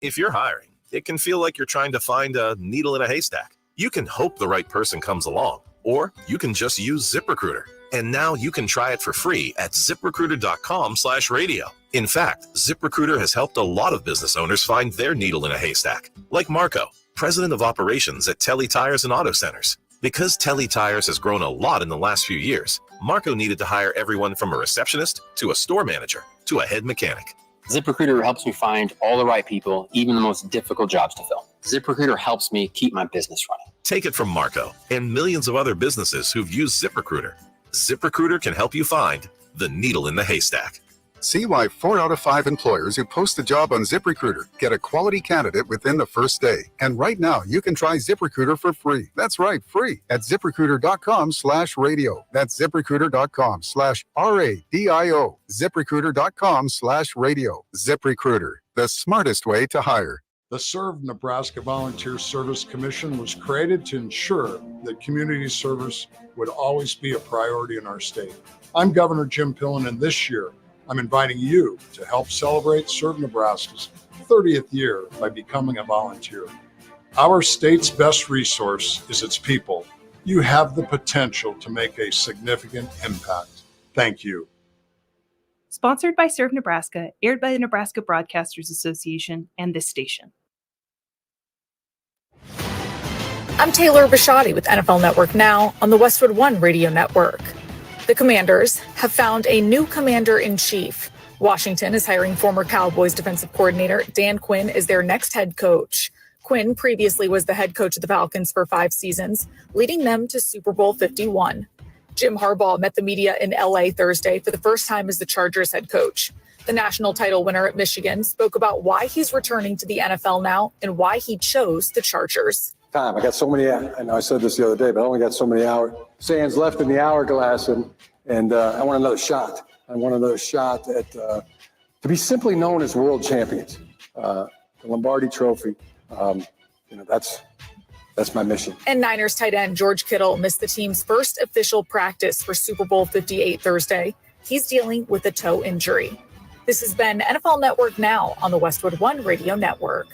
If you're hiring, it can feel like you're trying to find a needle in a haystack. You can hope the right person comes along, or you can just use ZipRecruiter. And now you can try it for free at ZipRecruiter.com/radio. In fact, ZipRecruiter has helped a lot of business owners find their needle in a haystack, like Marco, president of operations at Telly Tires and Auto Centers. Because Telly Tires has grown a lot in the last few years, Marco needed to hire everyone from a receptionist to a store manager to a head mechanic. ZipRecruiter helps me find all the right people, even the most difficult jobs to fill. ZipRecruiter helps me keep my business running. Take it from Marco and millions of other businesses who've used ZipRecruiter. ZipRecruiter can help you find the needle in the haystack. See why 4 out of 5 employers who post a job on ZipRecruiter get a quality candidate within the first day. And right now, you can try ZipRecruiter for free. That's right, free at ZipRecruiter.com/radio. That's ZipRecruiter.com/RADIO. ZipRecruiter.com/radio. ZipRecruiter, the smartest way to hire. The Serve Nebraska Volunteer Service Commission was created to ensure that community service would always be a priority in our state. I'm Governor Jim Pillen, and this year, I'm inviting you to help celebrate Serve Nebraska's 30th year by becoming a volunteer. Our state's best resource is its people. You have the potential to make a significant impact. Thank you. Sponsored by Serve Nebraska, aired by the Nebraska Broadcasters Association and this station. I'm Taylor Bishotti with NFL Network Now on the Westwood One Radio Network. The Commanders have found a new commander-in-chief. Washington is hiring former Cowboys defensive coordinator Dan Quinn as their next head coach. Quinn previously was the head coach of the Falcons for 5 seasons, leading them to Super Bowl 51. Jim Harbaugh met the media in LA Thursday for the first time as the Chargers head coach. The national title winner at Michigan spoke about why he's returning to the NFL now and why he chose the Chargers. I got so many, I know I said this the other day, but I only got so many sands left in the hourglass, and I want another shot. I want another shot at to be simply known as world champions. The Lombardi Trophy, that's my mission. And Niners tight end George Kittle missed the team's first official practice for Super Bowl 58 Thursday. He's dealing with a toe injury. This has been NFL Network Now on the Westwood One Radio Network.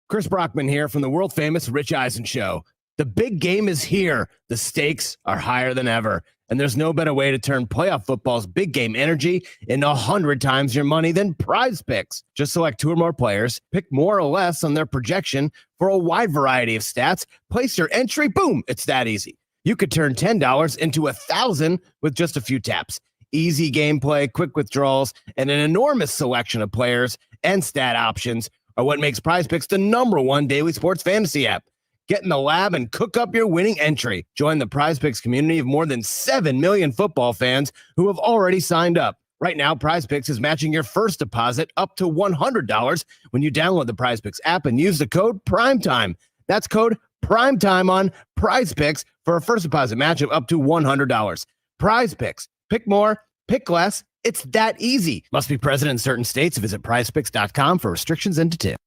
Chris Brockman here from the world-famous Rich Eisen Show. The big game is here. The stakes are higher than ever, and there's no better way to turn playoff football's big game energy into 100 times your money than Prize Picks. Just select 2 or more players, pick more or less on their projection for a wide variety of stats, place your entry, boom, it's that easy. You could turn $10 into $1,000 with just a few taps. Easy gameplay, quick withdrawals, and an enormous selection of players and stat options are what makes Prize Picks the #1 daily sports fantasy app. Get in the lab and cook up your winning entry. Join the Prize Picks community of more than 7 million football fans who have already signed up. Right now, Prize Picks is matching your first deposit up to $100 when you download the Prize Picks app and use the code PRIMETIME. That's code PRIMETIME on Prize Picks for a first deposit match of up to $100. Prize Picks. Pick more, pick less. It's that easy. Must be present in certain states. Visit prizepicks.com for restrictions and details.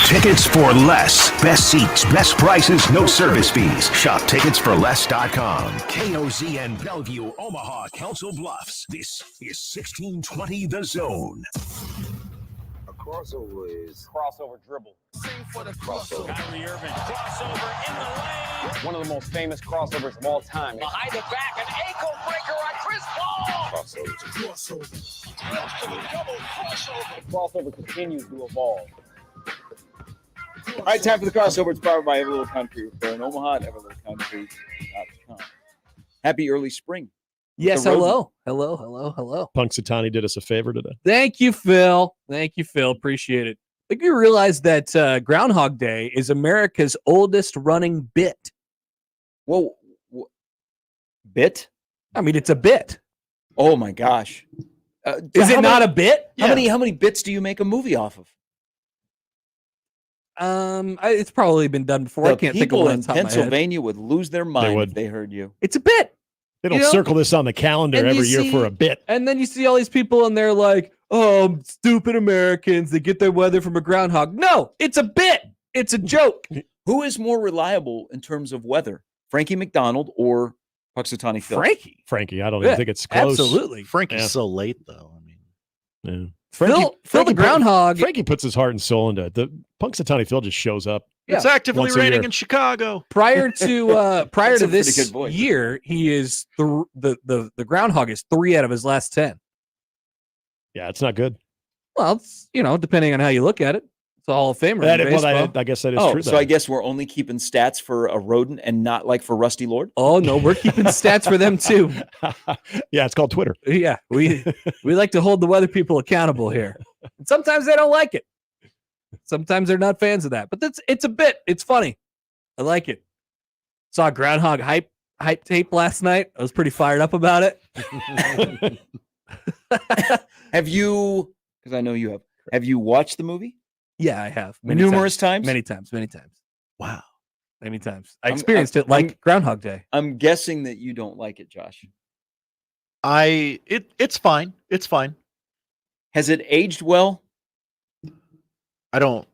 Tickets for less. Best seats, best prices, no service fees. Shop ticketsforless.com. KOZN Bellevue, Omaha, Council Bluffs. This is 1620 The Zone. A crossover is crossover dribble. Sing for the crossover. Kyrie Irving, crossover in the lane. One of the most famous crossovers of all time. Behind the back, an ankle breaker on Chris Paul. Crossover. Double crossover. Crossover continues to evolve. All right, time for the crossover. It's powered by Everlittle Country. We're in Omaha at everlittlecountry.com. Happy early spring. Yes, hello. Hello. Punxsutawney did us a favor today. Thank you, Phil. Appreciate it. I think you realize that Groundhog Day is America's oldest running bit. Whoa. Bit? I mean, it's a bit. Oh, my gosh. Is it not a bit? How many bits do you make a movie off of? It's probably been done before. I can't think of one on top of my head. Pennsylvania would lose their mind if they heard you. It's a bit. They don't circle this on the calendar every year for a bit. And then you see all these people and they're like, oh, stupid Americans, they get their weather from a groundhog. No, it's a bit. It's a joke. Who is more reliable in terms of weather, Frankie McDonald or Punxsutawney Phil? Frankie. I don't even think it's close. Absolutely. Frankie's so late, though. I mean, Phil the groundhog. Frankie puts his heart and soul into it. The Punxsutawney Phil just shows up. It's actively once a raining year. in Chicago. Prior to That's a pretty this good voice. year, he is the groundhog is 3 out of his last 10. Yeah, it's not good. Well, it's, depending on how you look at it, it's a Hall of Famer. in baseball. I guess that is true. So I guess we're only keeping stats for a rodent and not like for Rusty Lord? Oh, no, we're keeping stats for them too. Yeah, it's called Twitter. Yeah, we like to hold the weather people accountable here. And sometimes they don't like it. Sometimes they're not fans of that. But it's a bit. It's funny. I like it. Saw Groundhog hype tape last night. I was pretty fired up about it. Have you, because I know you have you watched the movie? Yeah, I have. Numerous times? Many times. Wow. Many times. I experienced it like Groundhog Day. I'm guessing that you don't like it, Josh. It's fine. It's fine. Has it aged well? I don't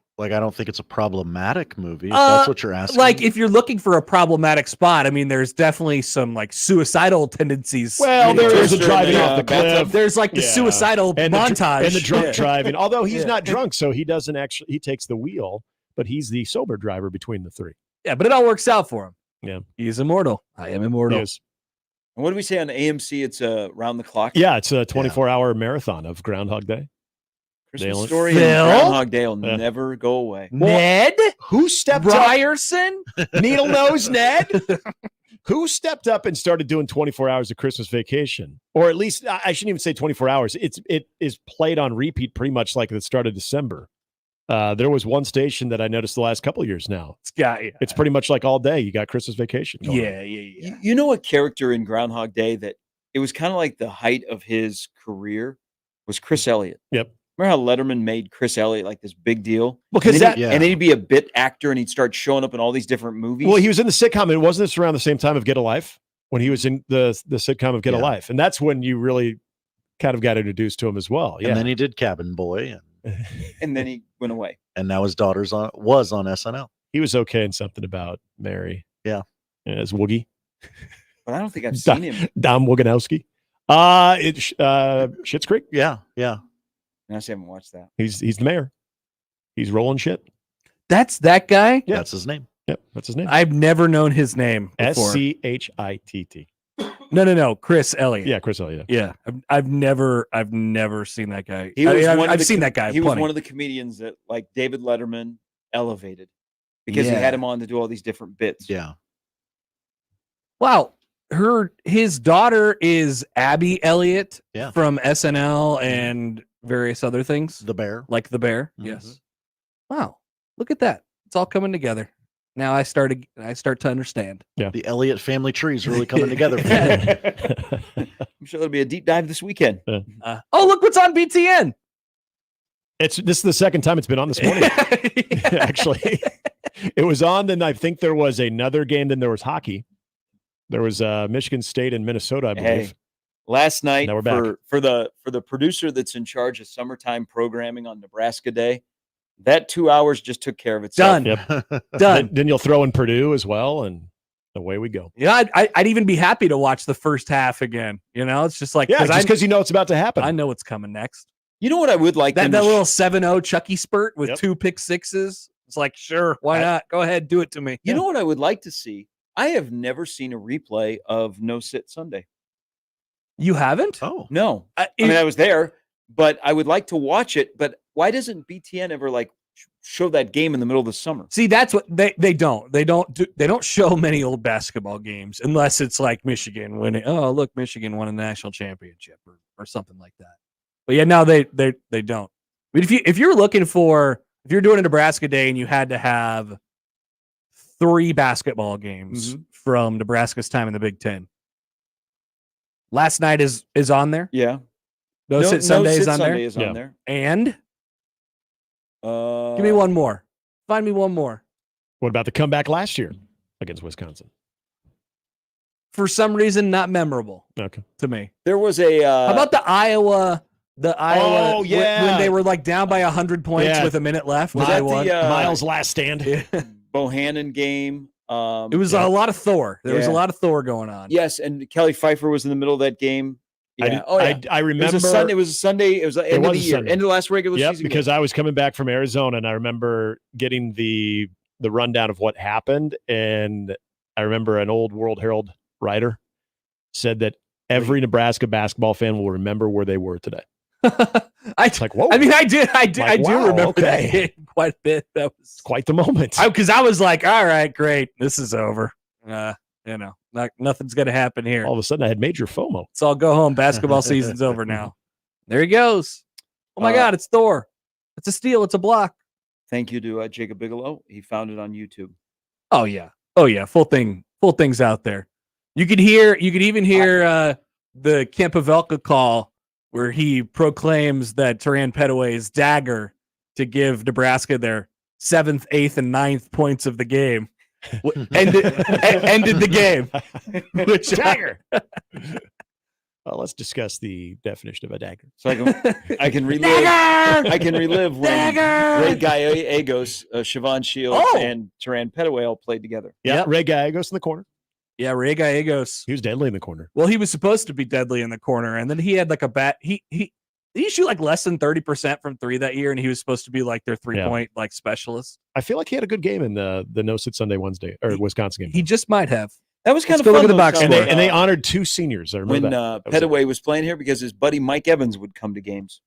think it's a problematic movie. If that's what you're asking. Like, if you're looking for a problematic spot, I mean, there's definitely some like suicidal tendencies. Well, there is a driving off the cliff. There's like the suicidal montage and the drunk driving. Although he's not drunk, so he doesn't actually. He takes the wheel, but he's the sober driver between the three. Yeah, but it all works out for him. Yeah, he's immortal. I am immortal. He is. And what do we say on AMC? It's round the clock. Yeah, it's a 24-hour marathon of Groundhog Day. Christmas Story and Groundhog Day will never go away. Ned? Who stepped Ryerson? Needle nose Ned? Who stepped up and started doing 24 hours of Christmas Vacation? Or at least, I shouldn't even say 24 hours. It is played on repeat pretty much like the start of December. There was one station that I noticed the last couple of years now. It's pretty much like all day. You got Christmas Vacation going on. Yeah. You know a character in Groundhog Day that it was kind of like the height of his career was Chris Elliott. Yep. Remember how Letterman made Chris Elliott like this big deal? Because and then he'd be a bit actor and he'd start showing up in all these different movies. Well, he was in the sitcom. And wasn't this around the same time of Get a Life? When he was in the sitcom of Get a Life. And that's when you really kind of got introduced to him as well. Yeah. And then he did Cabin Boy. And then he went away. And now his daughter's was on SNL. He was okay in something about Mary. Yeah. As Woogie. But I don't think I've seen him. Dom Woganowski. Schitt's Creek. Yeah. I actually haven't watched that. He's the mayor. He's rolling shit. That's that guy? Yeah. That's his name. Yep, that's his name. I've never known his name before. Schitt. No. Chris Elliott. Yeah, Chris Elliott. Yeah. I've never seen that guy. I've seen that guy. He was one of the comedians that like David Letterman elevated because he had him on to do all these different bits. Yeah. Wow. His daughter is Abby Elliott from SNL and various other things. The Bear. Like The Bear. Mm-hmm. Yes. Wow. Look at that. It's all coming together. Now I start to understand. Yeah. The Elliott family tree is really coming together for you. I'm sure there'll be a deep dive this weekend. Oh, look what's on BTN. This is the second time it's been on this morning. Actually, it was on. Then I think there was another game. Then there was hockey. There was Michigan State and Minnesota, I believe. Hey, last night Now we're back. for the producer that's in charge of summertime programming on Nebraska Day, that 2 hours just took care of itself. Done. Yep. Done. Then you'll throw in Purdue as well, and away we go. Yeah, I'd even be happy to watch the first half again. You know, it's just like because you know it's about to happen. I know what's coming next. You know what I would like that little 7-0 Chucky spurt with 2 pick sixes. It's like, sure, why not? Go ahead, do it to me. You know what I would like to see? I have never seen a replay of No Sit Sunday. You haven't? Oh no. I mean, I was there, but I would like to watch it. But why doesn't BTN ever like show that game in the middle of the summer? See, that's what they don't show many old basketball games unless it's like Michigan winning. Oh, look, Michigan won a national championship or something like that. But yeah, no, they don't. But if you're doing a Nebraska Day and you had to have 3 basketball games from Nebraska's time in the Big Ten, last night is on there. Yeah. No Sit Sunday is on there. Is on there. And give me one more. Find me one more. What about the comeback last year against Wisconsin? For some reason, not memorable. Okay. To me, there was a. How about the Iowa? Oh, yeah. When they were like down by 100 points with a minute left. Was that the Miles' last stand? Bohannon game. It was a lot of Thor. There was a lot of Thor going on. Yes, and Kelly Pfeiffer was in the middle of that game. Yeah. I remember It was a Sunday. It was the end of the year, end of the last regular season. Because I was coming back from Arizona, and I remember getting the rundown of what happened, and I remember an old World Herald writer said that every Nebraska basketball fan will remember where they were today. I do remember that quite a bit. That was quite the moment. Because I was like, all right, great, this is over. Nothing's going to happen here. All of a sudden, I had major FOMO. So I'll go home. Basketball season's over now. There he goes. Oh my God, it's Thor. It's a steal. It's a block. Thank you to Jacob Bigelow. He found it on YouTube. Oh yeah. Full thing's out there. You could even hear the Kent Pavelka call where he proclaims that Turan Petaway's dagger to give Nebraska their 7th, 8th, and 9th points of the game ended the game. Which dagger. Let's discuss the definition of a dagger. So I can relive. I can relive when Ray Gallegos, Siobhan Shields, and Turan Petaway all played together. Yeah, Ray Gallegos in the corner. Yeah, Ray Gallegos. He was deadly in the corner. Well, he was supposed to be deadly in the corner, and then he had like a bat. He shoot like less than 30% from three that year, and he was supposed to be like their 3-point like specialist. I feel like he had a good game in the No Sit Sunday Wednesday or Wisconsin game. He just might have. That was kind of fun. fun. Look at the box score. And they honored 2 seniors. I remember when Petaway was playing here because his buddy Mike Evans would come to games.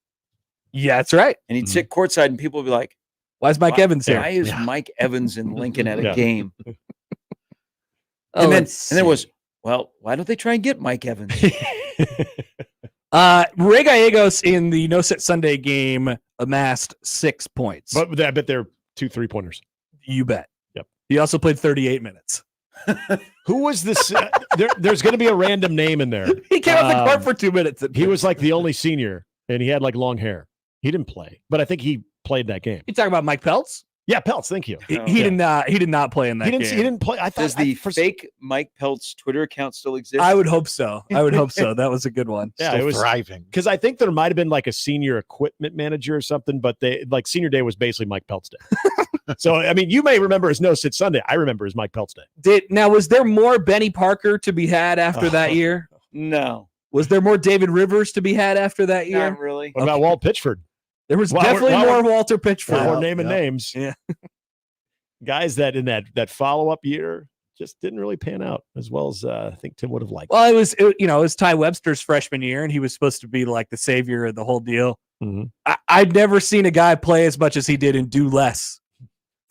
Yeah, that's right. And he'd sit courtside, and people would be like, "Why is Mike Evans here? Why is Mike Evans in Lincoln at a game?" And then it was, well, why don't they try and get Mike Evans? Ray Gallegos in the No Sit Sunday game amassed 6 points. But I bet they're 2 3-pointers. You bet. Yep. He also played 38 minutes. Who was this? There's going to be a random name in there. He came off the court for 2 minutes. He was like the only senior, and he had like long hair. He didn't play, but I think he played that game. You talking about Mike Peltz? Yeah, Peltz. Thank you. He did not play in that game. He didn't play. I thought, Does the fake Mike Peltz Twitter account still exist? I would hope so. That was a good one. Yeah, it was thriving. Because I think there might have been like a senior equipment manager or something, but like senior day was basically Mike Peltz day. So I mean, you may remember as No Sit Sunday. I remember as Mike Peltz day. Was there more Benny Parker to be had after that year? No. Was there more David Rivers to be had after that year? Not really. What about Walt Pitchford? There was definitely more Walter Pitchford. We're naming names. Yeah. Guys that in that follow-up year just didn't really pan out as well as I think Tim would have liked. Well, it was Ty Webster's freshman year, and he was supposed to be like the savior of the whole deal. Mm-hmm. I'd never seen a guy play as much as he did and do less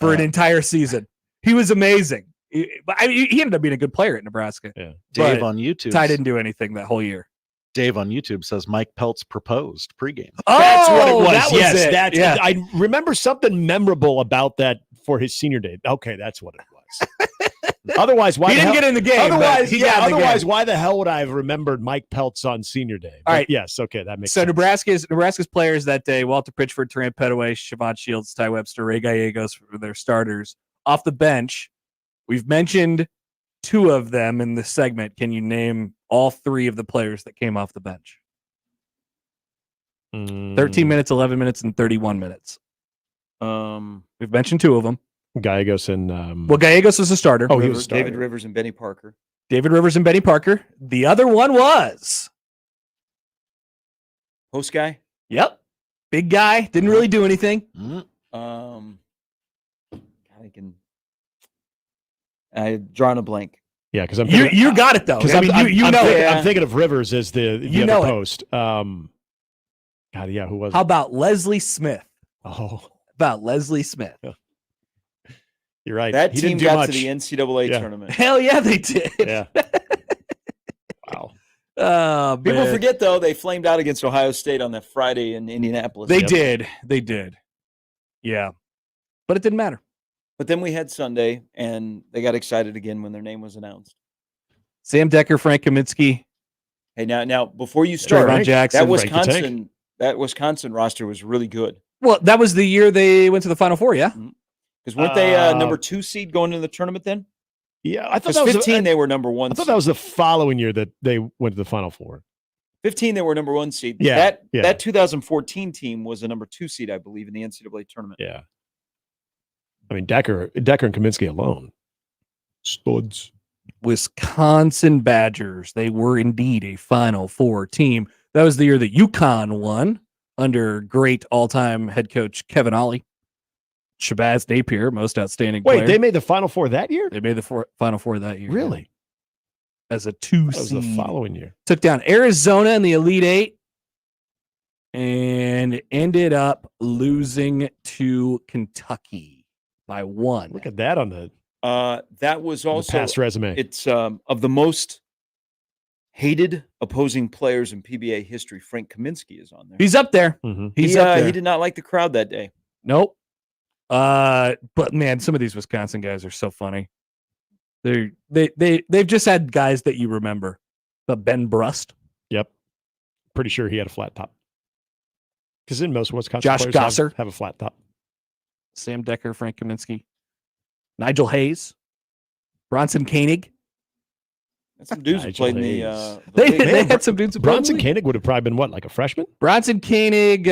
for an entire season. He was amazing. He ended up being a good player at Nebraska. Yeah. Dave on YouTube. Ty didn't do anything that whole year. Dave on YouTube says Mike Peltz proposed pregame. That's what it was. That was yes, it. I remember something memorable about that for his senior day. Okay, that's what it was. Otherwise, why he didn't get in the game? Otherwise, why the hell would I have remembered Mike Peltz on senior day? All right. Yes. Okay, that makes so sense. Nebraska's players that day: Walter Pitchford, Turan Petaway, Siobhan Shields, Ty Webster, Ray Gallegos were their starters. Off the bench, we've mentioned 2 of them in this segment. Can you name all 3 of the players that came off the bench? 13 minutes, 11 minutes, and 31 minutes. We've mentioned 2 of them. Gallegos and Gallegos was a starter. Oh, he was a starter. David Rivers and Benny Parker. David Rivers and Benny Parker. The other one was Post guy. Yep, big guy. Didn't really do anything. I've drawn a blank. Yeah, because I'm you got it though. I'm thinking of Rivers as the other post. Who was? How about Leslie Smith? Oh, about Leslie Smith. You're right. That he team didn't do got much. to the NCAA tournament. Hell yeah, they did. Yeah. Wow. People forget though they flamed out against Ohio State on that Friday in Indianapolis. They did. Yeah, but it didn't matter. But then we had Sunday, and they got excited again when their name was announced. Sam Decker, Frank Kaminsky. Hey, now before you start, Ron Jackson, that Wisconsin roster was really good. Well, that was the year they went to the Final Four, yeah. Because weren't they number 2 seed going into the tournament then? Yeah, I thought that was 15. They were number 1. I thought that was the following year that they went to the Final Four. 15, they were number 1 seed. Yeah, that 2014 team was a number 2 seed, I believe, in the NCAA tournament. Yeah. I mean, Decker and Kaminsky alone. Studs. Wisconsin Badgers. They were indeed a Final Four team. That was the year that UConn won under great all-time head coach Kevin Ollie. Shabazz Napier, most outstanding player. Wait, they made the Final Four that year? They made the Final Four that year. Really? As a 2 That was seed. the following year. Took down Arizona in the Elite Eight and ended up losing to Kentucky by 1. Look at that on the that was also past resume. It's of the most hated opposing players in PBA history. Frank Kaminsky is on there. He's up there. Mm-hmm. He's up there. He did not like the crowd that day. Nope. But man, some of these Wisconsin guys are so funny. They've just had guys that you remember. The Ben Brust. Yep. Pretty sure he had a flat top. Because in most Wisconsin Josh players Gosser. have a flat top. Sam Decker, Frank Kaminsky. Nigel Hayes. Bronson Koenig. That's some dudes who played in the They had some dudes who played Bronson in the league. Koenig would have probably been what, like a freshman? Bronson Koenig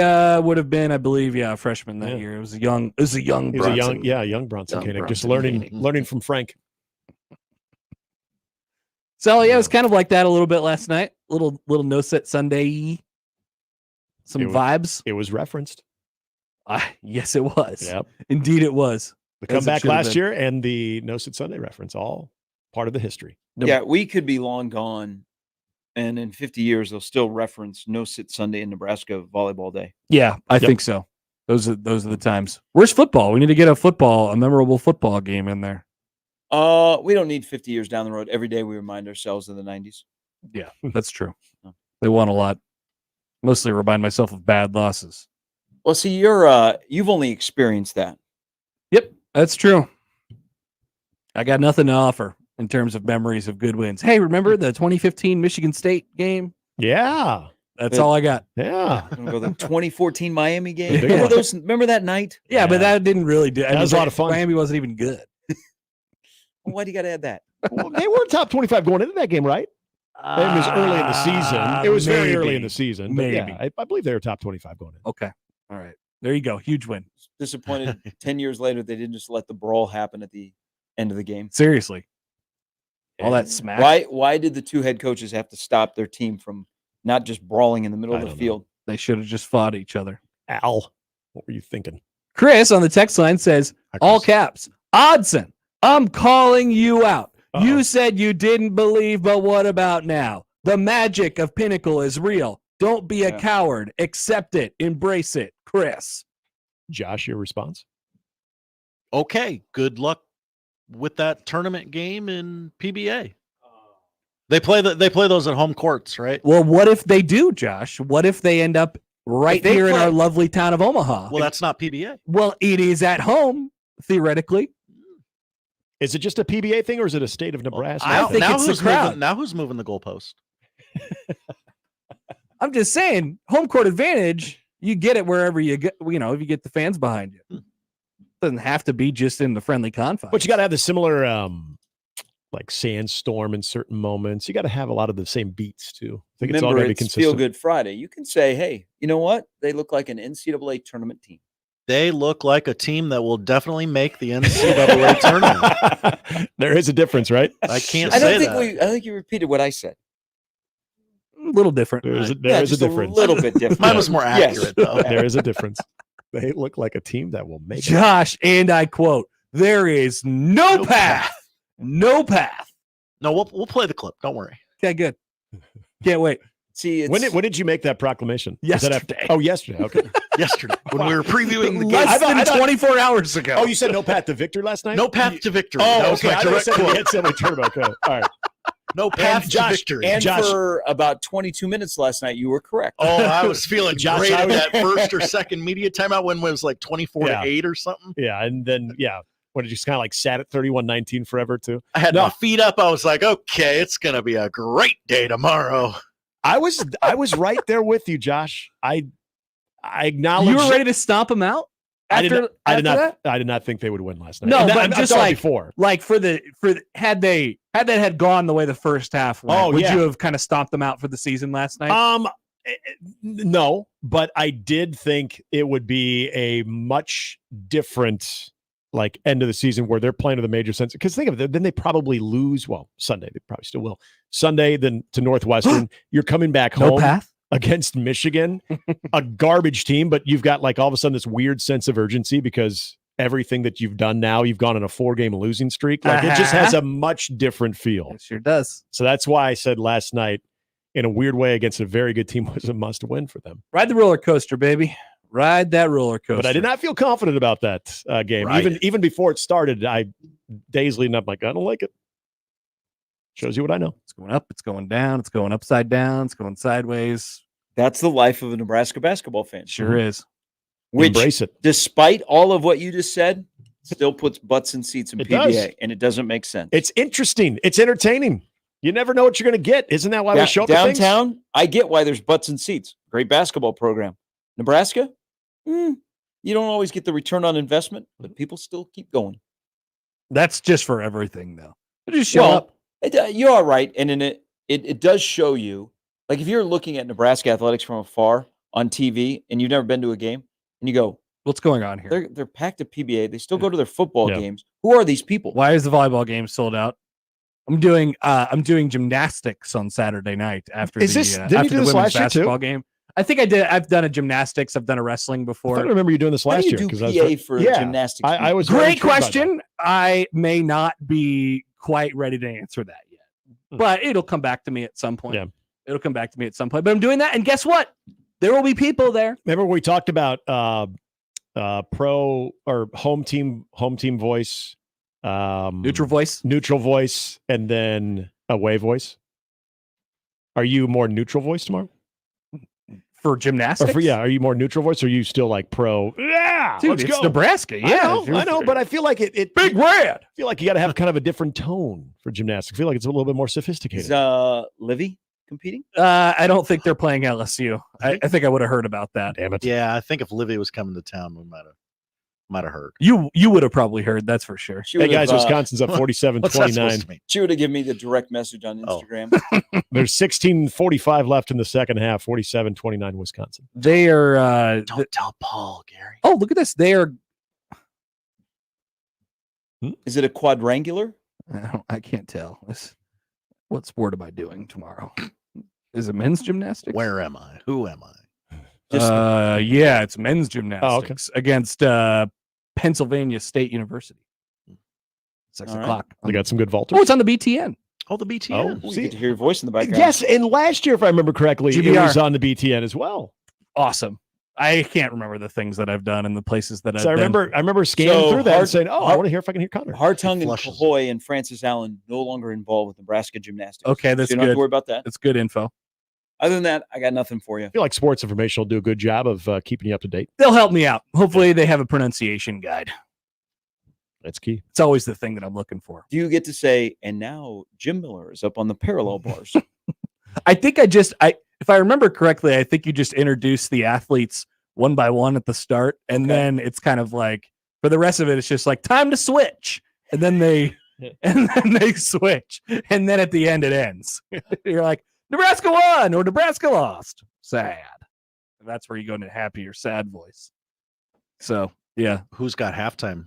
would have been, I believe, a freshman that year. It was a young He was Bronson. young Bronson Young Koenig, just Bronson Koenig. learning from Frank. So yeah, it was kind of like that a little bit last night. Little no set Sunday. Some vibes. It was referenced. Yes, it was. Yep. Indeed, it was. The As it comeback should have last been. year and the No Sit Sunday reference, all part of the history. Yeah, we could be long gone, and in 50 years they'll still reference No Sit Sunday in Nebraska Volleyball Day. Yeah, I think so. Those are the times. Where's football? We need to get a memorable football game in there. We don't need 50 years down the road. Every day we remind ourselves of the 90s. Yeah, that's true. They won a lot. Mostly remind myself of bad losses. Well, see, you've only experienced that. Yep, that's true. I got nothing to offer in terms of memories of good wins. Hey, remember the 2015 Michigan State game? Yeah. That's all I got. Yeah. The 2014 Miami game. Big Remember one. those? Remember that night? Yeah, but that didn't really do. That was a lot of fun. Miami wasn't even good. Well, why do you got to add that? Well, they were top 25 going into that game, right? It was early in the season. It was very early in the season. But Maybe. yeah, I believe they were top 25 going in. Okay. All right. There you go. Huge win. Disappointed 10 years later they didn't just let the brawl happen at the end of the game. Seriously. All that smack. Why did the two head coaches have to stop their team from not just brawling in the middle of the field? They should have just fought each other. Al, what were you thinking? Chris on the text line says, all caps, Odson, I'm calling you out. You said you didn't believe, but what about now? The magic of Pinnacle is real. Don't be a coward. Accept it. Embrace it. Chris. Josh, your response? Okay, good luck with that tournament game in PBA. They play those at home courts, right? Well, what if they do, Josh? What if they end up right here in our lovely town of Omaha? Well, that's not PBA. Well, it is at home, theoretically. Is it just a PBA thing or is it a state of Nebraska? I think it's the crowd. Now who's moving the goalpost? I'm just saying, home court advantage, you get it wherever you get, if you get the fans behind you. Doesn't have to be just in the friendly confines. But you got to have the similar, like sandstorm in certain moments. You got to have a lot of the same beats too. I think it's all going to be consistent. Feel Good Friday. You can say, hey, you know what? They look like an NCAA tournament team. They look like a team that will definitely make the NCAA tournament. There is a difference, right? I can't I say don't that. think I think you repeated what I said. A little different. There is a just difference. A little bit different. Mine was more accurate, though. There is a difference. They look like a team that will make it. Josh, and I quote, there is no path. No path. No, we'll play the clip. Don't worry. Okay, good. Can't wait. See, When did you make that proclamation? Yesterday. Yesterday. Okay. Yesterday when we were previewing the game. Less than 24 hours ago. Oh, you said no path to victory last night? No path to victory. Oh, That was okay. my I thought you direct said we quote. had semi-tournament. Okay. All right. No path to victory. And Josh. for about 22 minutes last night, you were correct. Oh, I was feeling Josh, great I at was- that first or second media timeout when it was like 24 Yeah. to 8 or something. Yeah, and then when it just kind of like sat at 31-19 forever too. I had my feet up. I was like, okay, it's gonna be a great day tomorrow. I was right there with you, Josh. I acknowledge You were ready to stomp them out? I did that? not think they would win last night. No, And but I've just thought like before. like had that had gone the way the first half went, would you have kind of stomped them out for the season last night? No, but I did think it would be a much different like end of the season where they're playing to the major sense. Because think of it, then they probably lose. Well, Sunday they probably still will. Sunday then to Northwestern. You're coming back home against Michigan, a garbage team, but you've got like all of a sudden this weird sense of urgency because everything that you've done now, you've gone on a 4-game losing streak. Like it just has a much different feel. It sure does. So that's why I said last night, in a weird way, against a very good team was a must win for them. Ride the roller coaster, baby. Ride that roller coaster. But I did not feel confident about that game. Even before it started, days leading up, like, I don't like it. Shows you what I know. It's going up, it's going down, it's going upside down, it's going sideways. That's the life of a Nebraska basketball fan. Sure is. Which, embrace it. Despite all of what you just said, still puts butts in seats in PBA, and it doesn't make sense. It's interesting. It's entertaining. You never know what you're going to get. Isn't that why we show up downtown? To things? I get why there's butts in seats. Great basketball program. Nebraska, you don't always get the return on investment, but people still keep going. That's just for everything, though. Just show up. You are right, and in it does show you. Like if you're looking at Nebraska athletics from afar on TV, and you've never been to a game, and you go, "What's going on here?" They're packed at PBA. They still go to their football games. Who are these people? Why is the volleyball game sold out? I'm doing gymnastics on Saturday night after didn't you do this women's last year basketball too? game. I think I did. I've done a gymnastics. I've done a wrestling before. I remember you doing this last year. How do you do PA for gymnastics? I was great question. I may not be quite ready to answer that yet, but it'll come back to me at some point. Yeah. It'll come back to me at some point. But I'm doing that, and guess what? There will be people there. Remember we talked about pro or home team voice, neutral voice, and then away voice. Are you more neutral voice tomorrow? For gymnastics? Are you more neutral voice or are you still like pro? Yeah, dude, let's it's go. Nebraska. Yeah, I know, but I feel like it Big Red. I feel like you got to have kind of a different tone for gymnastics. I feel like it's a little bit more sophisticated. Is Livy competing? I don't think they're playing LSU. I think I would have heard about that. Damn it. Yeah, I think if Livy was coming to town, we might have heard. You would have probably heard, that's for sure. Hey guys, Wisconsin's up 47-29. She would have given me the direct message on Instagram. There's 16:45 left in the second half. 47-29 Wisconsin. They are. Don't tell Paul, Gary. Oh, look at this. They are. Is it a quadrangular? I can't tell. What sport am I doing tomorrow? Is it men's gymnastics? Where am I? Who am I? Yeah, it's men's gymnastics against Pennsylvania State University. 6 o'clock. They got some good vaulters. Oh, it's on the BTN. Oh, the BTN. Oh, you get to hear your voice in the background. Yes, and last year, if I remember correctly, it was on the BTN as well. Awesome. I can't remember the things that I've done and the places that I've I been. remember scanning through that and saying, "Oh, I want to hear if I can hear Connor." Hartung and Cahoy and Francis Allen no longer involved with Nebraska gymnastics. Okay, that's so you good. don't have to worry about that. That's good info. Other than that, I got nothing for you. I feel like Sports Information will do a good job of keeping you up to date. They'll help me out. Hopefully, they have a pronunciation guide. That's key. It's always the thing that I'm looking for. Do you get to say, and now Jim Miller is up on the parallel bars? I think if I remember correctly, I think you just introduce the athletes one by one at the start, and then it's kind of like for the rest of it, it's just like time to switch, and then they switch, and then at the end it ends. You're like Nebraska won or Nebraska lost. Sad. And that's where you go into happy or sad voice. So yeah, Who's got halftime?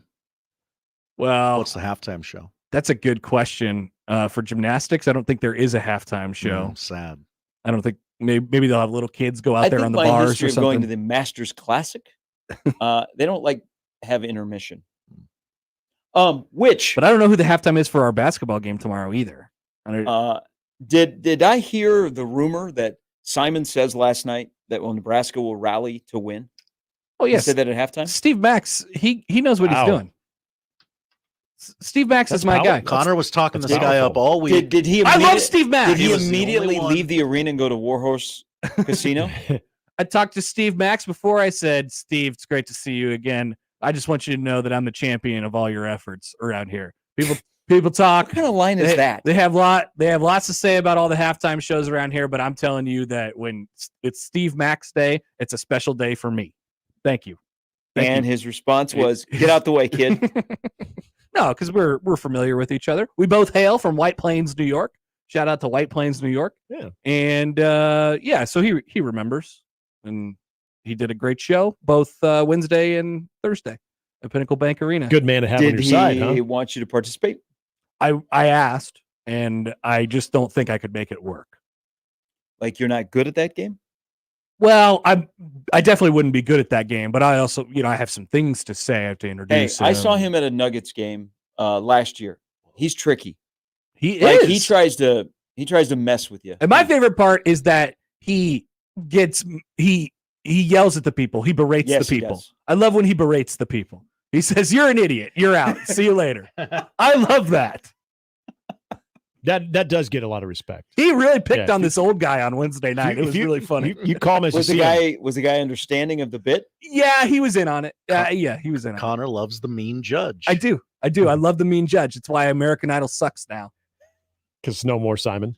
Well, What's the halftime show? that's a good question. For gymnastics, I don't think there is a halftime show. Sad. I don't think maybe they'll have little kids go out there on the my bars history or of something. going to the Masters Classic, they don't have intermission. Which, but I don't know who the halftime is for our basketball game tomorrow either. Did I hear the rumor that Simon says last night that Nebraska will rally to win? Oh yes, he said that at halftime. Steve Max, he knows what he's doing. Steve Max is my guy. Connor was talking this guy up all week. Did he? I love Steve Max. Did he immediately leave the arena and go to Warhorse Casino? I talked to Steve Max before. I said, Steve, it's great to see you again. I just want you to know that I'm the champion of all your efforts around here. People talk. What kind of line is that? They have lots to say about all the halftime shows around here, but I'm telling you that when it's Steve Max Day, it's a special day for me. Thank you. His response was, "Get out the way, kid." No, because we're familiar with each other. We both hail from White Plains, New York. Shout out to White Plains, New York. Yeah. And so he remembers, and he did a great show both Wednesday and Thursday at Pinnacle Bank Arena. Good man to have on your side, huh? Did he want you to participate? I asked, and I just don't think I could make it work. Like you're not good at that game? Well, I definitely wouldn't be good at that game, but I also, I have some things to say. I have to Hey, introduce him. I saw him at a Nuggets game last year. He's tricky. He is. He tries to mess with you. And my favorite part is that he yells at the people. He berates Yes, the he people. does. I love when he berates the people. He says, "You're an idiot. You're out. See you later." I love that. That does get a lot of respect. He really picked on this old guy on Wednesday night. It was really funny. You call him as Was you the see him. guy understanding of the bit? Yeah, he was in on it. Yeah, he was in on it. Connor loves the mean judge. I do. I love the mean judge. It's why American Idol sucks now. Because no more Simon.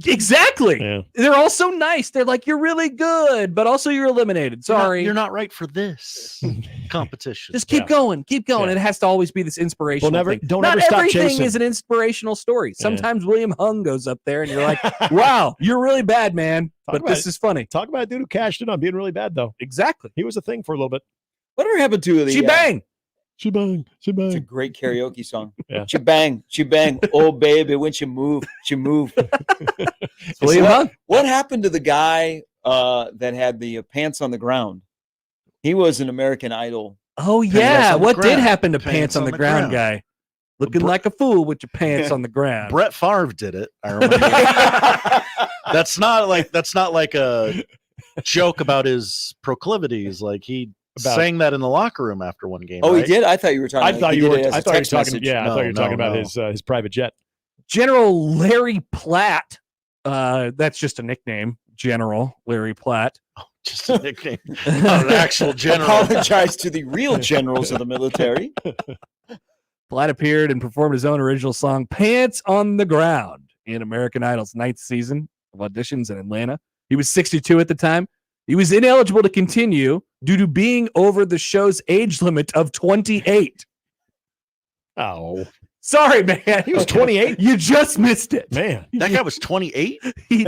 Exactly. Yeah. They're all so nice. They're like, you're really good, but also you're eliminated. Sorry. You're not right for this competition. Just keep going. Keep going. Yeah. It has to always be this inspirational thing. Don't Not ever stop everything chasing. is an inspirational story. Sometimes William Hung goes up there and you're like, wow, you're really bad, man. But this is funny. Talk about a dude who cashed in on being really bad, though. Exactly. He was a thing for a little bit. Whatever happened to the She-bang. She-bang. She-bang. It's a great karaoke song. Yeah. She-bang. She-bang. Oh, baby, when you move. William Hung. What happened to the guy that had the pants on the ground? He was an American Idol. Oh, Pants yeah. on the What did ground. happen to Pants pants on the ground guy? Looking like a fool with your pants on the ground. Brett Favre did it. I remember. That's not like a joke about his proclivities. Like he sang that in the locker room after one game. Oh, right? he did? I thought you were talking I thought he you did were it as a I thought you were text talking message. I thought you were talking No, about no. his private jet. General Larry Platt. That's just a nickname. General Larry Platt. Just a nickname. Not an actual general. Apologize to the real generals of the military. Platt appeared and performed his own original song, Pants on the Ground, in American Idol's 9th season of auditions in Atlanta. He was 62 at the time. He was ineligible to continue due to being over the show's age limit of 28. Oh. Sorry, man. He was 28? You just missed it. Man. That guy was 28? He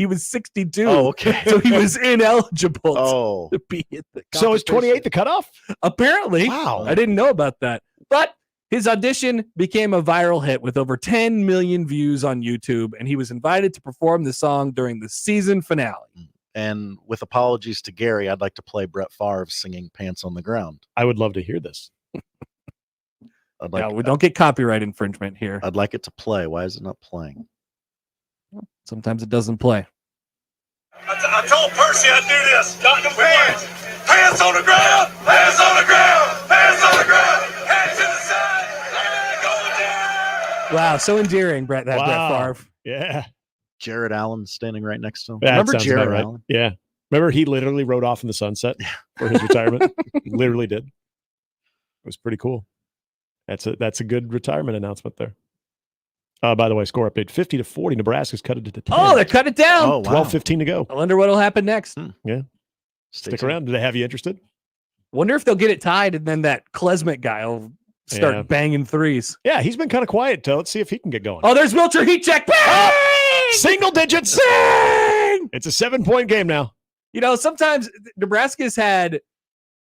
was 62. Oh, okay. So he was ineligible Oh. to be at the So is competition. 28 the cutoff? Apparently. Wow. I didn't know about that. But his audition became a viral hit with over 10 million views on YouTube, and he was invited to perform the song during the season finale. And with apologies to Gary, I'd like to play Brett Favre singing Pants on the Ground. I would love to hear this. No, we don't get copyright infringement here. I'd like it to play. Why is it not playing? Sometimes it doesn't play. I told Percy I'd do this. Got them pants. Pants on the ground. Pants on the ground. Pants on the ground. Hands to the side. And go down. Wow, so endearing, Brett Wow. Favre. Yeah. Jared Allen standing right next to him. That Remember sounds Jared about right. Allen? Yeah. Remember he literally rode off in the sunset for his retirement? He literally did. It was pretty cool. That's a good retirement announcement there. By the way, score update 50-40. Nebraska's cut it to 10. Oh, they cut it down. Oh, wow. 12-15 to go. I wonder what'll happen next. Yeah. Stick around. Do they have you interested? Wonder if they'll get it tied and then that Klesmit guy will start banging threes. Yeah, he's been kind of quiet. Let's see if he can get going. Oh, there's Wilcher heat check. Bang! Single digits. Bang! It's a 7-point game now. You know, sometimes Nebraska's had,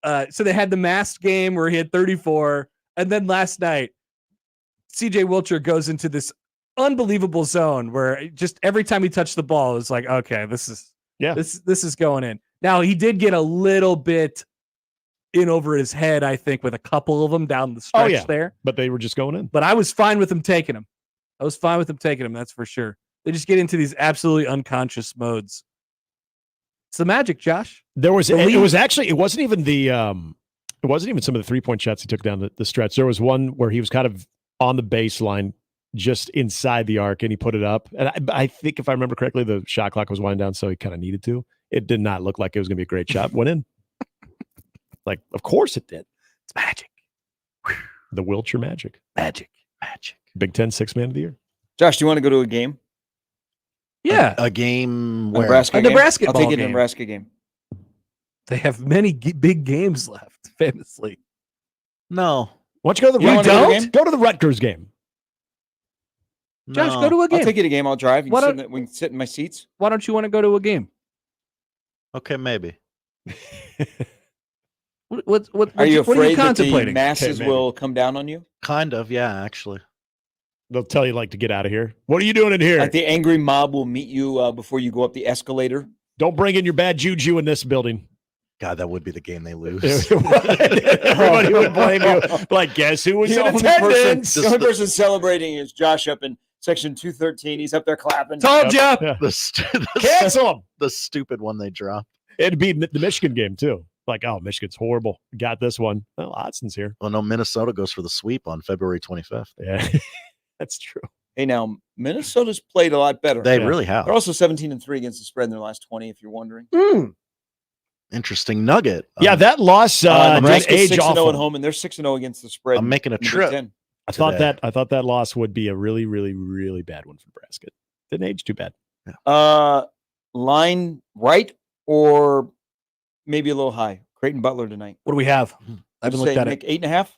so they had the masked game where he had 34. And then last night, CJ Wilcher goes into this unbelievable zone where just every time he touched the ball, it's like, okay, this is going in. Now, he did get a little bit in over his head, I think, with a couple of them down the stretch there. But they were just going in. But I was fine with him taking them. That's for sure. They just get into these absolutely unconscious modes. It's the magic, Josh. It wasn't even some of the 3-point shots he took down the stretch. There was one where he was kind of on the baseline, just inside the arc, and he put it up. And I think if I remember correctly, the shot clock was winding down, so he kind of needed to. It did not look like it was going to be a great shot. Went in. Like, of course it did. It's magic. The Wilcher magic. Magic. Big Ten 6th Man of the Year. Josh, do you want to go to a game? Yeah. A game where? Nebraska A game? Nebraska I'll take ball you to a game. Nebraska game. They have many big games left, famously. No. Why don't you go to the You wanna go to the Rutgers game? Go to the Rutgers game. Josh, No. go to a game. I'll take you to a game. I'll drive. You Why can don't- we can sit in my seats. Why don't you want to go to a game? Okay, maybe. What Are you what are afraid you that the contemplating? masses maybe. will come down on you? Kind of, yeah, actually. They'll tell you like to get out of here. What are you doing in here? Like the angry mob will meet you before you go up the escalator? Don't bring in your bad juju in this building. God, that would be the game they lose. Everybody would blame you. Like, guess who was The in only attendance? the only person celebrating is Josh up in section 213. He's up there clapping. Told you. Yeah. Cancel him. The stupid one they dropped. It'd be the Michigan game, too. Like, oh, Michigan's horrible. Got this one. Well, Hodson's here. Well, no, Minnesota goes for the sweep on February 25th. Yeah, that's true. Hey, now, Minnesota's played a lot better. They really have. They're also 17-3 against the spread in their last 20, if you're wondering. Interesting nugget. Yeah, that loss Nebraska's age 6-0 awful. at home, and they're 6-0 against the spread. I'm making a in the Big trip. Ten. I thought today. that loss would be a really, really, really bad one for Nebraska. Didn't age too bad. Line right or maybe a little high. Creighton Butler tonight. What do we have? I haven't looked at Nick, it. 8.5?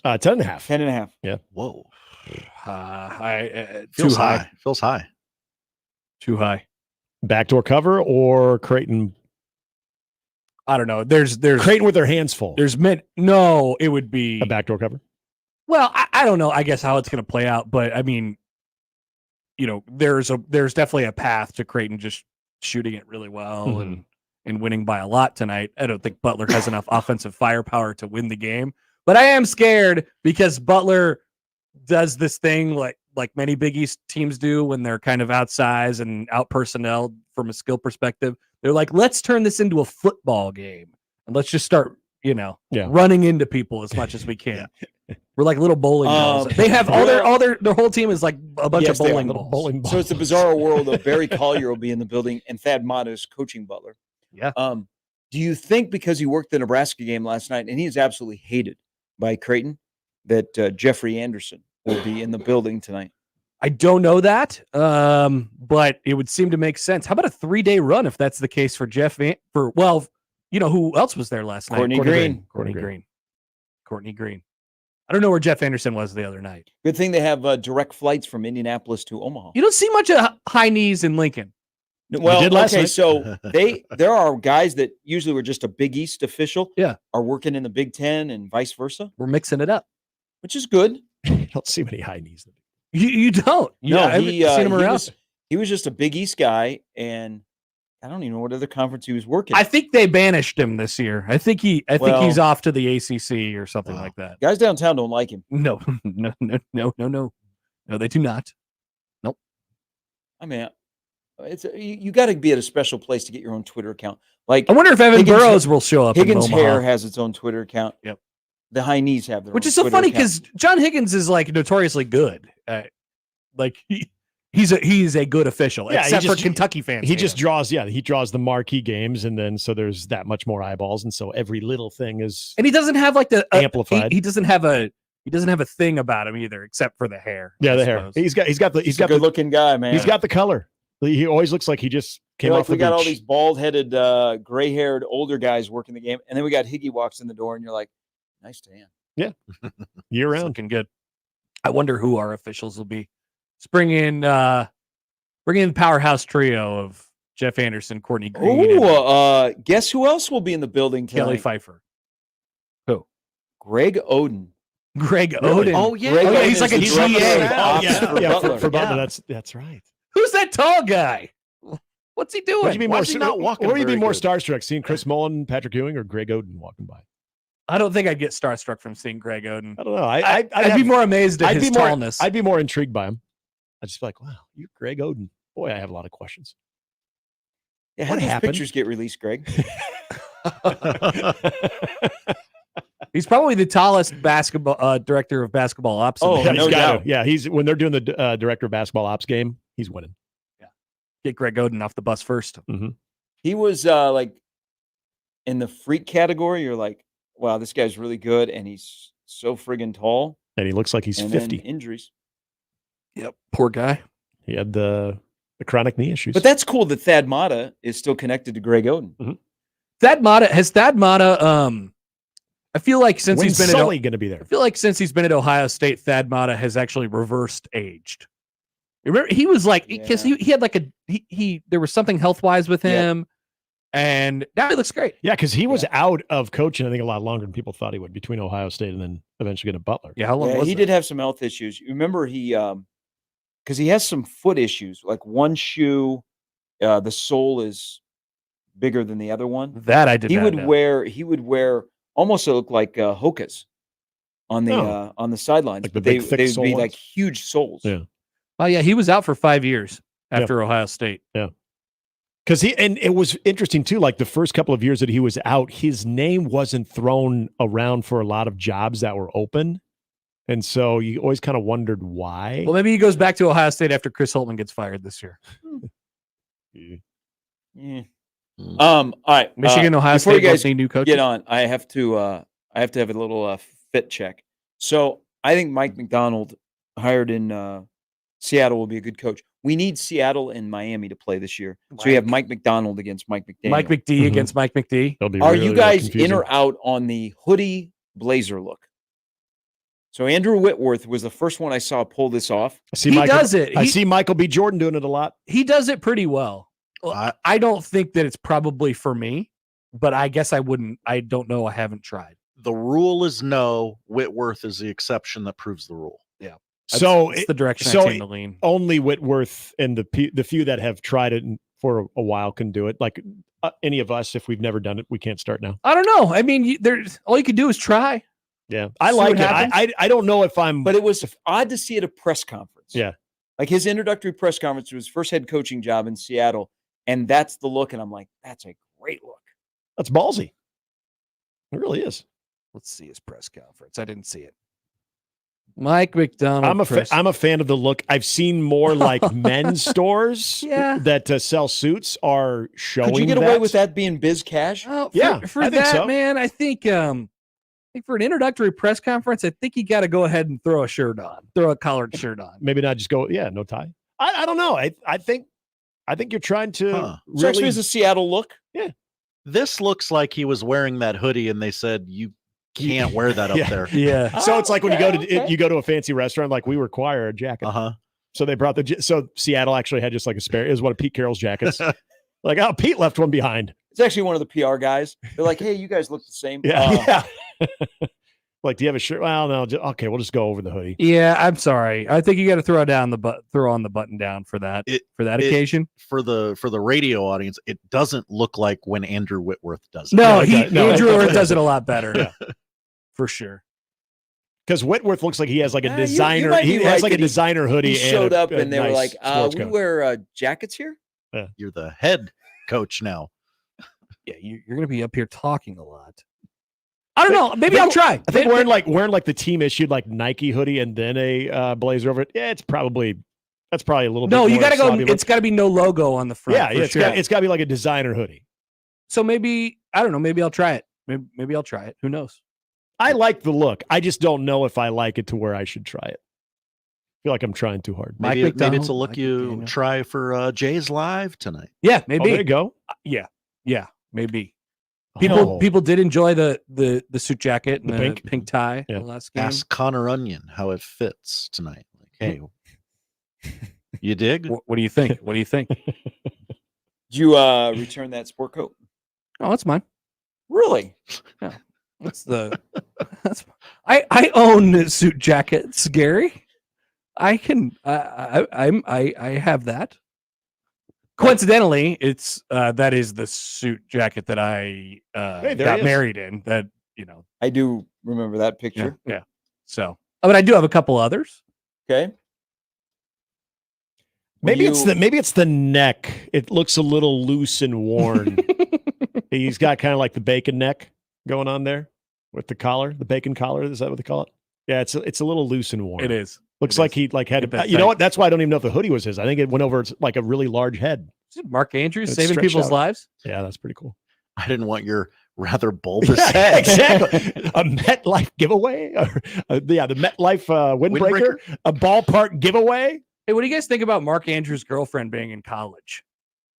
10.5. 10.5. Yeah. Whoa. Too high. Feels high. Too high. Backdoor cover or Creighton? I don't know. There's Creighton with their hands full. No, it would be a backdoor cover. Well, I don't know. I guess how it's going to play out, but I mean, there's definitely a path to Creighton just shooting it really well and winning by a lot tonight. I don't think Butler has enough offensive firepower to win the game, but I am scared because Butler does this thing like many Big East teams do when they're kind of outsized and out personnel from a skill perspective. They're like, let's turn this into a football game and let's just start, running into people as much as we can. We're like little bowling balls. They have their whole team is like a bunch of bowling balls. So it's the bizarre world of Barry Collier will be in the building and Thad Matta is coaching Butler. Yeah. Do you think because he worked the Nebraska game last night and he is absolutely hated by Creighton that Jeffrey Anderson will be in the building tonight? I don't know that, but it would seem to make sense. How about a 3-day run if that's the case for Jeff? Who else was there last night? Courtney Green. Courtney Green. I don't know where Jeff Anderson was the other night. Good thing they have direct flights from Indianapolis to Omaha. You don't see much of high knees in Lincoln. Well, okay, so there are guys that usually were just a Big East official, are working in the Big Ten and vice versa. We're mixing it up, which is good. You don't see many high knees. You don't. He was just a Big East guy, and I don't even know what other conference he was working. I think they banished him this year. I think he's off to the ACC or something like that. Guys downtown don't like him. No, they do not. Nope. I mean, you got to be at a special place to get your own Twitter account. Like, I wonder if Evan Burrows will show up. Higgins in Omaha. Hair has its own Twitter account. Yep. The high knees have their Which own is so Twitter funny account. because John Higgins is like notoriously good. He's a good official, except for Kentucky fans. He just draws the marquee games, and then so there's that much more eyeballs, and so every little thing is. And he doesn't have like the amplified. He doesn't have a thing about him either, except for the hair. Yeah, the hair. He's got a good looking guy, man. He's got the color. He always looks like he just came off the we got all beach. these bald headed, gray haired older guys working the game, and then we got Higgy walks in the door, and you're like, nice tan. Yeah, year round, looking good. I wonder who our officials will be. Let's bring in the powerhouse trio of Jeff Anderson, Courtney Green. Oh, guess who else will be in the building tonight? Kelly Pfeiffer. Who? Greg Oden. Greg Really? Oden. Oh, yeah. He's like a GA. For Butler, that's right. Who's that tall guy? What's he doing? Would you be more, walking or you'd be very more good? starstruck seeing Chris Mullen, Patrick Ewing, or Greg Oden walking by? I don't think I'd get starstruck from seeing Greg Oden. I don't know. I'd be more amazed at his tallness. I'd be more intrigued by him. I'd just be like, wow, you're Greg Oden. Boy, I have a lot of questions. Yeah, how What do these happened? pictures get released, Greg? He's probably the tallest basketball director of basketball ops. Oh, Yeah, no he's got doubt. to. Yeah, he's when they're doing the director of basketball ops game, he's winning. Get Greg Oden off the bus first. Mm-hmm. He was like in the freak category. You're like, wow, this guy's really good, and he's so friggin' tall. And he looks like he's And 50. then injuries. Yep, poor guy. He had the chronic knee issues. But that's cool that Thad Matta is still connected to Greg Oden. Mm-hmm. Thad Matta. I feel like since When's he's been Sully going to be there? I feel like since he's been at Ohio State, Thad Matta has actually reversed aged. Remember, he was like because he had like there was something health wise with him. And now he looks great. Yeah, because he was out of coaching, I think, a lot longer than people thought he would between Ohio State and then eventually get to Butler. Yeah, how long was he that? did have some health issues. You remember because he has some foot issues. Like one shoe, the sole is bigger than the other one. That I did He not would know. wear almost look like Hokas on the sidelines. Like the but big, they thick would sole be ones? like huge soles. Yeah. Oh, yeah, he was out for 5 years after Ohio State. Yeah. Because it was interesting too, like the first couple of years that he was out, his name wasn't thrown around for a lot of jobs that were open. And so you always kind of wondered why. Well, maybe he goes back to Ohio State after Chris Holtman gets fired this year. Yeah. All right. Michigan, Ohio before State you guys both need new coaches? get on, I have to have a little fit check. So I think Mike McDonald, hired in Seattle, will be a good coach. We need Seattle and Miami to play this year. So we have Mike McDonald against Mike McDaniel. Mike McD against Mike McD. Are you guys in or out on the hoodie blazer look? So Andrew Whitworth was the first one I saw pull this off. does it. I see Michael B. Jordan doing it a lot. He does it pretty well. I don't think that it's probably for me, but I guess I wouldn't. I don't know. I haven't tried. The rule is no. Whitworth is the exception that proves the rule. Yeah. So it's the direction so I tend to lean. Only Whitworth and the few that have tried it for a while can do it. Like any of us, if we've never done it, we can't start now. I don't know. I mean, there's all you can do is try. Yeah, I like it. I don't know if I'm, but it was odd to see at a press conference. Yeah, like his introductory press conference to his first head coaching job in Seattle, and that's the look. And I'm like, that's a great look. That's ballsy. It really is. Let's see his press conference. I didn't see it. Mike McDonald. I'm a fan of the look. I've seen more like men's stores that sell suits are showing. Could you get away with that being biz cash? Oh, yeah, for I think that, so. man, I think for an introductory press conference, I think you got to go ahead and throw a shirt on, throw a collared shirt on. Maybe not just go, no tie. I don't know. I think you're trying to Strikes me as a Seattle look. Yeah. This looks like he was wearing that hoodie and they said, you can't wear that up there. Yeah. So it's like when you go to a fancy restaurant, like we require a jacket. Uh-huh. So they brought so Seattle actually had just like a spare. It was one of Pete Carroll's jackets. Like, oh, Pete left one behind. It's actually one of the PR guys. They're like, hey, you guys look the same. Yeah. Like, do you have a shirt? Well, no. Okay, we'll just go over the hoodie. Yeah, I'm sorry. I think you got to throw on the button down for that occasion. For the radio audience, it doesn't look like when Andrew Whitworth does it. No, Andrew Whitworth does it a lot better. For sure. Because Whitworth looks like he has like a designer. He has like a designer hoodie. He showed up and they were nice like, we coat. wear jackets here. Yeah. You're the head coach now. Yeah, you're going to be up here talking a lot. I don't know. Maybe I'll try. I think wearing like the team issued like Nike hoodie and then a blazer over it. Yeah, that's probably a little bit. No, you got to go. It's got to be no logo on the front. Yeah, it's got to be like a designer hoodie. So maybe I don't know. Maybe I'll try it. Maybe I'll try it. Who knows? I like the look. I just don't know if I like it to where I should try it. I feel like I'm trying too hard. Maybe it's a look you try for Jay's Live tonight. Yeah, maybe. Oh, there you go. Yeah, maybe. People did enjoy the suit jacket and the pink tie the last game. Ask Connor Onion how it fits tonight. Like, hey, you dig? What do you think? What do you think? Did you return that sport coat? Oh, that's mine. Really? Yeah. I own suit jackets, Gary. I can I have that. Coincidentally, it's that is the suit jacket that I got married in. That I do remember that picture. Yeah. So, but I do have a couple others. Okay. Maybe it's the neck. It looks a little loose and worn. He's got kind of like the bacon neck going on there with the collar, the bacon collar. Is that what they call it? Yeah, it's a little loose and worn. It is. Looks like he had a, you know what? That's why I don't even know if the hoodie was his. I think it went over like a really large head. Mark Andrews saving people's lives. Yeah, that's pretty cool. I didn't want your rather bulbous Yeah, head. exactly. A MetLife giveaway. The MetLife windbreaker. A ballpark giveaway. Hey, what do you guys think about Mark Andrews' girlfriend being in college?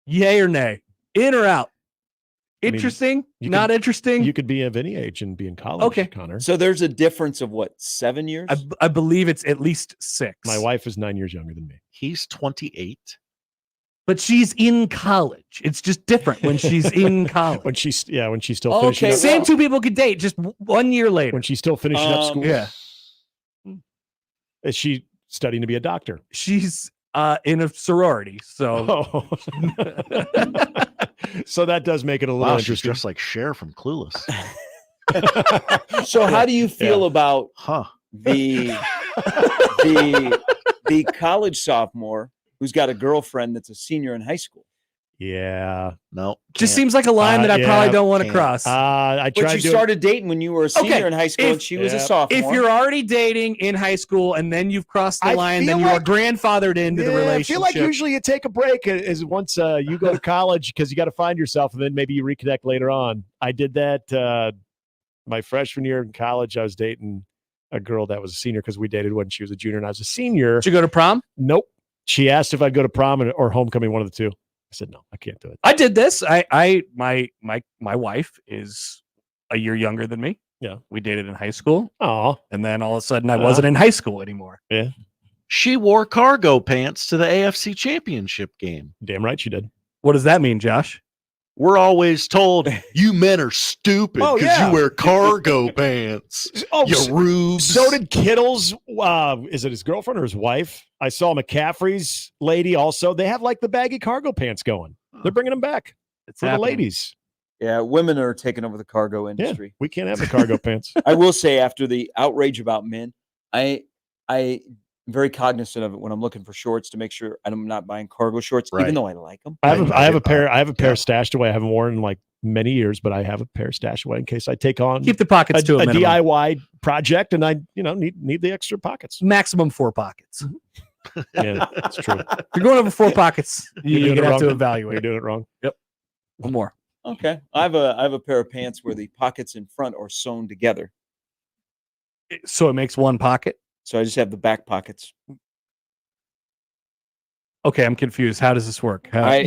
Yay or nay? In or out? Interesting? Not interesting? You could be of any age and be in college, okay. Connor. So there's a difference of what, 7 years? I believe it's at least 6. My wife is 9 years younger than me. He's 28. But she's in college. It's just different when she's in college. when she's still finishing. Okay, same two people could date just 1 year later. When she's still finishing up school. Yeah. Is she studying to be a doctor? She's in a sorority, so so that does make it a little She's interesting. just like Cher from Clueless. So how do you feel about the college sophomore who's got a girlfriend that's a senior in high school? Yeah, no, just seems like a line that I probably don't want to cross. I tried. But you started dating when you were a senior in high school, and she was a sophomore. If you're already dating in high school and then you've crossed the line, then you are grandfathered into the relationship. I feel like usually you take a break is once you go to college because you got to find yourself, and then maybe you reconnect later on. I did that my freshman year in college. I was dating a girl that was a senior because we dated when she was a junior and I was a senior. Did you go to prom? Nope. She asked if I'd go to prom or homecoming, one of the two. I said, no, I can't do it. I did this. My wife is a year younger than me. Yeah. We dated in high school. Oh. And then all of a sudden I wasn't in high school anymore. Yeah. She wore cargo pants to the AFC Championship game. Damn right she did. What does that mean, Josh? We're always told you men are stupid because you wear cargo pants. You rubes. So did Kittle's, is it his girlfriend or his wife? I saw McCaffrey's lady also. They have like the baggy cargo pants going. They're bringing them back for the ladies. Yeah, women are taking over the cargo industry. Yeah, we can't have the cargo pants. I will say, after the outrage about men, I'm very cognizant of it when I'm looking for shorts to make sure I'm not buying cargo shorts, even though I like them. I have a pair stashed away. I haven't worn in like many years, but I have a pair stashed away in case I take on keep the pockets to a minimum. DIY project, and I need the extra pockets. Maximum 4 pockets. Yeah, that's true. If you're going over 4 pockets, you're gonna have to evaluate. You're doing it wrong. Yep. One more. Okay, I have a pair of pants where the pockets in front are sewn together, so it makes one pocket. So I just have the back pockets. Okay, I'm confused. How does this work? I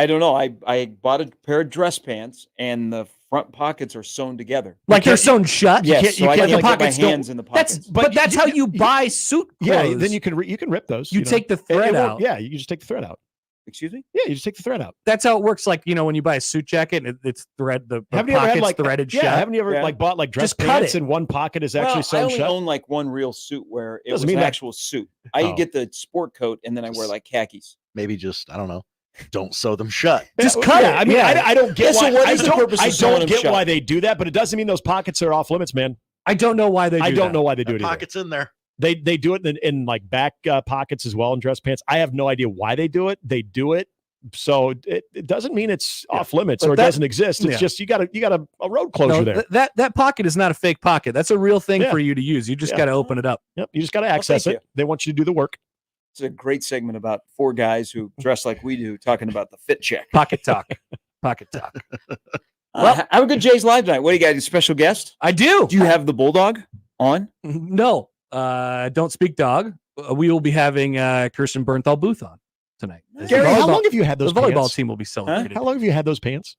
don't know. I bought a pair of dress pants, and the front pockets are sewn together. Like they're sewn shut. Yes, so I can get my hands in the pockets. But that's how you buy suit clothes. Yeah, then you can rip those. You take the thread out. Yeah, you just take the thread out. Excuse me? Yeah, you just take the thread out. That's how it works. Like, when you buy a suit jacket, it's thread. The haven't you ever had like threaded shut? haven't you ever bought like dress pants and one pocket is actually sewn I only shut? own like one real suit where it Doesn't was mean an that- actual suit. I get the sport coat and then I wear like khakis. Maybe just, I don't know, don't sew them shut. Just cut it. I mean, I don't get Yeah, so why. what is the purpose of I sewing don't them get shut? why they do that, but it doesn't mean those pockets are off limits, man. I don't know why they do I don't that. know why they do That it either. pockets in there. They do it in like back pockets as well in dress pants. I have no idea why they do it. They do it. So it doesn't mean it's off limits But or it doesn't exist. It's just you got a road closure there. That pocket is not a fake pocket. That's a real thing Yeah. for you to use. You just Yeah. got to open it up. Yep, you just got to access thank it. They want you to do the work. It's a great segment about 4 guys who dress like we do, talking about the fit check. Pocket talk. Pocket talk. Have a good Jay's Live tonight. What do you got? A special guest? I do. Do you have the Bulldog on? No. Don't speak dog. We will be having Kirsten Bernthal Booth on tonight. Gary, how long have you had those The volleyball pants? team will be celebrated. How long have you had those pants?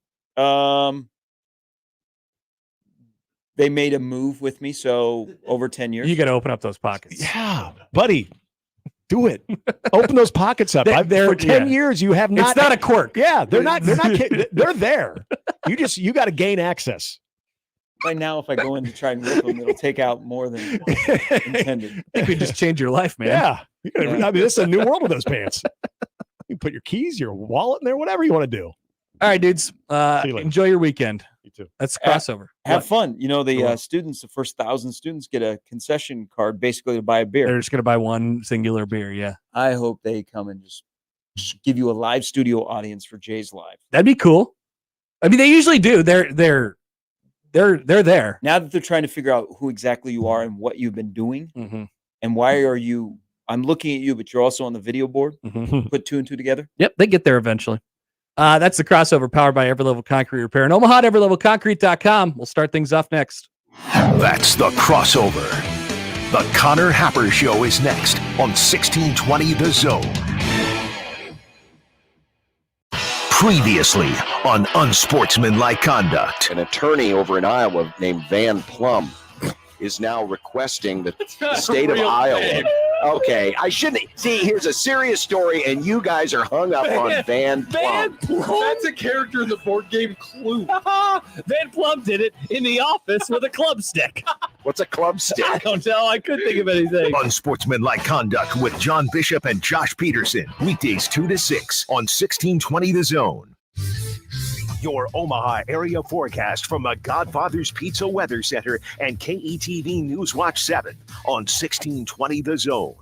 They made a move with me, so over 10 years. You got to open up those pockets. Yeah, buddy. Do it. Open those pockets up. They're- For 10 yeah. years, you have not. It's not a quirk. Yeah, they're not. They're there. You got to gain access. Right now, if I go in to try and rip them, it'll take out more than intended. I think we just change your life, man. Yeah. I mean, this is a new world with those pants. You put your keys, your wallet in there, whatever you want to do. All right, dudes. you later. Enjoy your weekend. You too. That's crossover. Have fun. The students, the first 1,000 students get a concession card basically to buy a beer. They're just going to buy one singular beer. Yeah. I hope they come and just give you a live studio audience for Jay's Live. That'd be cool. I mean, they usually do. They're there. Now that they're trying to figure out who exactly you are and what you've been doing and why are you, I'm looking at you, but you're also on the video board. Put 2 and 2 together. Yep, they get there eventually. That's the crossover powered by Every Level Concrete Repair in Omaha at everylevelconcrete.com. We'll start things off next. That's the crossover. The Connor Happer Show is next on 1620 The Zone. Previously on Unsportsmanlike Conduct. An attorney over in Iowa named Van Plum is now requesting that the state of Iowa Okay, I shouldn't. See, here's a serious story, and you guys are hung up on Van Plum. That's a character in the board game Clue. Van Plum did it in the office with a club stick. What's a club stick? I don't know. I couldn't think of anything. Unsportsmanlike conduct with John Bishop and Josh Peterson. Weekdays 2 to 6 on 1620 The Zone. Your Omaha area forecast from the Godfather's Pizza Weather Center and KETV Newswatch 7 on 1620 The Zone.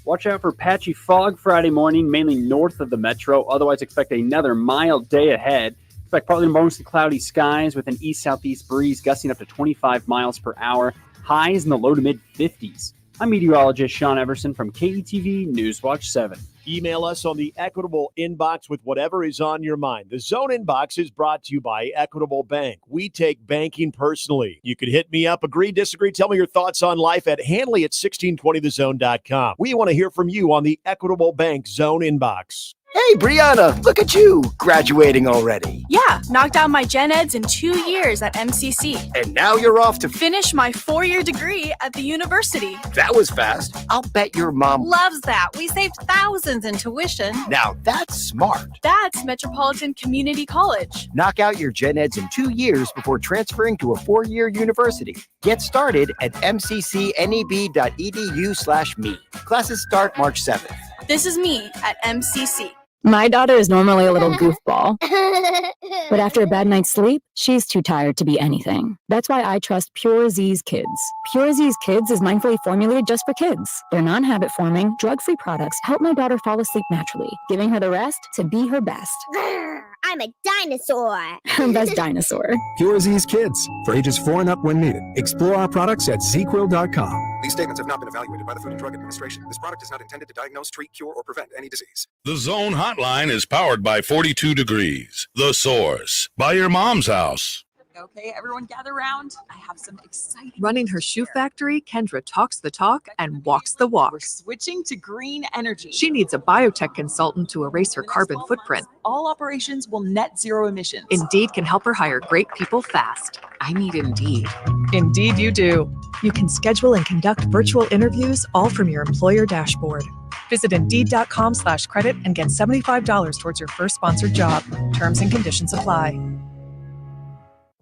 Watch out for patchy fog Friday morning, mainly north of the metro. Otherwise, expect another mild day ahead. Expect partly to mostly cloudy skies with an east-southeast breeze gusting up to 25 miles per hour. Highs in the low to mid-50s. I'm meteorologist Sean Everson from KETV Newswatch 7. Email us on the Equitable inbox with whatever is on your mind. The Zone inbox is brought to you by Equitable Bank. We take banking personally. You could hit me up, agree, disagree, tell me your thoughts on life at Hanley at 1620thezone.com. We want to hear from you on the Equitable Bank Zone inbox. Hey, Brianna, look at you, graduating already. Yeah, knocked out my gen eds in 2 years at MCC. And now you're off to Finish my 4-year degree at the university. That was fast. I'll bet your mom Loves that. We saved thousands in tuition. Now that's smart. That's Metropolitan Community College. Knock out your gen eds in 2 years before transferring to a 4-year university. Get started at mccneb.edu/me. Classes start March 7th. This is me at MCC. My daughter is normally a little goofball, but after a bad night's sleep, she's too tired to be anything. That's why I trust Pure Z's Kids. Pure Z's Kids is mindfully formulated just for kids. Their non-habit forming, drug-free products help my daughter fall asleep naturally, giving her the rest to be her best. I'm a dinosaur. Her best dinosaur. Pure Z's Kids, for ages 4 and up when needed. Explore our products at ZQuil.com. These statements have not been evaluated by the Food and Drug Administration. This product is not intended to diagnose, treat, cure, or prevent any disease. The Zone Hotline is powered by 42 Degrees. The Source. By your mom's house. Okay, everyone gather around. I have some exciting. Running her shoe factory, Kendra talks the talk and walks the walk. We're switching to green energy. She needs a biotech consultant to erase her carbon footprint. All operations will net zero emissions. Indeed can help her hire great people fast. I need Indeed. Indeed you do. You can schedule and conduct virtual interviews all from your employer dashboard. Visit Indeed.com/credit and get $75 towards your first sponsored job. Terms and conditions apply.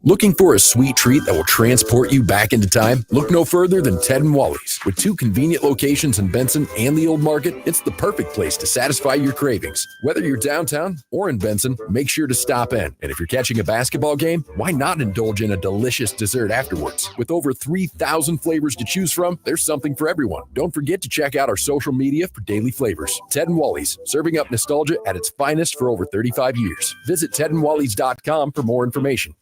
Looking for a sweet treat that will transport you back into time? Look no further than Ted and Wally's. With 2 convenient locations in Benson and the Old Market, it's the perfect place to satisfy your cravings. Whether you're downtown or in Benson, make sure to stop in. And if you're catching a basketball game, why not indulge in a delicious dessert afterwards? With over 3,000 flavors to choose from, there's something for everyone. Don't forget to check out our social media for daily flavors. Ted and Wally's, serving up nostalgia at its finest for over 35 years. Visit tedandwallys.com for more information.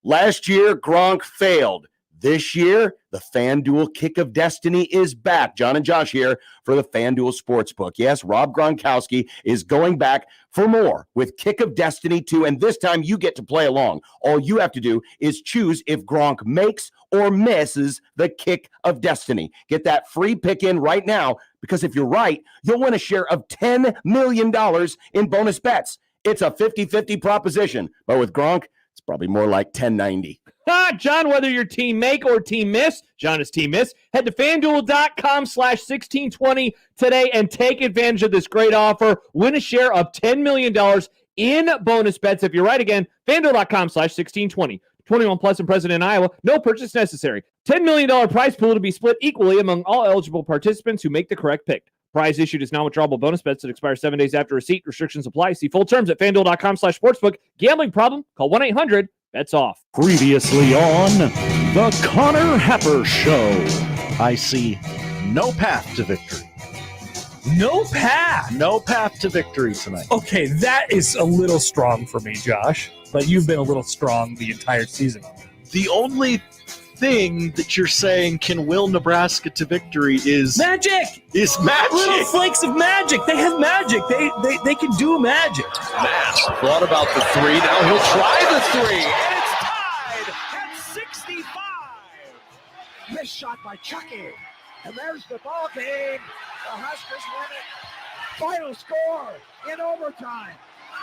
Last year, Gronk failed. This year, the FanDuel Kick of Destiny is back. John and Josh here for the FanDuel Sportsbook. Yes, Rob Gronkowski is going back for more with Kick of Destiny 2, and this time you get to play along. All you have to do is choose if Gronk makes or misses the Kick of Destiny. Get that free pick in right now, because if you're right, you'll win a share of $10 million in bonus bets. It's a 50-50 proposition, but with Gronk, it's probably more like 1090. John, whether your team make or team miss, John is team miss. Head to FanDuel.com/1620 today and take advantage of this great offer. Win a share of $10 million in bonus bets. If you're right again, FanDuel.com/1620. 21 plus and present in Iowa. No purchase necessary. $10 million prize pool to be split equally among all eligible participants who make the correct pick. Prize issued is non-withdrawable bonus bets that expire 7 days after receipt. Restrictions apply. See full terms at FanDuel.com/sportsbook. Gambling problem? Call 1-800-BETS-OFF. Previously on the Connor Happer Show. I see no path to victory. No path? No path to victory tonight. Okay, that is a little strong for me, Josh. But you've been a little strong the entire season. The only thing that you're saying can will Nebraska to victory is magic. Is magic. Little flakes of magic. They have magic. They can do magic. Mass thought about the 3. Now he'll try the 3. And it's tied at 65. Missed shot by Chucky. And there's the ball game. The Huskers win it. Final score in overtime.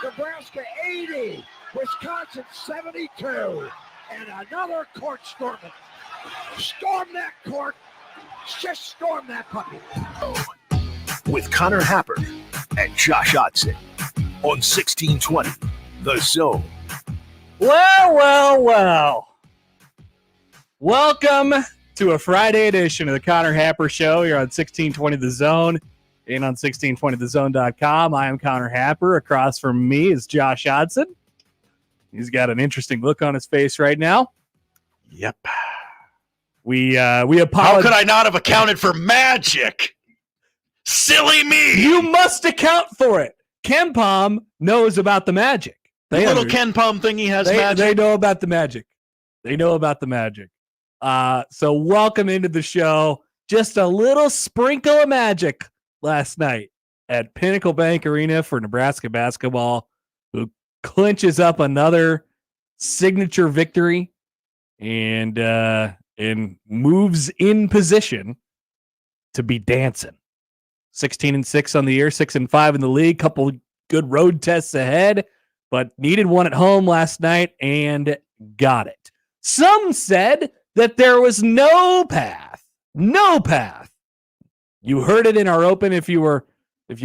Nebraska 80. Wisconsin 72. And another court storming. Storm that court. Just storm that puppy. With Connor Happer and Josh Otson on 1620 The Zone. Well. Welcome to a Friday edition of the Connor Happer Show. You're on 1620 The Zone and on 1620thezone.com. I am Connor Happer. Across from me is Josh Otson. He's got an interesting look on his face right now. Yep. We How apologize. could I not have accounted for magic? Silly me. You must account for it. KenPom knows about the magic. The little KenPom thing he has magic. They know about the magic. So welcome into the show. Just a little sprinkle of magic last night at Pinnacle Bank Arena for Nebraska basketball, who clinches up another signature victory and moves in position to be dancing. 16-6 on the year, 6-5 in the league. Couple good road tests ahead, but needed one at home last night and got it. Some said that there was no path. You heard it in our open. If you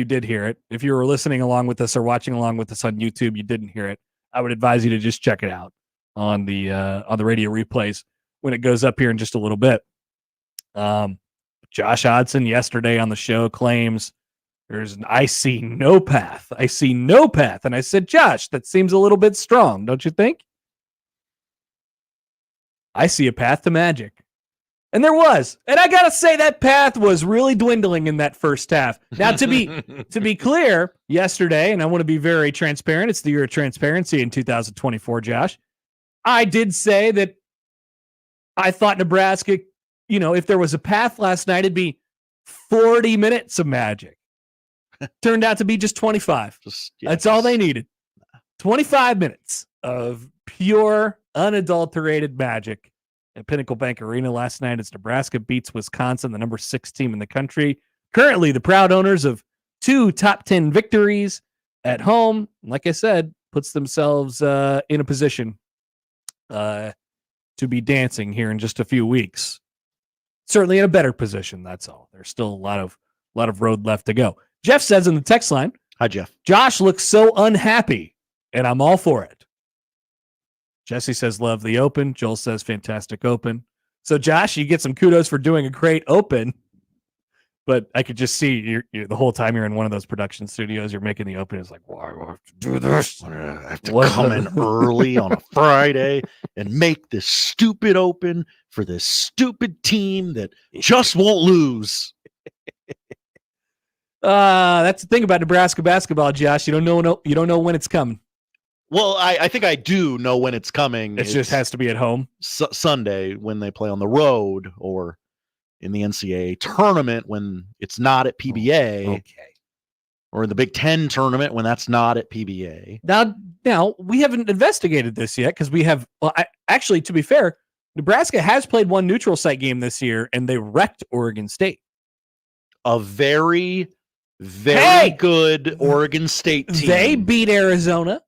did hear it, if you were listening along with us or watching along with us on YouTube, you didn't hear it. I would advise you to just check it out on the radio replays when it goes up here in just a little bit. Josh Odson yesterday on the show claims I see no path. And I said, Josh, that seems a little bit strong, don't you think? I see a path to magic. And there was. And I got to say that path was really dwindling in that first half. Now, to be clear, yesterday, and I want to be very transparent, it's the year of transparency in 2024, Josh. I did say that I thought Nebraska, if there was a path last night, it'd be 40 minutes of magic. Turned out to be just 25. That's all they needed. 25 minutes of pure, unadulterated magic at Pinnacle Bank Arena last night as Nebraska beats Wisconsin, the number 6 team in the country. Currently the proud owners of 2 top 10 victories at home. Like I said, puts themselves in a position to be dancing here in just a few weeks. Certainly in a better position, that's all. There's still a lot of road left to go. Jeff says in the text line, hi, Jeff. Josh looks so unhappy, and I'm all for it. Jesse says, love the open. Joel says, fantastic open. So, Josh, you get some kudos for doing a great open, but I could just see you the whole time you're in one of those production studios, you're making the open. It's like, why do I have to do this? I have to come in early on a Friday and make this stupid open for this stupid team that just won't lose. That's the thing about Nebraska basketball, Josh. You don't know when it's coming. Well, I think I do know when it's coming. It just has to be at home. Sunday when they play on the road, or in the NCAA tournament when it's not at PBA. Okay. Or in the Big Ten tournament when that's not at PBA. Now we haven't investigated this yet because we have. Well, actually, to be fair, Nebraska has played one neutral site game this year, and they wrecked Oregon State. A very, very good Oregon State team. They beat Arizona.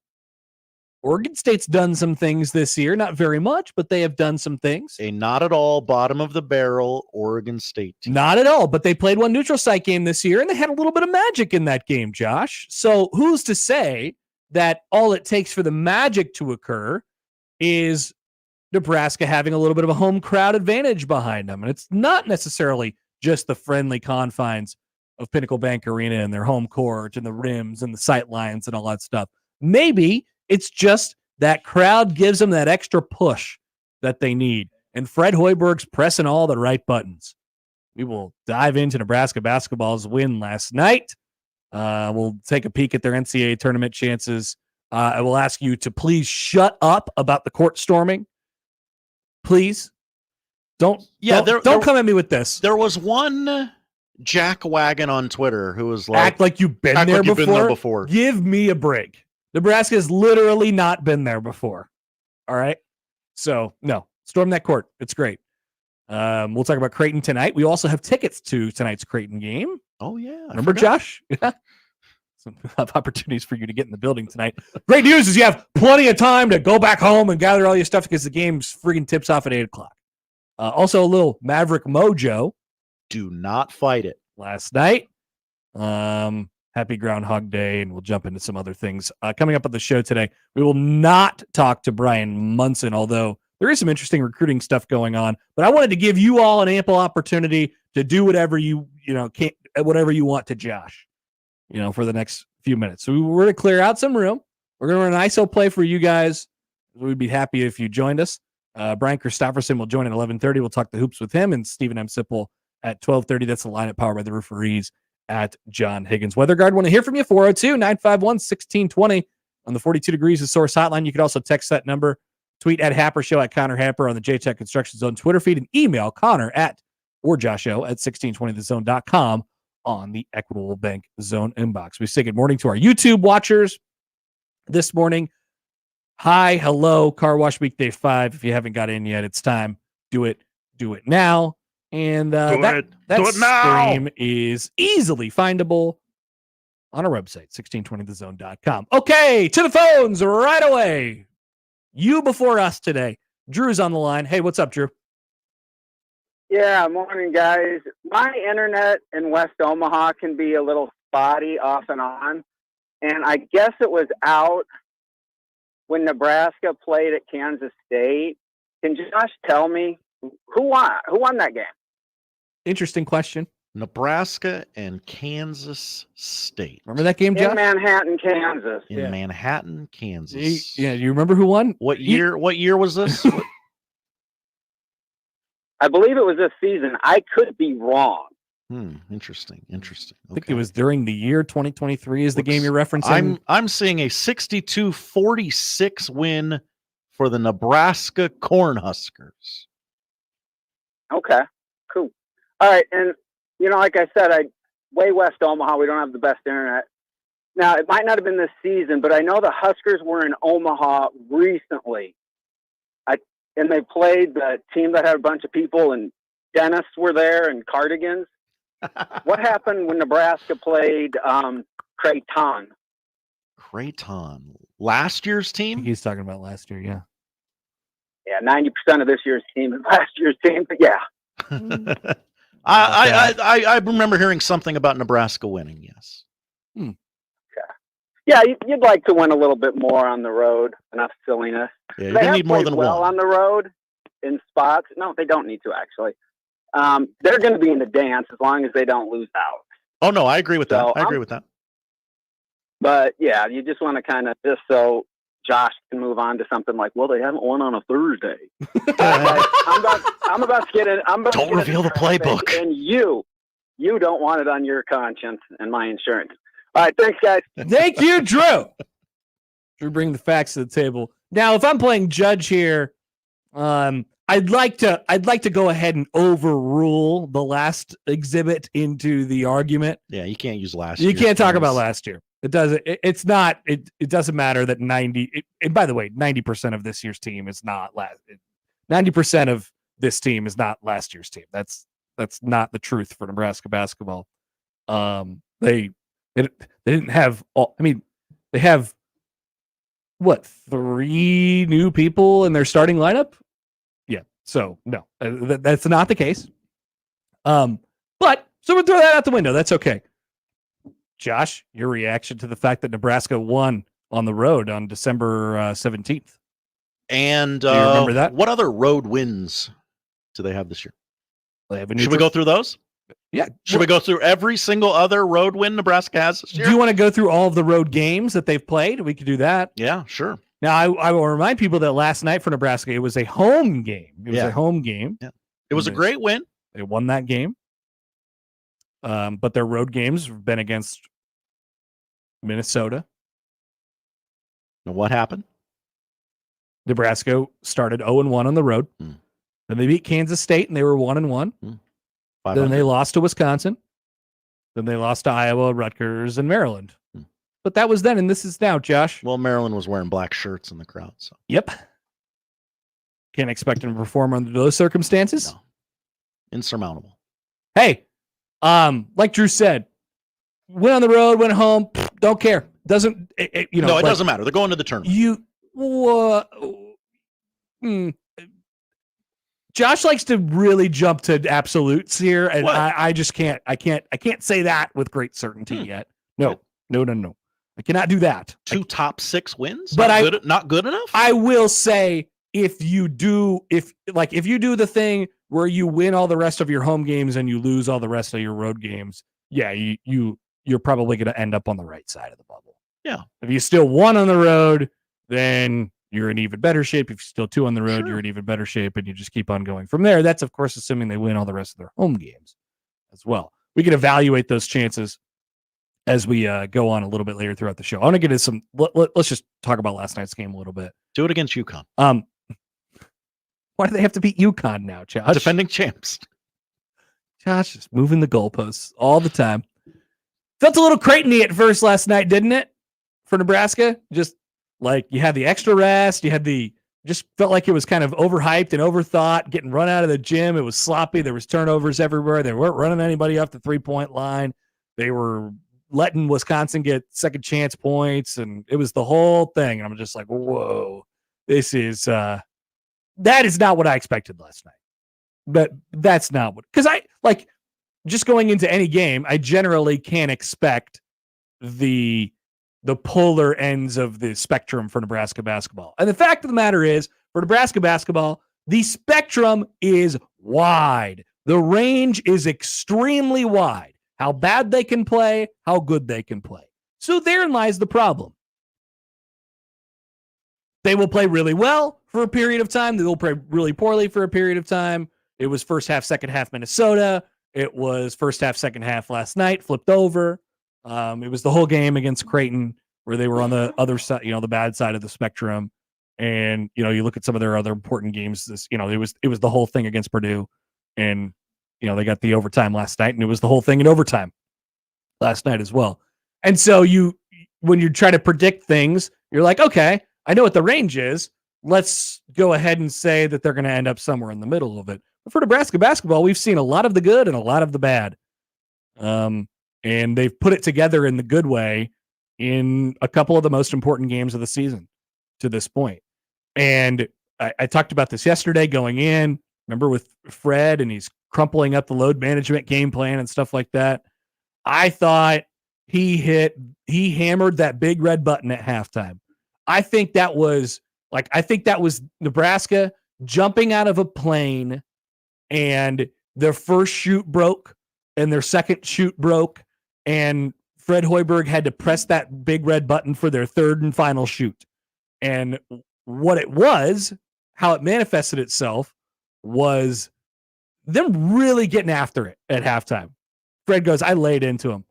Oregon State's done some things this year, not very much, but they have done some things. A not at all bottom of the barrel Oregon State team. Not at all, but they played one neutral site game this year, and they had a little bit of magic in that game, Josh. So who's to say that all it takes for the magic to occur is Nebraska having a little bit of a home crowd advantage behind them? And it's not necessarily just the friendly confines of Pinnacle Bank Arena and their home court and the rims and the sight lines and all that stuff. Maybe it's just that crowd gives them that extra push that they need. And Fred Hoiberg's pressing all the right buttons. We will dive into Nebraska basketball's win last night. We'll take a peek at their NCAA tournament chances. I will ask you to please shut up about the court storming. Please. Don't come at me with this. There was one jackwagon on Twitter who was like, act like you've been there before. Give me a break. Nebraska has literally not been there before. All right. So no, storm that court. It's great. We'll talk about Creighton tonight. We also have tickets to tonight's Creighton game. Oh yeah. Remember, Josh? Yeah. Some opportunities for you to get in the building tonight. Great news is you have plenty of time to go back home and gather all your stuff because the game's friggin' tips off at 8:00. Also a little Maverick mojo Do not fight it. Last night. Happy Groundhog Day, and we'll jump into some other things. Coming up on the show today, we will not talk to Brian Munson, although there is some interesting recruiting stuff going on. But I wanted to give you all an ample opportunity to do whatever you want to Josh, for the next few minutes. So we're going to clear out some room. We're going to run an ISO play for you guys. We'd be happy if you joined us. Brian Christoperson will join at 11:30. We'll talk the hoops with him, and Steven M Sipple at 12:30. That's the lineup powered by the referees at John Higgins. Weather Guard, want to hear from you. 402-951-1620 on the 42 Degrees of Source hotline. You can also text that number, tweet at Happer Show, at Connor Happer on the JTech Construction Zone Twitter feed, and email Connor or Josho at 1620thezone.com on the Equitable Bank Zone inbox. We say good morning to our YouTube watchers this morning. Hi, hello, Car Wash Week Day 5. If you haven't got in yet, it's time. Do it now. And that stream is easily findable on our website, 1620thezone.com. Okay, to the phones right away. You before us today. Drew's on the line. Hey, what's up, Drew? Yeah, morning, guys. My internet in West Omaha can be a little spotty off and on, and I guess it was out when Nebraska played at Kansas State. Can Josh tell me who won that game? Interesting question. Nebraska and Kansas State. Remember that game, Josh? In Manhattan, Kansas. In Manhattan, Kansas. Yeah, you remember who won? What year was this? I believe it was this season. I could be wrong. Interesting. I think it was during the year 2023 is the game you're referencing. I'm seeing a 62-46 win for the Nebraska Cornhuskers. Okay, cool. All right, and like I said, way West Omaha, we don't have the best internet. Now, it might not have been this season, but I know the Huskers were in Omaha recently. And they played the team that had a bunch of people, and dentists were there and cardigans. What happened when Nebraska played Creighton? Creighton. Last year's team? He's talking about last year, yeah. Yeah, 90% of this year's team is last year's team, but yeah. I remember hearing something about Nebraska winning, yes. Okay. Yeah, you'd like to win a little bit more on the road. Enough silliness. Yeah, they you need more than well one. On the road in spots. No, they don't need to, actually. They're going to be in the dance as long as they don't lose out. Oh, no, I agree with that. I agree with that. But, yeah, you just want to kind of just so Josh can move on to something like, well, they haven't won on a Thursday. I'm about to get in. Don't reveal the playbook. And you don't want it on your conscience and my insurance. All right, thanks, guys. Thank you, Drew. Drew, bring the facts to the table. Now, if I'm playing judge here, I'd like to go ahead and overrule the last exhibit into the argument. Yeah, you can't use last year. You can't talk about last year. It doesn't. It's not. It doesn't matter that 90. And by the way, 90% of this year's team is not last. 90% of this team is not last year's team. That's not the truth for Nebraska basketball. They didn't have all. I mean, they have what, 3 new people in their starting lineup? Yeah. So no, that's not the case. But so we'll throw that out the window. That's okay. Josh, your reaction to the fact that Nebraska won on the road on December 17th. And do you remember that? What other road wins do they have this year? Should we go through those? Yeah. Should we go through every single other road win Nebraska has this year? Do you want to go through all of the road games that they've played? We could do that. Yeah, sure. Now, I will remind people that last night for Nebraska, it was a home game. It was a home game. Yeah. It was a great win. They won that game. But their road games have been against Minnesota. Now, what happened? Nebraska started 0-1 on the road. Then they beat Kansas State, and they were 1-1. Then they lost to Wisconsin. Then they lost to Iowa, Rutgers, and Maryland. But that was then, and this is now, Josh. Well, Maryland was wearing black shirts in the crowd. So. Yep. Can't expect them to perform under those circumstances. No. Insurmountable. Hey, like Drew said, went on the road, went home, don't care. Doesn't it doesn't matter. They're going to the tournament. Josh likes to really jump to absolutes here, and What? I just can't. I can't say that with great certainty yet. No. I cannot do that. Two top 6 wins, But not good enough. I will say, if you do the thing where you win all the rest of your home games and you lose all the rest of your road games, yeah, you're probably going to end up on the right side of the bubble. Yeah. If you still won on the road, then you're in even better shape. If you're still 2 on the road, you're in even better shape, and you just keep on going from there. That's, of course, assuming they win all the rest of their home games as well. We can evaluate those chances as we go on a little bit later throughout the show. I want to get into some. Let's just talk about last night's game a little bit. Do it against UConn. Why do they have to beat UConn now, Josh? Defending champs. Josh is moving the goalposts all the time. Felt a little Creighton-y at first last night, didn't it? For Nebraska, just like you had the extra rest, just felt like it was kind of overhyped and overthought, getting run out of the gym. It was sloppy. There was turnovers everywhere. They weren't running anybody off the 3-point line. They were letting Wisconsin get second chance points, and it was the whole thing. And I'm just like, whoa, that is not what I expected last night. But that's not what, because I like just going into any game, I generally can't expect the polar ends of the spectrum for Nebraska basketball. And the fact of the matter is, for Nebraska basketball, the spectrum is wide. The range is extremely wide. How bad they can play, how good they can play. So therein lies the problem. They will play really well for a period of time. They will play really poorly for a period of time. It was first half, second half Minnesota. It was first half, second half last night, flipped over. It was the whole game against Creighton where they were on the other side, the bad side of the spectrum. And, you look at some of their other important games. It was the whole thing against Purdue. And, they got the overtime last night, and it was the whole thing in overtime last night as well. And so when you try to predict things, you're like, okay, I know what the range is. Let's go ahead and say that they're going to end up somewhere in the middle of it. But for Nebraska basketball, we've seen a lot of the good and a lot of the bad. And they've put it together in the good way in a couple of the most important games of the season to this point. And I talked about this yesterday going in. Remember with Fred, and he's crumpling up the load management game plan and stuff like that. I thought he hammered that big red button at halftime. I think that was Nebraska jumping out of a plane, and their first shoot broke and their second shoot broke, and Fred Hoiberg had to press that big red button for their third and final shoot. And what it was, how it manifested itself, was them really getting after it at halftime. Fred goes, I laid into him.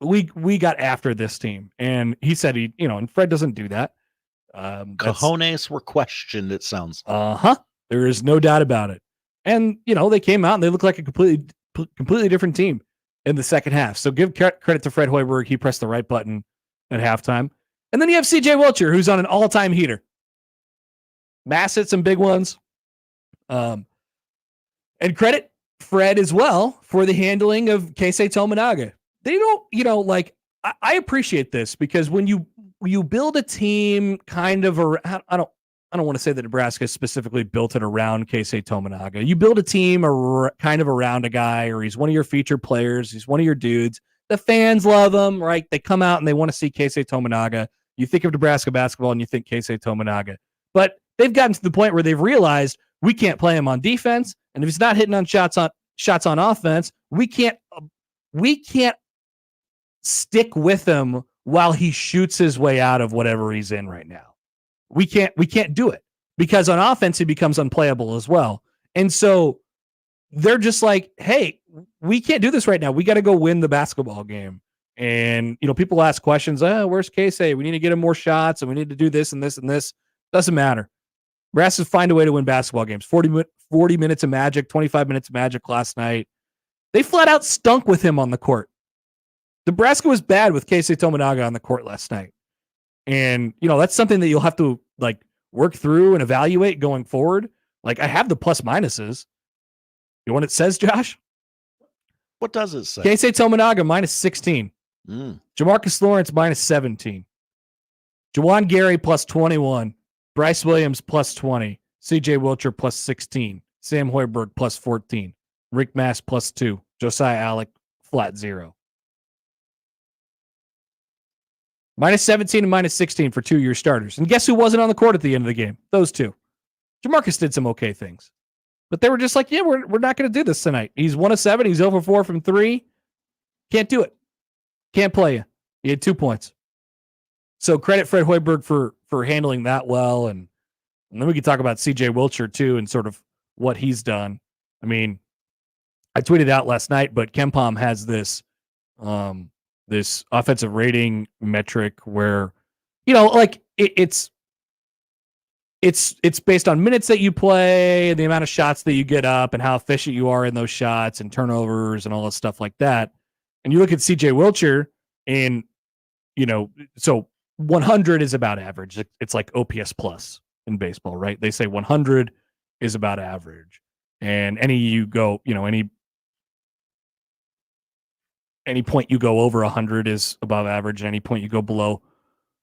We got after this team. And he said and Fred doesn't do that. Cojones were questioned, it sounds like. Uh-huh. There is no doubt about it. And, they came out and they looked like a completely different team in the second half. So give credit to Fred Hoiberg. He pressed the right button at halftime. And then you have CJ Wilcher, who's on an all-time heater. Mass hit some big ones. And credit Fred as well for the handling of Keisei Tominaga. They don't, I appreciate this, because when you build a team kind of around, I don't want to say that Nebraska specifically built it around Keisei Tominaga. You build a team kind of around a guy, or he's one of your featured players. He's one of your dudes. The fans love him, right? They come out and they want to see Keisei Tominaga. You think of Nebraska basketball and you think Keisei Tominaga. But they've gotten to the point where they've realized we can't play him on defense, and if he's not hitting on shots on offense, we can't stick with him while he shoots his way out of whatever he's in right now. We can't do it, because on offense he becomes unplayable as well. And so they're just like, hey, we can't do this right now. We got to go win the basketball game. And people ask questions, where's Keisei? We need to get him more shots, and we need to do this and this and this. Doesn't matter. Nebraska find a way to win basketball games. 40 minutes of magic, 25 minutes of magic last night. They flat out stunk with him on the court. Nebraska was bad with Keisei Tominaga on the court last night. And, that's something that you'll have to work through and evaluate going forward. I have the plus minuses. You know what it says, Josh? What does it say? Keisei Tominaga minus 16. Jamarcus Lawrence minus 17. Juwan Gary plus 21. Bryce Williams plus 20. CJ Wilcher plus 16. Sam Hoiberg plus 14. Rick Mass plus 2. Josiah Alec flat 0. Minus 17 and minus 16 for 2-year starters. And guess who wasn't on the court at the end of the game? Those two. Jamarcus did some okay things. But they were just like, yeah, we're not going to do this tonight. He's 1 of 7. He's 0 for 4 from 3. Can't do it. Can't play you. He had 2 points. So credit Fred Hoiberg for handling that well. And then we can talk about CJ Wilcher too and sort of what he's done. I mean, I tweeted out last night, but KenPom has this this offensive rating metric where, like it's based on minutes that you play, the amount of shots that you get up, and how efficient you are in those shots and turnovers and all that stuff like that. And you look at CJ Wilcher, and so 100 is about average. It's like OPS plus in baseball, right? They say 100 is about average, and any point you go over 100 is above average, and any point you go below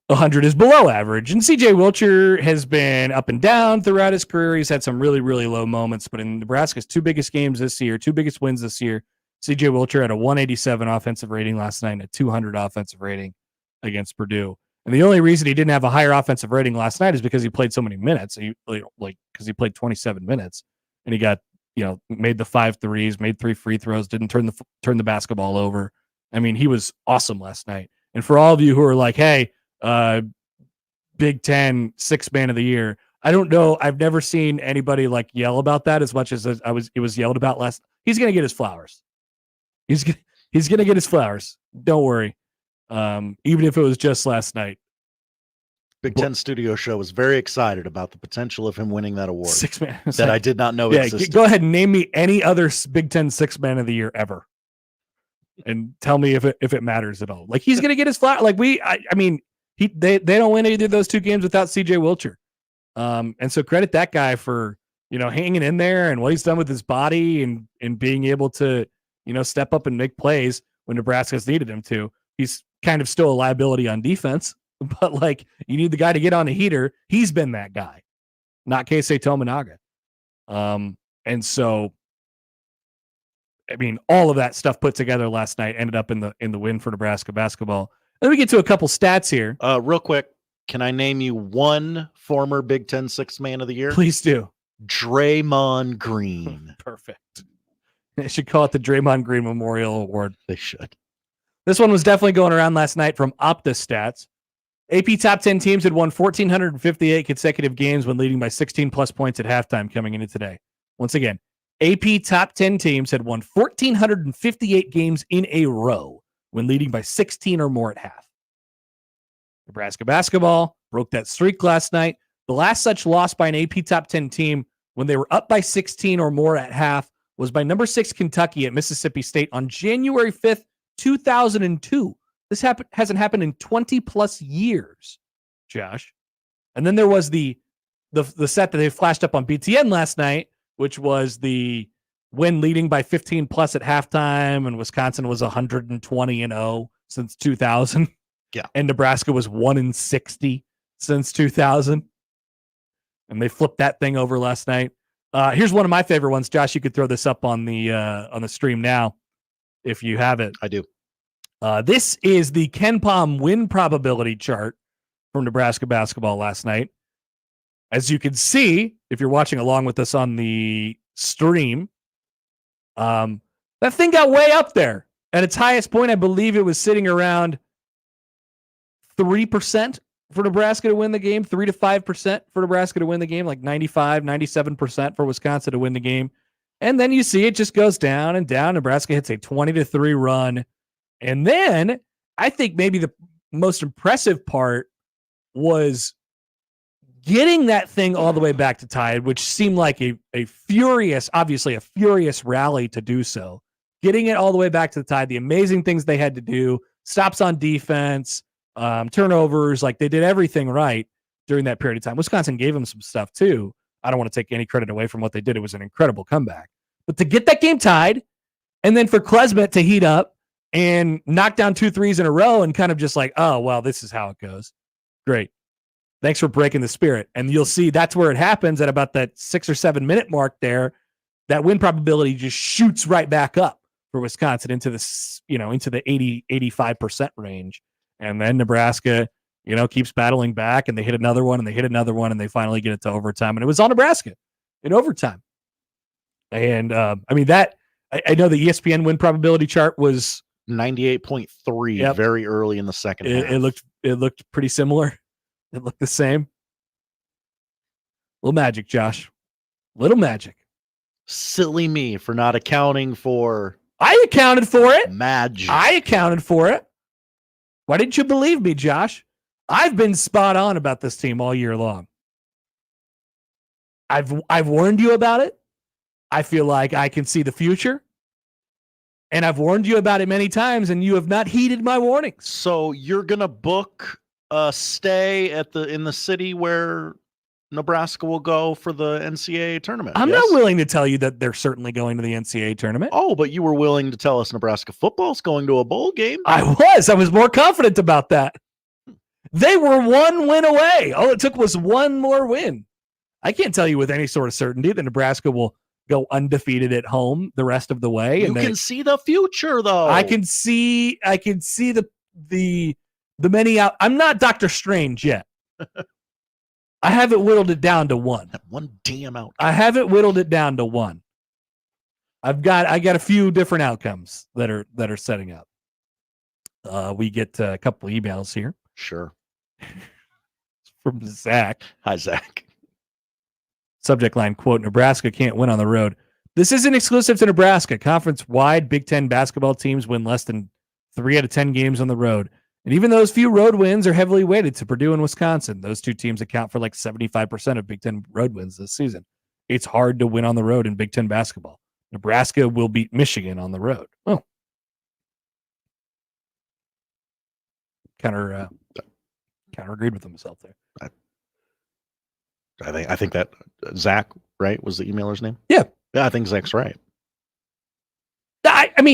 100 is below average. And CJ Wilcher has been up and down throughout his career. He's had some really, really low moments, but in Nebraska's 2 biggest games this year, 2 biggest wins this year, CJ Wilcher had a 187 offensive rating last night and a 200 offensive rating against Purdue. And the only reason he didn't have a higher offensive rating last night is because he played so many minutes. Because he played 27 minutes, and he got made the 5 threes, made 3 free throws, didn't turn the basketball over. I mean, he was awesome last night. And for all of you who are like, hey, Big Ten 6th man of the year, I don't know. I've never seen anybody like yell about that as much as it was yelled about last. He's gonna get his flowers. He's gonna get his flowers. Don't worry. Even if it was just last night. Big Ten Studio Show was very excited about the potential of him winning that award. 6 man that I did not know existed. Go ahead and name me any other Big Ten 6th man of the year ever, and tell me if it matters at all. Like, he's gonna get his flower. Like they don't win either of those 2 games without CJ Wilcher. And so credit that guy for hanging in there and what he's done with his body and being able to step up and make plays when Nebraska's needed him to. He's kind of still a liability on defense, but like, you need the guy to get on the heater. He's been that guy, not Keisei Tominaga. And so, I mean, all of that stuff put together last night ended up in the win for Nebraska basketball. Let me get to a couple stats here. Real quick, can I name you one former Big Ten 6th man of the year? Please do. Draymond Green. Perfect. They should call it the Draymond Green Memorial Award. They should. This one was definitely going around last night from OptaStats. AP top 10 teams had won 1,458 consecutive games when leading by 16 plus points at halftime coming into today. Once again, AP top 10 teams had won 1,458 games in a row when leading by 16 or more at half. Nebraska basketball broke that streak last night. The last such loss by an AP top 10 team when they were up by 16 or more at half was by number 6 Kentucky at Mississippi State on January 5th, 2002. This hasn't happened in 20 plus years, Josh. And then there was the set that they flashed up on BTN last night, which was the win leading by 15 plus at halftime, and Wisconsin was 120-0 since 2000. Yeah. And Nebraska was 1-60 since 2000. And they flipped that thing over last night. Here's one of my favorite ones. Josh, you could throw this up on the stream now if you have it. I do. This is the KenPom win probability chart from Nebraska basketball last night. As you can see, if you're watching along with us on the stream, that thing got way up there. At its highest point, I believe it was sitting around 3% for Nebraska to win the game, 3 to 5% for Nebraska to win the game, like 95, 97% for Wisconsin to win the game. And then you see it just goes down and down. Nebraska hits a 20-3 run. And then I think maybe the most impressive part was getting that thing all the way back to tied, which seemed like a furious rally to do so. Getting it all the way back to the tied, the amazing things they had to do, stops on defense, turnovers, like they did everything right during that period of time. Wisconsin gave them some stuff too. I don't want to take any credit away from what they did. It was an incredible comeback. But to get that game tied, and then for Klesmet to heat up and knock down 2 threes in a row and kind of just like, oh, well, this is how it goes. Great. Thanks for breaking the spirit. And you'll see that's where it happens at about that 6 or 7 minute mark there. that win probability just shoots right back up for Wisconsin into the 80, 85% range. And then Nebraska, keeps battling back, and they hit another one, and they hit another one, and they finally get it to overtime. And it was on Nebraska in overtime. And I know the ESPN win probability chart was 98.3 very early in the second half. It looked pretty similar. It looked the same. Little magic, Josh. Little magic. Silly me for not accounting for. I accounted for it. Magic. I accounted for it. Why didn't you believe me, Josh? I've been spot on about this team all year long. I've warned you about it. I feel like I can see the future. And I've warned you about it many times, and you have not heeded my warnings. So you're gonna book a stay in the city where Nebraska will go for the NCAA tournament. I'm not willing to tell you that they're certainly going to the NCAA tournament. Oh, but you were willing to tell us Nebraska football's going to a bowl game. I was more confident about that. They were one win away. All it took was one more win. I can't tell you with any sort of certainty that Nebraska will go undefeated at home the rest of the way. You can see the future, though. I can see the many out. I'm not Dr. Strange yet. I haven't whittled it down to one. That one damn out. I haven't whittled it down to one. I got a few different outcomes that are setting up. We get a couple emails here. Sure. From Zach. Hi, Zach. Subject line, quote, Nebraska can't win on the road. This isn't exclusive to Nebraska. Conference-wide Big Ten basketball teams win less than 3 out of 10 games on the road. And even those few road wins are heavily weighted to Purdue and Wisconsin. Those two teams account for like 75% of Big Ten road wins this season. It's hard to win on the road in Big Ten basketball. Nebraska will beat Michigan on the road. Oh. Counter agreed with himself there. I think that Zach, right, was the emailer's name? Yeah. Yeah, I think Zach's right. I'm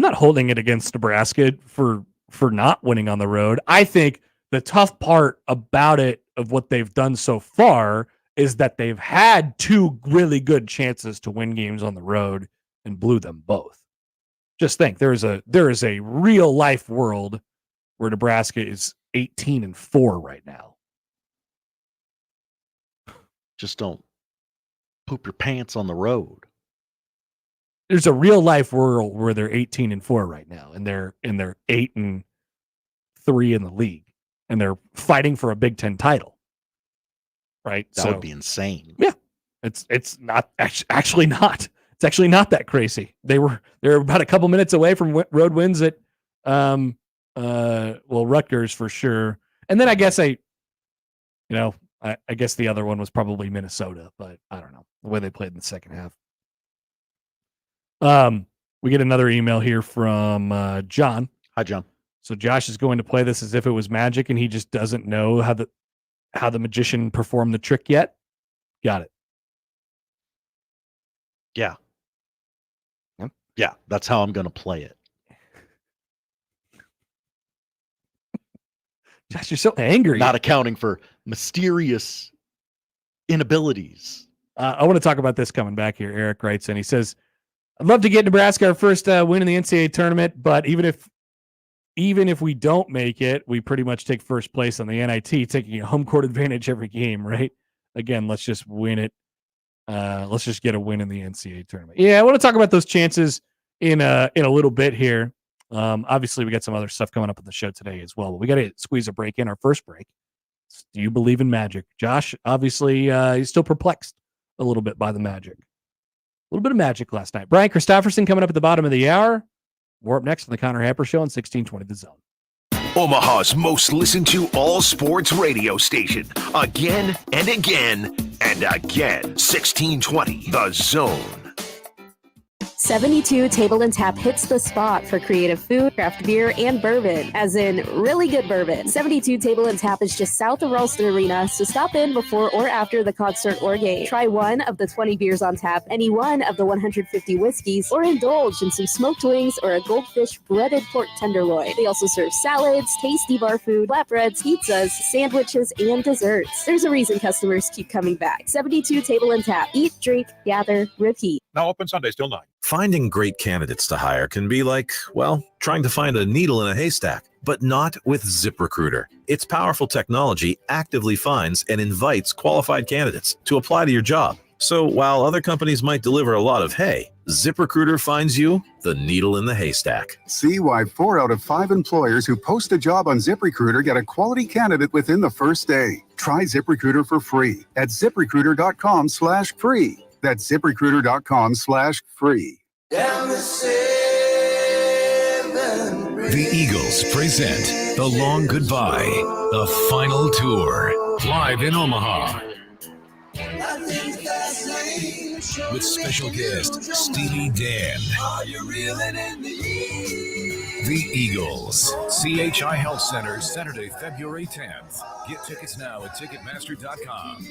not holding it against Nebraska for not winning on the road. I think the tough part about it, of what they've done so far, is that they've had 2 really good chances to win games on the road and blew them both. Just think, there is a real life world where Nebraska is 18-4 right now. Just don't poop your pants on the road. There's a real life world where they're 18-4 right now, and they're 8-3 in the league, and they're fighting for a Big Ten title. Right? That would be insane. Yeah, it's not actually not. It's actually not that crazy. They're about a couple minutes away from road wins at Rutgers for sure, and then I guess I guess the other one was probably Minnesota, but I don't know the way they played in the second half. We get another email here from John. Hi, John. So Josh is going to play this as if it was magic, and he just doesn't know how the magician performed the trick yet. Got it. Yeah. Yep. Yeah, that's how I'm going to play it. Josh, you're so angry. Not accounting for mysterious inabilities. I want to talk about this coming back here. Eric writes in. He says, I'd love to get Nebraska our first win in the NCAA tournament, but even if we don't make it, we pretty much take first place on the NIT, taking a home court advantage every game, right? Again, let's just win it. Let's just get a win in the NCAA tournament. Yeah, I want to talk about those chances in a little bit here. Obviously, we got some other stuff coming up on the show today as well, but we got to squeeze a break in, our first break. Do you believe in magic? Josh, obviously, he's still perplexed a little bit by the magic. A little bit of magic last night. Brian Christoperson coming up at the bottom of the hour. More up next on the Connor Happer Show on 1620 The Zone. Omaha's most listened to all sports radio station. Again and again and again. 1620 The Zone. 72 Table and Tap hits the spot for creative food, craft beer, and bourbon, as in really good bourbon. 72 Table and Tap is just south of Ralston Arena, so stop in before or after the concert or game. Try one of the 20 beers on tap, any one of the 150 whiskeys, or indulge in some smoked wings or a goldfish breaded pork tenderloin. They also serve salads, tasty bar food, flatbreads, pizzas, sandwiches, and desserts. There's a reason customers keep coming back. 72 Table and Tap. Eat, drink, gather, repeat. Now open Sundays till 9. Finding great candidates to hire can be like, well, trying to find a needle in a haystack, but not with ZipRecruiter. Its powerful technology actively finds and invites qualified candidates to apply to your job. So while other companies might deliver a lot of hay, ZipRecruiter finds you the needle in the haystack. See why 4 out of 5 employers who post a job on ZipRecruiter get a quality candidate within the first day. Try ZipRecruiter for free at ZipRecruiter.com/free. That's ZipRecruiter.com/free. The Eagles present The Long Goodbye, the final tour, live in Omaha. With special guest Steely Dan. The Eagles, CHI Health Center, Saturday, February 10th. Get tickets now at Ticketmaster.com.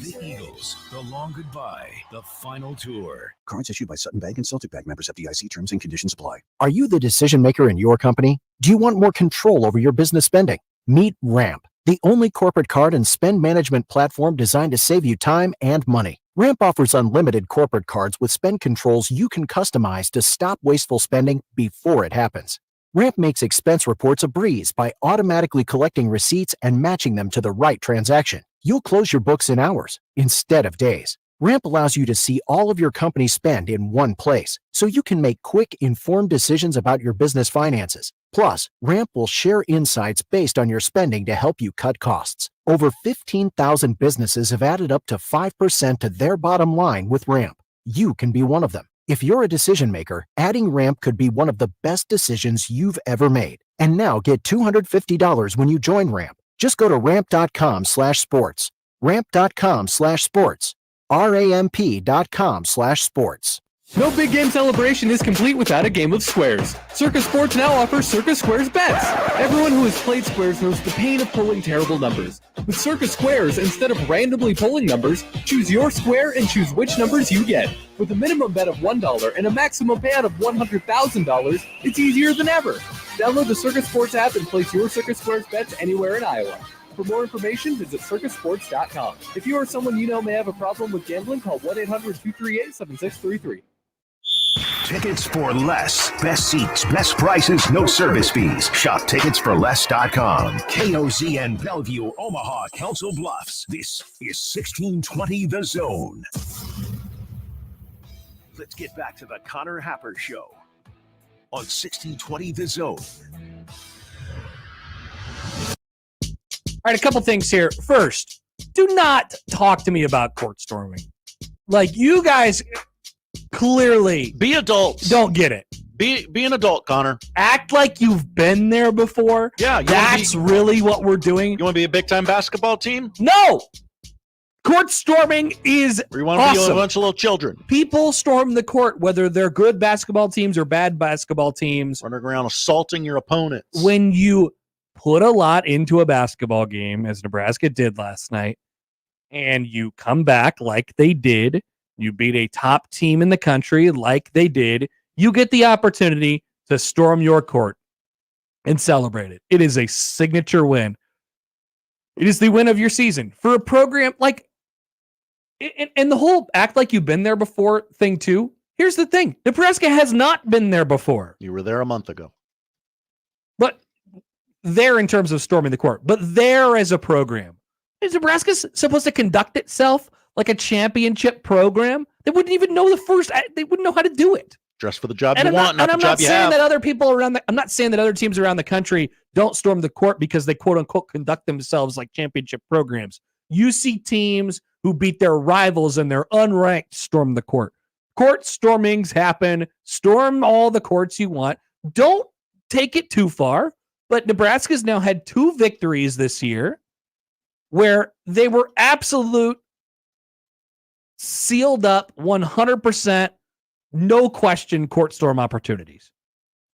The Eagles, The Long Goodbye, the final tour. Cards issued by Sutton Bank and Celtic Bank, members FDIC. Terms and conditions apply. Are you the decision maker in your company? Do you want more control over your business spending? Meet Ramp, the only corporate card and spend management platform designed to save you time and money. Ramp offers unlimited corporate cards with spend controls you can customize to stop wasteful spending before it happens. Ramp makes expense reports a breeze by automatically collecting receipts and matching them to the right transaction. You'll close your books in hours instead of days. Ramp allows you to see all of your company spend in one place, so you can make quick, informed decisions about your business finances. Plus, Ramp will share insights based on your spending to help you cut costs. Over 15,000 businesses have added up to 5% to their bottom line with Ramp. You can be one of them. If you're a decision maker, adding Ramp could be one of the best decisions you've ever made. And now get $250 when you join Ramp. Just go to ramp.com/sports. Ramp.com/sports. RAMP.com/sports. No big game celebration is complete without a game of squares. Circus Sports now offers Circus Squares bets. Everyone who has played squares knows the pain of pulling terrible numbers. With Circus Squares, instead of randomly pulling numbers, choose your square and choose which numbers you get. With a minimum bet of $1 and a maximum payout of $100,000, it's easier than ever. Download the Circus Sports app and place your Circus Squares bets anywhere in Iowa. For more information, visit circusports.com. If you or someone you know may have a problem with gambling, call 1-800-238-7633. Tickets for less. Best seats, best prices, no service fees. Shop tickets for less.com. KOZN Bellevue, Omaha, Council Bluffs. This is 1620 The Zone. Let's get back to the Connor Happer Show on 1620 The Zone. All right, a couple things here. First, do not talk to me about court storming. Like, you guys clearly be adults. Don't get it. Be an adult, Connor. Act like you've been there before. Yeah, that's really what we're doing. You want to be a big-time basketball team? No! Court storming is Or you want to awesome. be a bunch of little children? People storm the court, whether they're good basketball teams or bad basketball teams. Running around assaulting your opponents. When you put a lot into a basketball game, as Nebraska did last night, and you come back like they did, you beat a top team in the country like they did, you get the opportunity to storm your court and celebrate it. It is a signature win. It is the win of your season for a program like, and the whole act like you've been there before thing too. Here's the thing. Nebraska has not been there before. You were there a month ago. But there in terms of storming the court, but there as a program. Is Nebraska supposed to conduct itself like a championship program? They wouldn't even know they wouldn't know how to do it. Dress for the job And you want, not the job you have. I'm not saying that other teams around the country don't storm the court because they quote unquote conduct themselves like championship programs. You see teams who beat their rivals and they're unranked storm the court. Court stormings happen. Storm all the courts you want. Don't take it too far. But Nebraska's now had 2 victories this year where they were absolute sealed up 100%, no question court storm opportunities.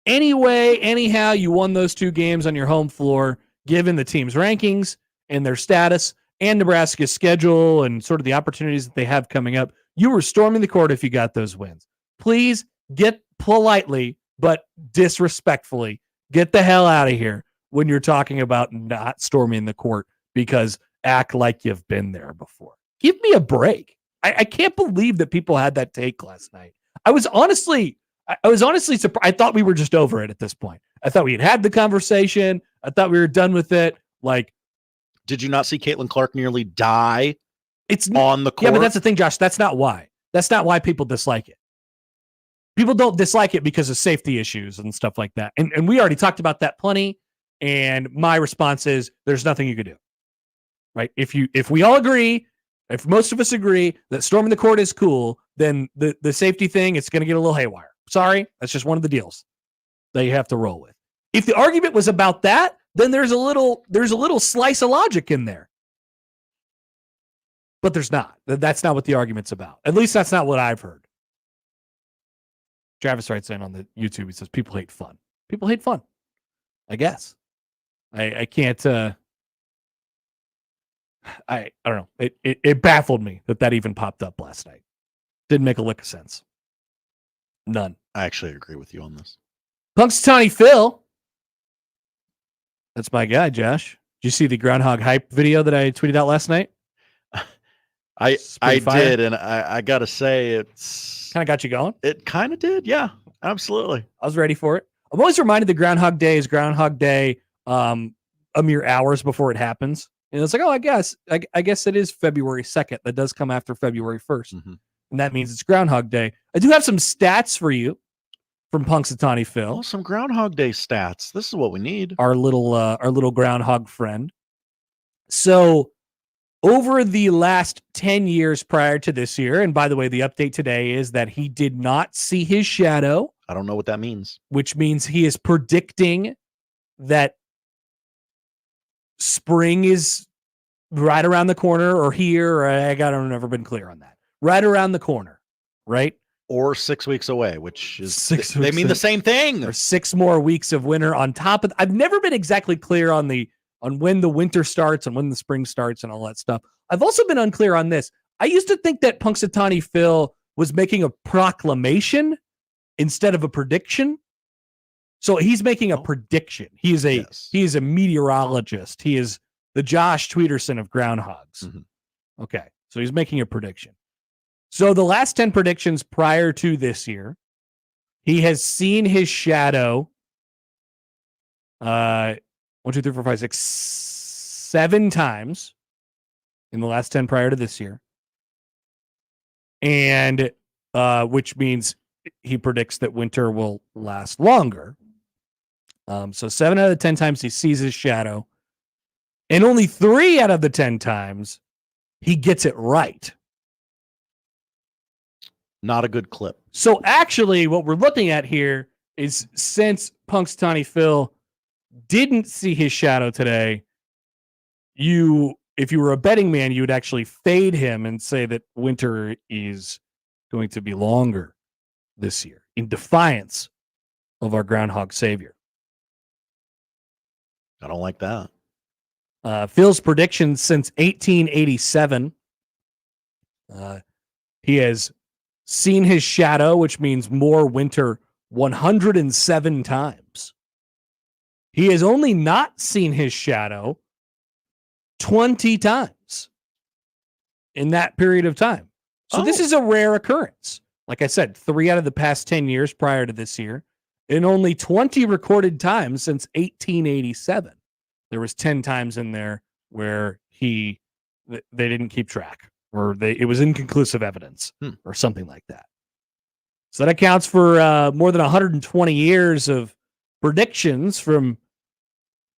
Anyway, anyhow, you won those 2 games on your home floor, given the team's rankings and their status and Nebraska's schedule and sort of the opportunities that they have coming up. You were storming the court if you got those wins. Please get politely, but disrespectfully, get the hell out of here when you're talking about not storming the court, because act like you've been there before. Give me a break. I can't believe that people had that take last night. I was honestly surprised. I thought we were just over it at this point. I thought we had the conversation. I thought we were done with it. Like, did you not see Caitlin Clark nearly die? It's on the court. Yeah, but that's the thing, Josh. That's not why. That's not why people dislike it. People don't dislike it because of safety issues and stuff like that. And we already talked about that plenty. And my response is there's nothing you can do. Right? If we all agree, if most of us agree that storming the court is cool, then the safety thing, it's going to get a little haywire. Sorry, that's just one of the deals that you have to roll with. If the argument was about that, then there's a little slice of logic in there. But there's not. That's not what the argument's about. At least that's not what I've heard. Travis writes in on the YouTube. He says people hate fun. People hate fun. I guess. I can't. I don't know. It baffled me that even popped up last night. Didn't make a lick of sense. None. I actually agree with you on this. Punxsutawney Phil. That's my guy, Josh. Did you see the Groundhog Hype video that I tweeted out last night? I did, and I gotta say, it's kind of got you going. It kind of did, yeah, absolutely. I was ready for it. I'm always reminded that Groundhog Day is Groundhog Day a mere hours before it happens. And it's like, oh, I guess it is February 2nd. That does come after February 1st. Mm-hmm. And that means it's Groundhog Day. I do have some stats for you from Punxsutawney Phil. Oh, some Groundhog Day stats. This is what we need. Our little groundhog friend. So over the last 10 years prior to this year, and by the way, the update today is that he did not see his shadow. I don't know what that means. Which means he is predicting that spring is right around the corner or here, or I've never been clear on that. Right around the corner, right? Or 6 weeks away, which is they mean the same thing. Or 6 more weeks of winter on top of. I've never been exactly clear on when the winter starts and when the spring starts and all that stuff. I've also been unclear on this. I used to think that Punxsutawney Phil was making a proclamation instead of a prediction. So he's making a prediction. He is a meteorologist. He is the Josh Tweederson of groundhogs. Mm-hmm. Okay, so he's making a prediction. So the last 10 predictions prior to this year, he has seen his shadow 1, 2, 3, 4, 5, 6, 7 times in the last 10 prior to this year. And which means he predicts that winter will last longer. So 7 out of the 10 times he sees his shadow, and only 3 out of the 10 times he gets it right. Not a good clip. So actually what we're looking at here is, since Punxsutawney Phil didn't see his shadow today, if you were a betting man, you would actually fade him and say that winter is going to be longer this year, in defiance of our groundhog savior. I don't like that. Phil's predictions since 1887. He has seen his shadow, which means more winter, 107 times. He has only not seen his shadow 20 times in that period of time. So this is a rare occurrence. Like I said, 3 out of the past 10 years prior to this year, and only 20 recorded times since 1887. There was 10 times in there where they didn't keep track, or it was inconclusive evidence or something like that. So that accounts for more than 120 years of predictions from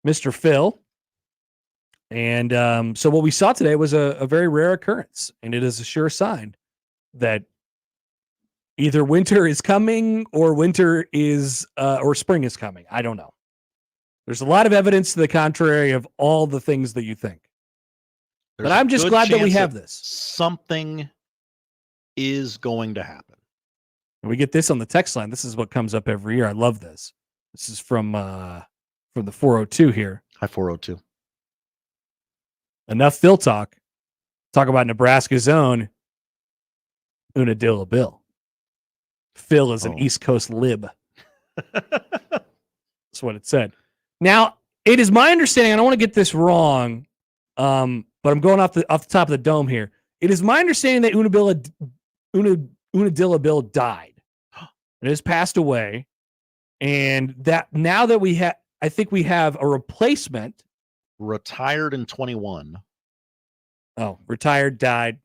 Mr. Phil. And so what we saw today was a very rare occurrence, and it is a sure sign that either winter is coming or or spring is coming. I don't know. There's a lot of evidence to the contrary of all the things that you think. But I'm just glad that we have this. Something is going to happen. And we get this on the text line. This is what comes up every year. I love this. This is from the 402 here. Hi, 402. Enough Phil talk. Talk about Nebraska's own Unadilla Bill. Phil is an East Coast lib. That's what it said. Now, it is my understanding, I don't want to get this wrong, but I'm going off the top of the dome here. It is my understanding that Unadilla Bill died. It has passed away. And that now that we have, I think we have a replacement. Retired in 21. Oh, retired, died.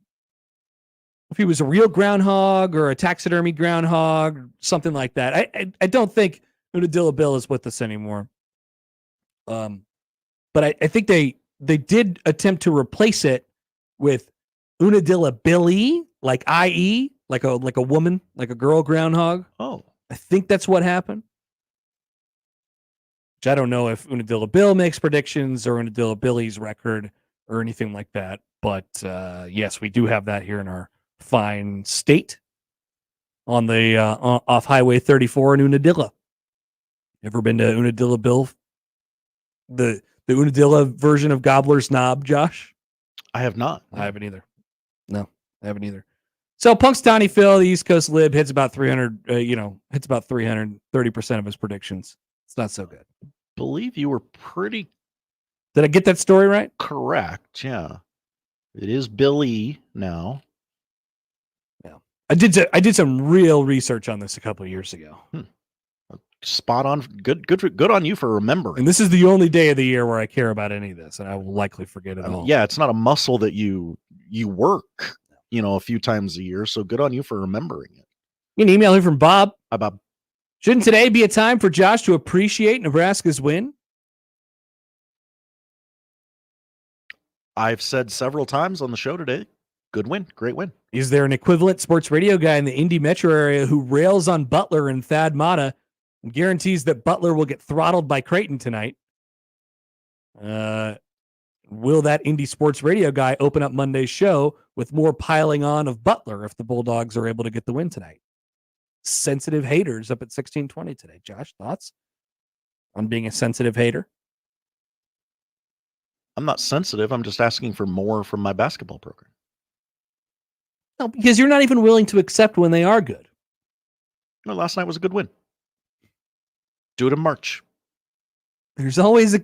If he was a real groundhog or a taxidermy groundhog, something like that. I don't think Unadilla Bill is with us anymore. But I think they did attempt to replace it with Unadilla Billy, like IE, like a woman, like a girl groundhog. Oh. I think that's what happened. Which I don't know if Unadilla Bill makes predictions or Unadilla Billy's record or anything like that. But yes, we do have that here in our fine state on the off Highway 34 in Unadilla. Ever been to Unadilla Bill? The Unadilla version of Gobbler's Knob, Josh? I have not. I haven't either. No, I haven't either. So Punxsutawney Phil, the East Coast lib, hits about 330% of his predictions. It's not so good. Believe you were pretty. Did I get that story right? Correct. Yeah. It is Billy now. Yeah. I did some real research on this a couple of years ago. Spot on. Good on you for remembering. And this is the only day of the year where I care about any of this, and I will likely forget it all. Yeah, it's not a muscle that you work, a few times a year. So good on you for remembering it. You can email here from Bob. Hi, Bob. Shouldn't today be a time for Josh to appreciate Nebraska's win? I've said several times on the show today, good win, great win. Is there an equivalent sports radio guy in the Indy metro area who rails on Butler and Thad Matta and guarantees that Butler will get throttled by Creighton tonight? Will that Indy sports radio guy open up Monday's show with more piling on of Butler if the Bulldogs are able to get the win tonight? Sensitive haters up at 1620 today. Josh, thoughts on being a sensitive hater? I'm not sensitive. I'm just asking for more from my basketball program. No, because you're not even willing to accept when they are good. No, last night was a good win. Do it in March. There's always a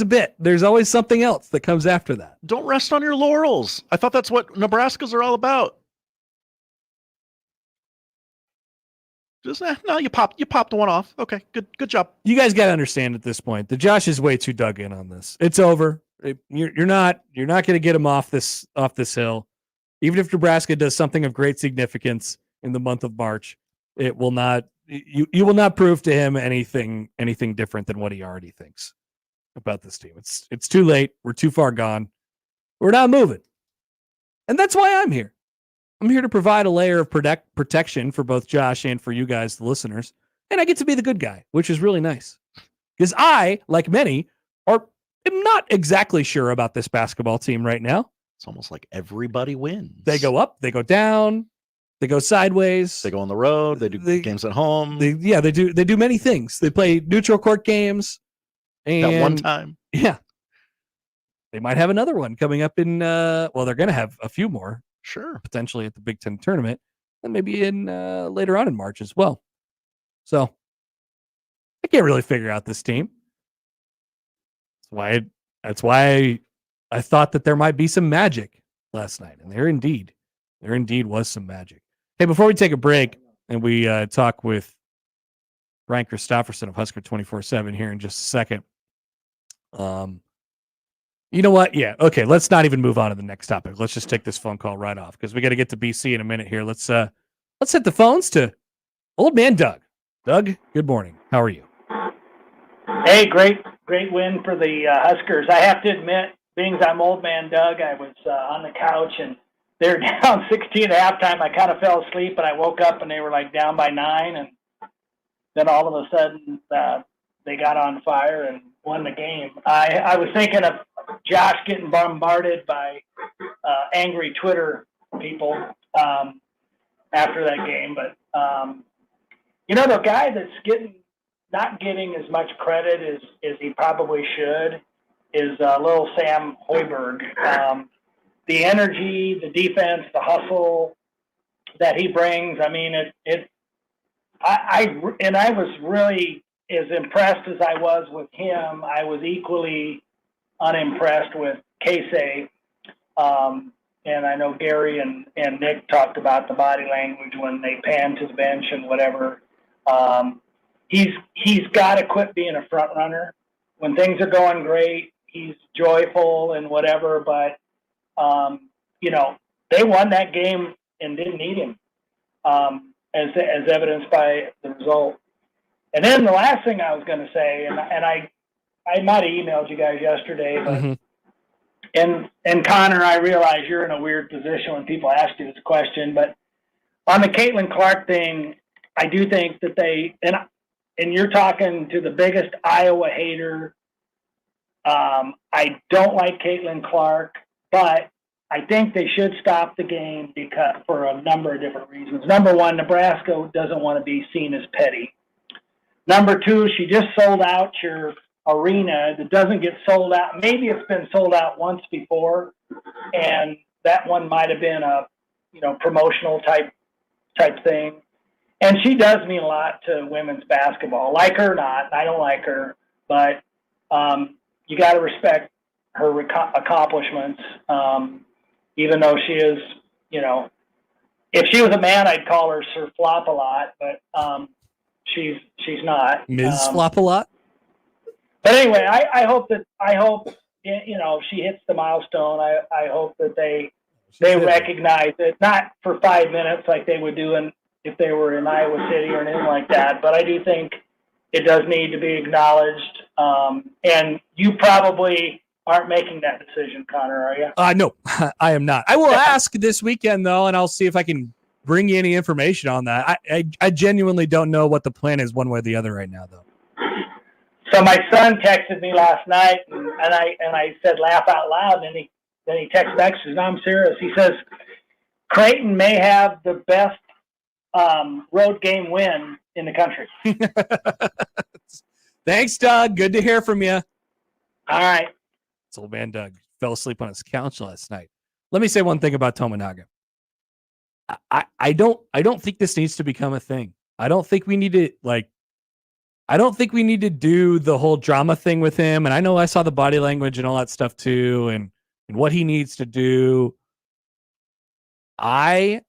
bit. There's always something else that comes after that. Don't rest on your laurels. I thought that's what Nebraska's are all about. Just no, you popped one off. Okay, good job. You guys got to understand at this point that Josh is way too dug in on this. It's over. You're not going to get him off this hill. Even if Nebraska does something of great significance in the month of March, it will not. You will not prove to him anything different than what he already thinks about this team. It's too late. We're too far gone. We're not moving, and that's why I'm here. I'm here to provide a layer of protection for both Josh and for you guys, the listeners. And I get to be the good guy, which is really nice. Because I, like many, am not exactly sure about this basketball team right now. It's almost like everybody wins. They go up, they go down, they go sideways. They go on the road, they do games at home. They do many things. They play neutral court games. And that one time. Yeah. They might have another one coming up in, they're going to have a few more. Sure. Potentially at the Big Ten tournament, and maybe in later on in March as well. So I can't really figure out this team. That's why I thought that there might be some magic last night, and there indeed was some magic. Hey, before we take a break and we talk with Brian Christoperson of Husker 24/7 here in just a second. You know what? Yeah. Okay. Let's not even move on to the next topic. Let's just take this phone call right off because we got to get to BC in a minute here. Let's hit the phones to old man Doug. Doug, good morning. How are you? Hey, great win for the Huskers. I have to admit, being I'm old man Doug, I was on the couch and they're down 16 at halftime. I kind of fell asleep and I woke up and they were like down by 9, and then all of a sudden they got on fire and won the game. I was thinking of Josh getting bombarded by angry Twitter people. after that game. But the guy that's not getting as much credit as he probably should is little Sam Hoiberg. The energy, the defense, the hustle that he brings. I mean, I was really as impressed as I was with him. I was equally unimpressed with Casey. And I know Gary and Nick talked about the body language when they panned to the bench and whatever. He's got to quit being a front runner. When things are going great, he's joyful and whatever. But they won that game and didn't need him, as evidenced by the result. And then the last thing I was going to say, and I might have emailed you guys yesterday, but and Connor, I realize you're in a weird position when people ask you this question, but on the Caitlin Clark thing, I do think that and you're talking to the biggest Iowa hater. I don't like Caitlin Clark, but I think they should stop the game for a number of different reasons. Number one, Nebraska doesn't want to be seen as petty. Number two, she just sold out your arena that doesn't get sold out. Maybe it's been sold out once before, and that one might have been a promotional type thing. And she does mean a lot to women's basketball. Like her or not, I don't like her, but you got to respect her accomplishments. Even though she is, if she was a man, I'd call her Sir Flop a lot, but she's not. Ms. Flop a lot. But anyway, I hope she hits the milestone. I hope that they recognize it, not for 5 minutes like they would do if they were in Iowa City or anything like that. But I do think it does need to be acknowledged. And you probably aren't making that decision, Connor, are you? No, I am not. I will ask this weekend, though, and I'll see if I can bring you any information on that. I genuinely don't know what the plan is one way or the other right now, though. So my son texted me last night, and I said laugh out loud, and then he texted back, says, no, I'm serious. He says, Creighton may have the best road game win in the country. Thanks, Doug. Good to hear from you. All right. It's old man Doug. Fell asleep on his couch last night. Let me say one thing about Tominaga. I don't think this needs to become a thing. I don't think we need to do the whole drama thing with him. And I know I saw the body language and all that stuff too, and what he needs to do. I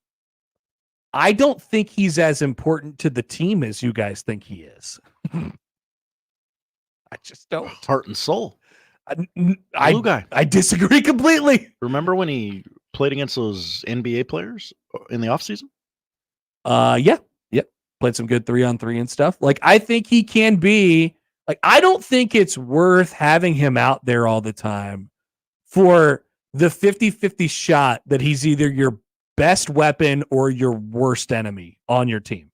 don't think he's as important to the team as you guys think he is. I just don't. Heart and soul. I disagree completely. Remember when he played against those NBA players in the offseason? Yeah. Played some good 3-on-3 and stuff. Like, I think he can be, like, I don't think it's worth having him out there all the time for the 50-50 shot that he's either your best weapon or your worst enemy on your team.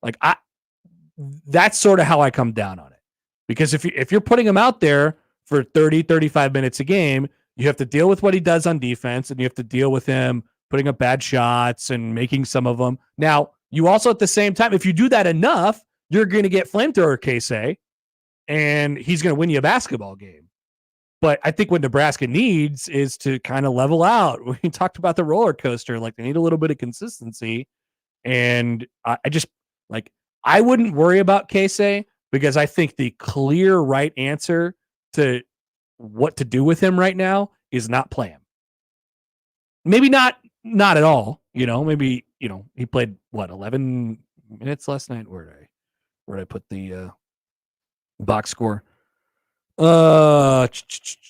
Like, that's sort of how I come down on it. Because if you're putting him out there for 30, 35 minutes a game, you have to deal with what he does on defense, and you have to deal with him putting up bad shots and making some of them. Now, you also, at the same time, if you do that enough, you're going to get flamethrower Casey, and he's going to win you a basketball game. But I think what Nebraska needs is to kind of level out. We talked about the roller coaster. Like, they need a little bit of consistency. And I wouldn't worry about Casey, because I think the clear right answer to what to do with him right now is not play him. Maybe not at all. Maybe, he played 11 minutes last night. Where did I put the box score? One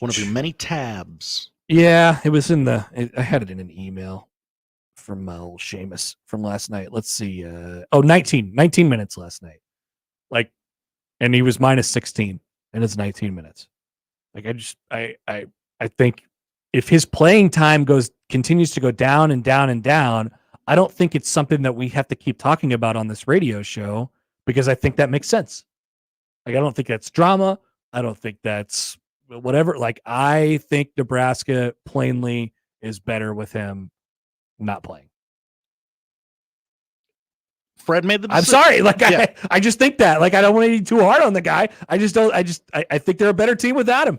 of your many tabs. Yeah, it was I had it in an email from old Seamus from last night. Let's see. 19 minutes last night. And he was minus 16, and it's 19 minutes. I think if his playing time continues to go down and down and down, I don't think it's something that we have to keep talking about on this radio show, because I think that makes sense. I don't think that's drama. I don't think that's whatever. I think Nebraska plainly is better with him not playing. Fred made the I'm decision. sorry. Like I just think that. Like I don't want to be too hard on the guy. I just don't. I think they're a better team without him.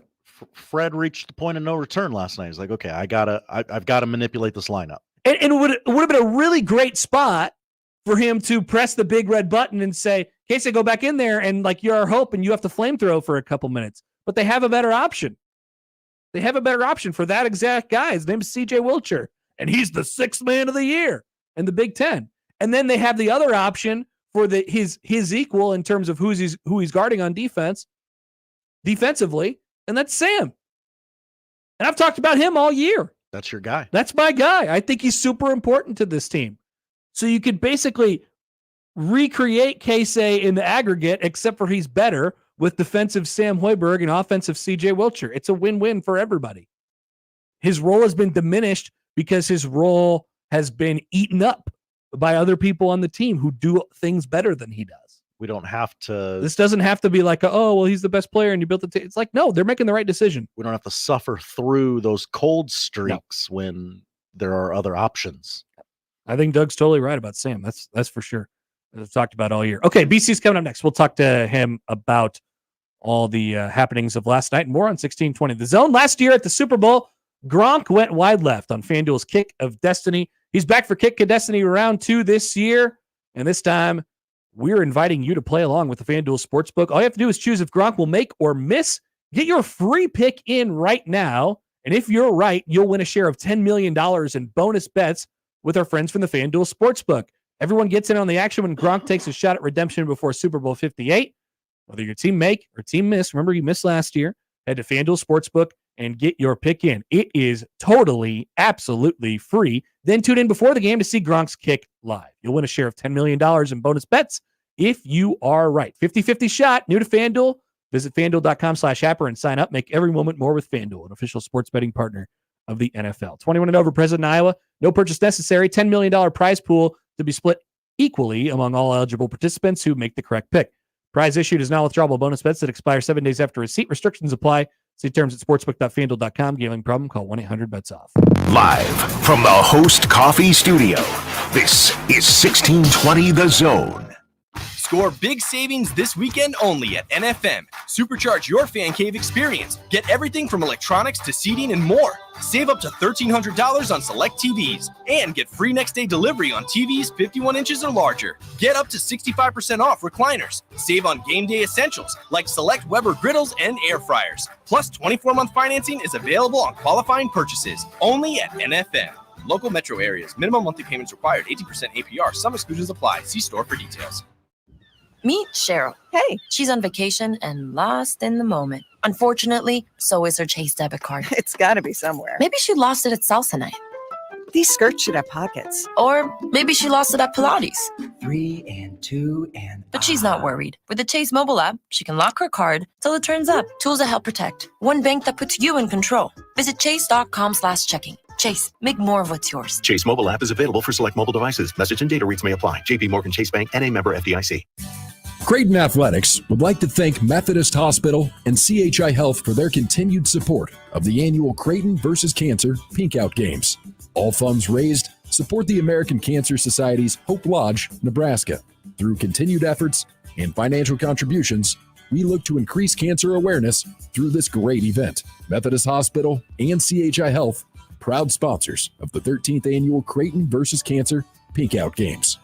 Fred reached the point of no return last night. He's like, okay, I've got to manipulate this lineup. And it would have been a really great spot for him to press the big red button and say, Casey, go back in there and like you're our hope and you have to flamethrow for a couple minutes. But they have a better option. They have a better option for that exact guy. His name is CJ Wilcher, and he's the 6th man of the year in the Big Ten. And then they have the other option for his equal in terms of who he's guarding on defensively, and that's Sam. And I've talked about him all year. That's your guy. That's my guy. I think he's super important to this team. So you could basically recreate Casey in the aggregate, except for he's better with defensive Sam Hoiberg and offensive CJ Wilcher. It's a win-win for everybody. His role has been diminished because his role has been eaten up by other people on the team who do things better than he does. We don't have to. This doesn't have to be like, he's the best player and you built the team. It's like, no, they're making the right decision. We don't have to suffer through those cold streaks when there are other options. I think Doug's totally right about Sam. That's for sure. As I've talked about all year. Okay, BC's coming up next. We'll talk to him about all the happenings of last night and more on 1620. The Zone last year at the Super Bowl, Gronk went wide left on FanDuel's Kick of Destiny. He's back for Kick of Destiny round 2 this year, and this time we're inviting you to play along with the FanDuel Sportsbook. All you have to do is choose if Gronk will make or miss. Get your free pick in right now, and if you're right, you'll win a share of $10 million in bonus bets with our friends from the FanDuel Sportsbook. Everyone gets in on the action when Gronk takes a shot at redemption before Super Bowl 58. Whether your team make or team miss, remember you missed last year, head to FanDuel Sportsbook and get your pick in. It is totally, absolutely free. Then tune in before the game to see Gronk's kick live. You'll win a share of $10 million in bonus bets if you are right. 50-50 shot, new to FanDuel. Visit FanDuel.com/Happer and sign up. Make every moment more with FanDuel, an official sports betting partner of the NFL. 21 and over, present in Iowa. No purchase necessary. $10 million prize pool to be split equally among all eligible participants who make the correct pick. Prize issued is non-withdrawable bonus bets that expire 7 days after receipt. Restrictions apply. See terms at sportsbook.fanduel.com. Gambling problem? Call 1-800-BETS-OFF. Live from the Host Coffee Studio, this is 1620 The Zone. Score big savings this weekend only at NFM. Supercharge your fan cave experience. Get everything from electronics to seating and more. Save up to $1,300 on select TVs and get free next day delivery on TVs 51 inches or larger. Get up to 65% off recliners. Save on game day essentials like select Weber griddles and air fryers. Plus 24-month financing is available on qualifying purchases only at NFM. Local metro areas. Minimum monthly payments required. 18% APR. Some exclusions apply. See store for details. Meet Cheryl. Hey. She's on vacation and lost in the moment. Unfortunately, so is her Chase debit card. It's got to be somewhere. Maybe she lost it at salsa night. These skirts should have pockets. Or maybe she lost it at Pilates. 3 and 2 and... But she's not worried. With the Chase mobile app, she can lock her card till it turns up. Tools that help protect. One bank that puts you in control. Visit chase.com/checking. Chase, make more of what's yours. Chase mobile app is available for select mobile devices. Message and data rates may apply. JP Morgan Chase Bank, N.A. member FDIC. Creighton Athletics would like to thank Methodist Hospital and CHI Health for their continued support of the annual Creighton versus Cancer Pink Out Games. All funds raised support the American Cancer Society's Hope Lodge, Nebraska. Through continued efforts and financial contributions, we look to increase cancer awareness through this great event. Methodist Hospital and CHI Health, proud sponsors of the 13th annual Creighton versus Cancer Pink Out Games.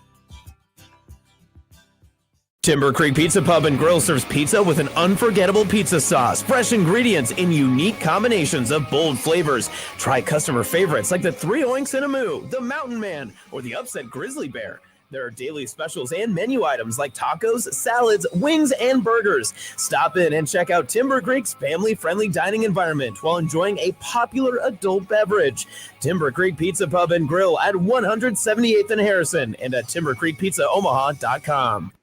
Timber Creek Pizza Pub and Grill serves pizza with an unforgettable pizza sauce, fresh ingredients, and unique combinations of bold flavors. Try customer favorites like the 3 Oinks and a Moo, the Mountain Man, or the Upset Grizzly Bear. There are daily specials and menu items like tacos, salads, wings, and burgers. Stop in and check out Timber Creek's family-friendly dining environment while enjoying a popular adult beverage. Timber Creek Pizza Pub and Grill at 178th and Harrison and at timbercreekpizzaomaha.com.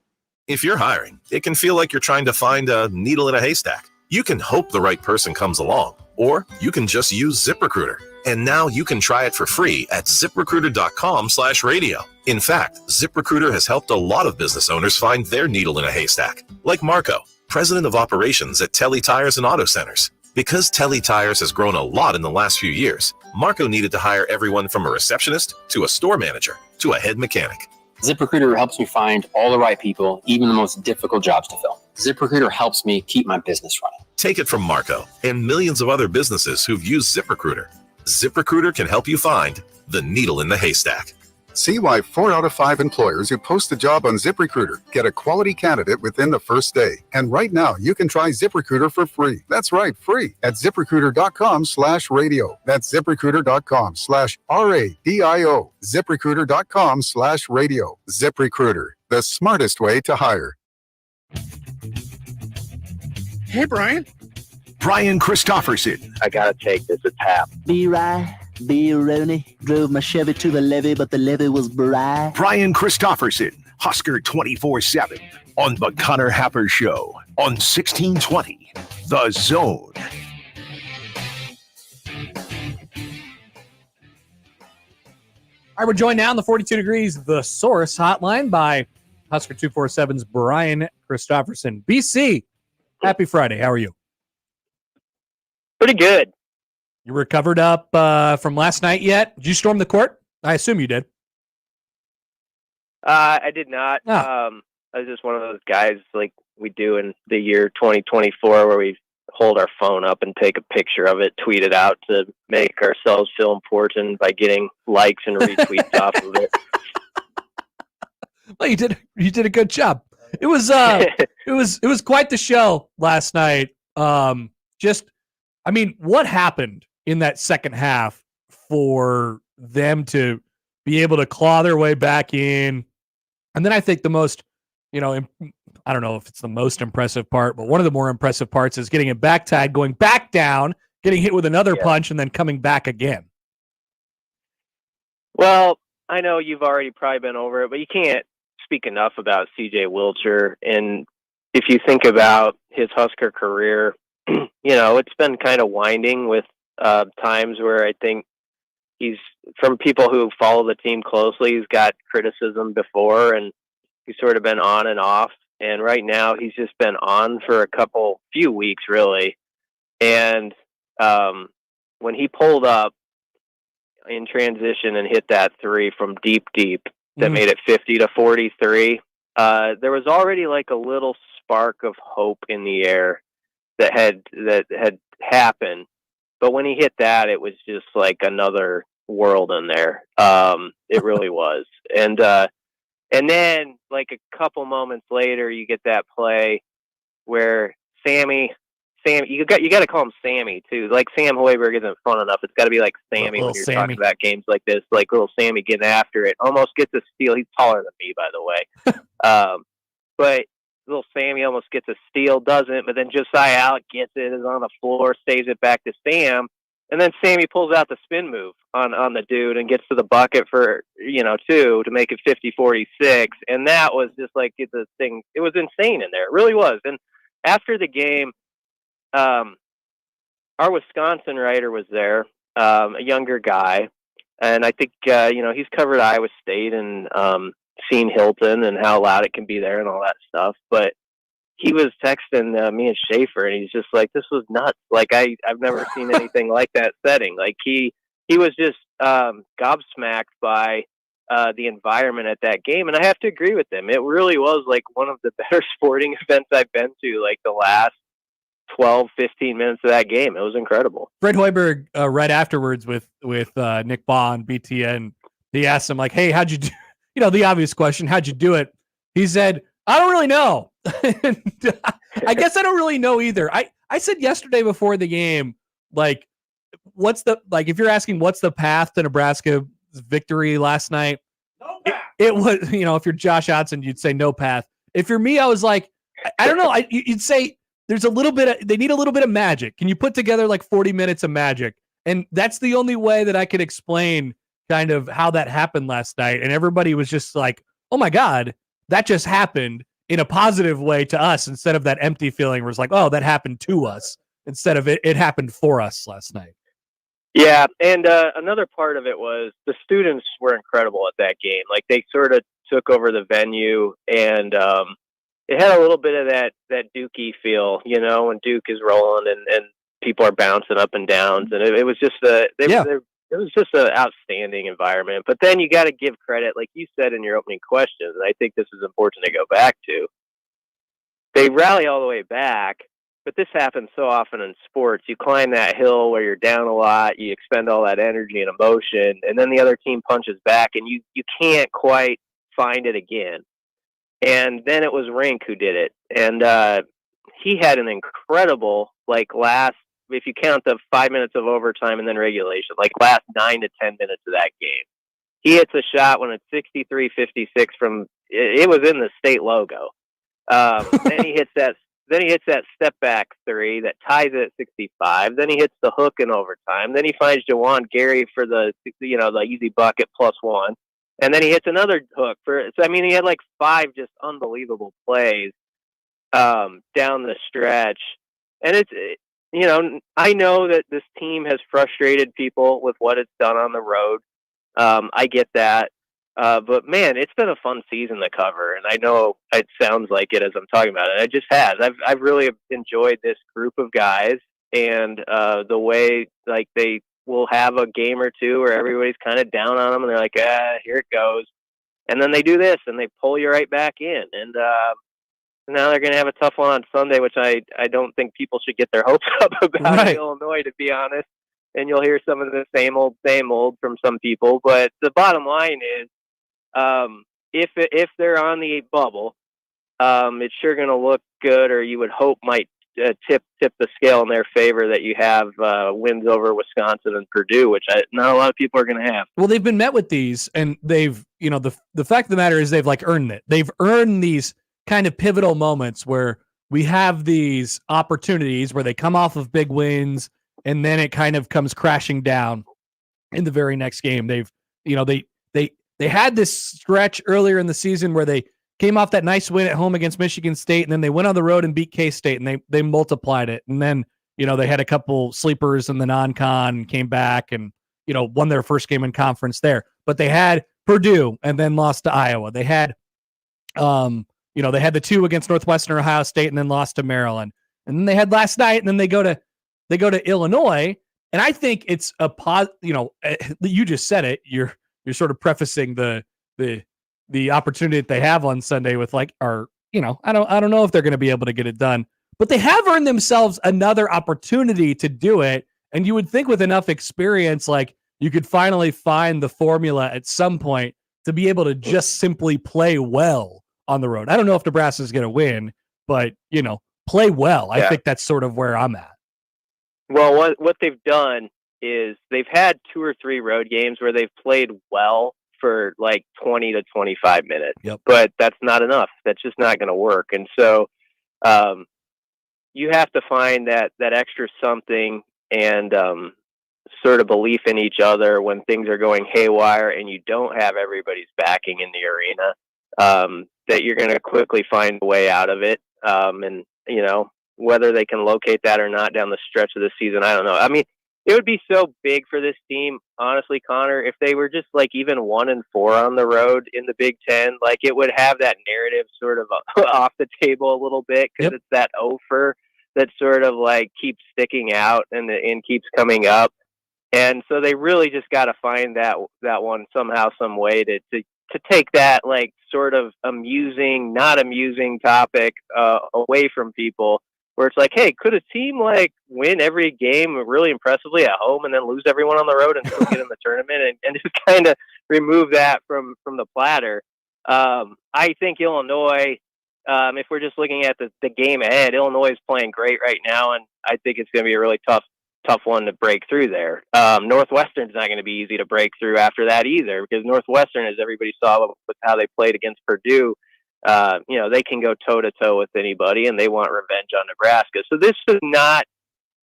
If you're hiring, it can feel like you're trying to find a needle in a haystack. You can hope the right person comes along, or you can just use ZipRecruiter. And now you can try it for free at ZipRecruiter.com/radio. In fact, ZipRecruiter has helped a lot of business owners find their needle in a haystack, like Marco, president of operations at Telly Tires and Auto Centers. Because Telly Tires has grown a lot in the last few years, Marco needed to hire everyone from a receptionist to a store manager to a head mechanic. ZipRecruiter helps me find all the right people, even the most difficult jobs to fill. ZipRecruiter helps me keep my business running. Take it from Marco and millions of other businesses who've used ZipRecruiter. ZipRecruiter can help you find the needle in the haystack. See why 4 out of 5 employers who post a job on ZipRecruiter get a quality candidate within the first day. And right now, you can try ZipRecruiter for free. That's right, free at ZipRecruiter.com/radio. That's ZipRecruiter.com/RADIO. ZipRecruiter.com/radio. ZipRecruiter, the smartest way to hire. Hey, Brian. Brian Christoperson. I gotta take this as Hap. Be right. Be Rooney. Drove my Chevy to the levee, but the levee was dry. Brian Christoperson, Husker 24/7 on the Connor Happer Show on 1620 The Zone. All right, we're joined now in the 42 Degrees The Source hotline by Husker 247's Brian Christoperson. BC, happy Friday. How are you? Pretty good. You recovered up from last night yet? Did you storm the court? I assume you did. I did not. I was just one of those guys like we do in the year 2024 where we hold our phone up and take a picture of it, tweet it out to make ourselves feel important by getting likes and retweets off of it. Well, you did a good job. It was it was quite the show last night. What happened in that second half for them to be able to claw their way back in? And then I think the most, I don't know if it's the most impressive part, but one of the more impressive parts is getting it back tagged, going back down, getting hit with another punch, and then coming back again. Well, I know you've already probably been over it, but you can't speak enough about CJ Wilcher. And if you think about his Husker career, it's been kind of winding with times where I think he's, from people who follow the team closely, he's got criticism before, and he's sort of been on and off. And right now he's just been on for few weeks, really. And when he pulled up in transition and hit that three from deep that made it 50-43, there was already like a little spark of hope in the air that had happened. But when he hit that, it was just like another world in there. It really was. And then like a couple moments later, you get that play where Sammy, you got to call him Sammy too. Like Sam Hoiberg isn't fun enough. It's got to be like Sammy when you're talking about games like this. Like little Sammy getting after it, almost gets a steal. He's taller than me, by the way. But little Sammy almost gets a steal, doesn't. But then Josiah Alec gets it, is on the floor, saves it back to Sam, and then Sammy pulls out the spin move on the dude and gets to the bucket for 2 to make it 50-46. And that was just like the thing. It was insane in there. It really was. And after the game, our Wisconsin writer was there, a younger guy, and I think he's covered Iowa State and seen Hilton and how loud it can be there and all that stuff. But he was texting me and Schaefer, and he's just like, "This was nuts! Like I've never seen anything like that setting." Like he was just gobsmacked by the environment at that game, and I have to agree with him. It really was like one of the better sporting events I've been to, like the last 12, 15 minutes of that game. It was incredible. Fred Hoiberg, right afterwards with Nick Baugh on BTN, he asked him like, "Hey, how'd you do?" The obvious question, "How'd you do it?" He said, "I don't really know." And, I guess I don't really know either. I said yesterday before the game, like, if you're asking what's the path to Nebraska's victory last night, no path. It was, if you're Josh Hodson, you'd say no path. If you're me, I was like, I don't know. You'd say there's a little bit they need a little bit of magic. Can you put together like 40 minutes of magic? And that's the only way that I could explain kind of how that happened last night. And everybody was just like, "Oh my God, that just happened," in a positive way to us, instead of that empty feeling where it's like, "Oh, that happened to us," instead of it happened for us last night. Yeah, and another part of it was the students were incredible at that game. Like they sort of took over the venue, and it had a little bit of that Dookie feel, when Duke is rolling and people are bouncing up and downs, and it was just they're it was just an outstanding environment. But then you got to give credit, like you said in your opening questions, and I think this is important to go back to. They rally all the way back, but this happens so often in sports. You climb that hill where you're down a lot, you expend all that energy and emotion, and then the other team punches back, and you can't quite find it again. And then it was Rink who did it. And he had an incredible, if you count the 5 minutes of overtime and then regulation, last 9 to 10 minutes of that game. He hits a shot when it's 63-56 from, it was in the state logo. Then he hits that step back three that ties it at 65. Then he hits the hook in overtime. Then he finds Jawan Gary for the easy bucket +1. And then he hits another hook he had 5 just unbelievable plays down the stretch. And I know that this team has frustrated people with what it's done on the road. I get that. But man, it's been a fun season to cover, and I know it sounds like it as I'm talking about it. It just has. I've really enjoyed this group of guys, and the way they will have a game or two where everybody's kind of down on them, and they're like, here it goes, and then they do this, and they pull you right back in, and now they're going to have a tough one on Sunday, which I don't think people should get their hopes up about Illinois, to be honest. And you'll hear some of the same old from some people, but the bottom line is, if they're on the bubble, it's sure going to look good, or you would hope might tip the scale in their favor that you have wins over Wisconsin and Purdue, which not a lot of people are going to have. Well, they've been met with these, and they've, the fact of the matter is they've earned it. They've earned these kind of pivotal moments where we have these opportunities where they come off of big wins, and then it kind of comes crashing down in the very next game. They had this stretch earlier in the season where they came off that nice win at home against Michigan State, and then they went on the road and beat K-State, and they multiplied it. And then, they had a couple sleepers in the non-con and came back and, won their first game in conference there. But they had Purdue and then lost to Iowa. They had, they had the 2 against Northwestern Ohio State and then lost to Maryland. And then they had last night, and then they go to Illinois. And I think it's you just said it. You're sort of prefacing the opportunity that they have on Sunday with I don't know if they're going to be able to get it done, but they have earned themselves another opportunity to do it. And you would think with enough experience, you could finally find the formula at some point to be able to just simply play well on the road. I don't know if Nebraska is going to win, but play well. I think that's sort of where I'm at. Well, what they've done is they've had 2 or 3 road games where they've played well for 20 to 25 minutes. Yep. But that's not enough. That's just not going to work. And so you have to find that extra something and sort of belief in each other when things are going haywire and you don't have everybody's backing in the arena, that you're going to quickly find a way out of it. And, whether they can locate that or not down the stretch of the season, I don't know. I mean, it would be so big for this team, honestly, Connor, if they were just even 1-4 on the road in the Big Ten. It would have that narrative sort of off the table a little bit, because it's that offer that sort of keeps sticking out and keeps coming up. And so they really just got to find that one somehow, some way to take that sort of amusing, not amusing topic away from people. Where it's hey, could a team win every game really impressively at home and then lose everyone on the road and still get in the tournament, and just kind of remove that from the platter? I think Illinois, if we're just looking at the game ahead, Illinois is playing great right now, and I think it's going to be a really tough one to break through there. Northwestern's not going to be easy to break through after that either, because Northwestern, as everybody saw with how they played against Purdue, they can go toe to toe with anybody, and they want revenge on Nebraska. So this is not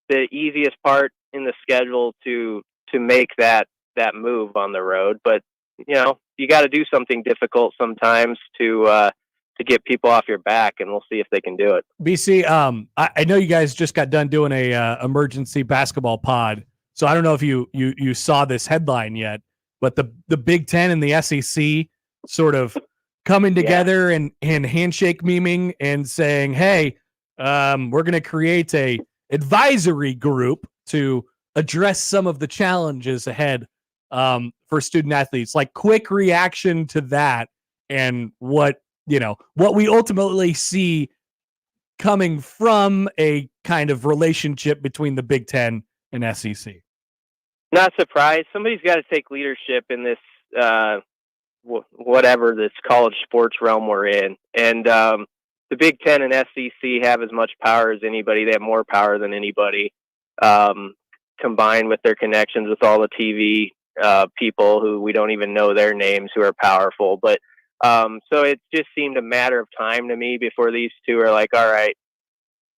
the easiest part in the schedule to make that move on the road, but you got to do something difficult sometimes to get people off your back, and we'll see if they can do it. BC, I know you guys just got done doing a emergency basketball pod, so I don't know if you saw this headline yet, but the Big Ten and the SEC sort of coming together and handshake memeing and saying, hey, we're going to create a advisory group to address some of the challenges ahead for student athletes, like quick reaction to that and what we ultimately see coming from a kind of relationship between the Big Ten and SEC. Not surprised. Somebody's got to take leadership in this, whatever this college sports realm we're in. And the Big Ten and SEC have as much power as anybody. They have more power than anybody, combined with their connections with all the TV people who we don't even know their names who are powerful. But so it just seemed a matter of time to me before these two are like, all right,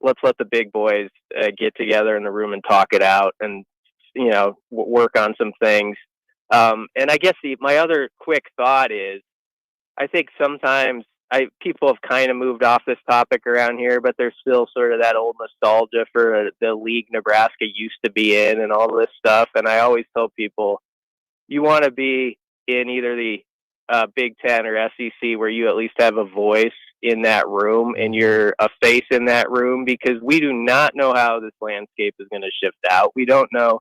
let's let the big boys get together in the room and talk it out and, work on some things. And I guess my other quick thought is, I think sometimes people have kind of moved off this topic around here, but there's still sort of that old nostalgia for the league Nebraska used to be in and all this stuff. And I always tell people, you want to be in either the Big Ten or SEC where you at least have a voice in that room and you're a face in that room, because we do not know how this landscape is going to shift out. We don't know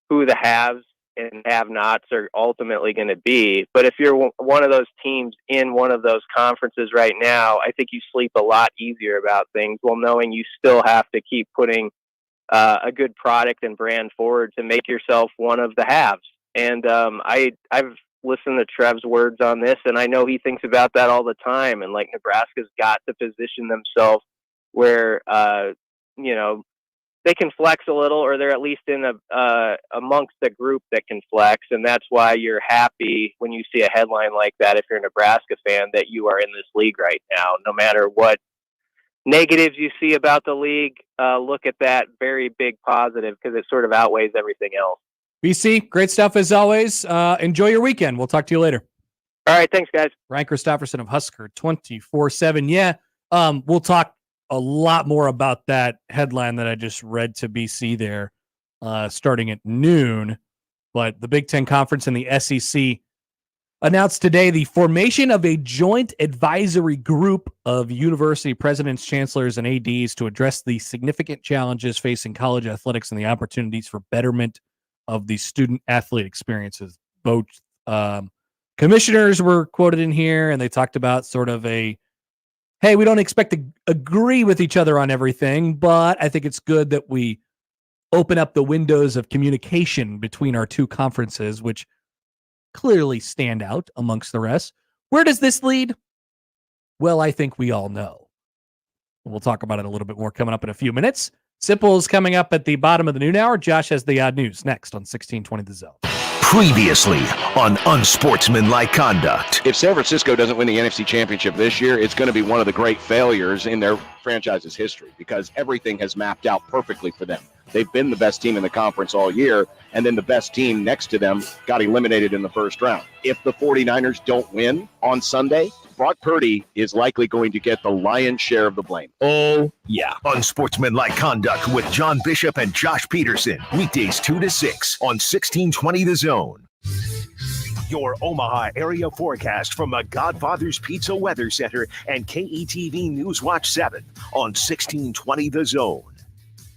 who the haves and have-nots are ultimately going to be. But if you're one of those teams in one of those conferences right now, I think you sleep a lot easier about things, while knowing you still have to keep putting a good product and brand forward to make yourself one of the haves. And I've listened to Trev's words on this, and I know he thinks about that all the time. And like, Nebraska's got to position themselves where, they can flex a little, or they're at least in amongst the group that can flex. And that's why you're happy when you see a headline like that, if you're a Nebraska fan, that you are in this league right now. No matter what negatives you see about the league, look at that very big positive, because it sort of outweighs everything else. BC, great stuff as always. Enjoy your weekend. We'll talk to you later. All right. Thanks, guys. Ryan Christoperson of Husker 24/7. Yeah. We'll talk a lot more about that headline that I just read to BC there, starting at noon. But the Big Ten Conference and the SEC announced today the formation of a joint advisory group of university presidents, chancellors, and ADs to address the significant challenges facing college athletics and the opportunities for betterment of the student athlete experiences. Both commissioners were quoted in here, and they talked about sort of hey, we don't expect to agree with each other on everything, but I think it's good that we open up the windows of communication between our two conferences, which clearly stand out amongst the rest. Where does this lead? Well, I think we all know. We'll talk about it a little bit more coming up in a few minutes. Sipple is coming up at the bottom of the noon hour. Josh has the odd news next on 1620 The Zone. Previously on Unsportsmanlike Conduct. If San Francisco doesn't win the NFC Championship this year, it's going to be one of the great failures in their franchise's history, because everything has mapped out perfectly for them. They've been the best team in the conference all year, and then the best team next to them got eliminated in the first round. If the 49ers don't win on Sunday, Brock Purdy is likely going to get the lion's share of the blame. Oh, yeah. Unsportsmanlike Conduct with John Bishop and Josh Peterson. Weekdays 2 to 6 on 1620 The Zone. Your Omaha area forecast from the Godfather's Pizza Weather Center and KETV News Watch 7 on 1620 The Zone.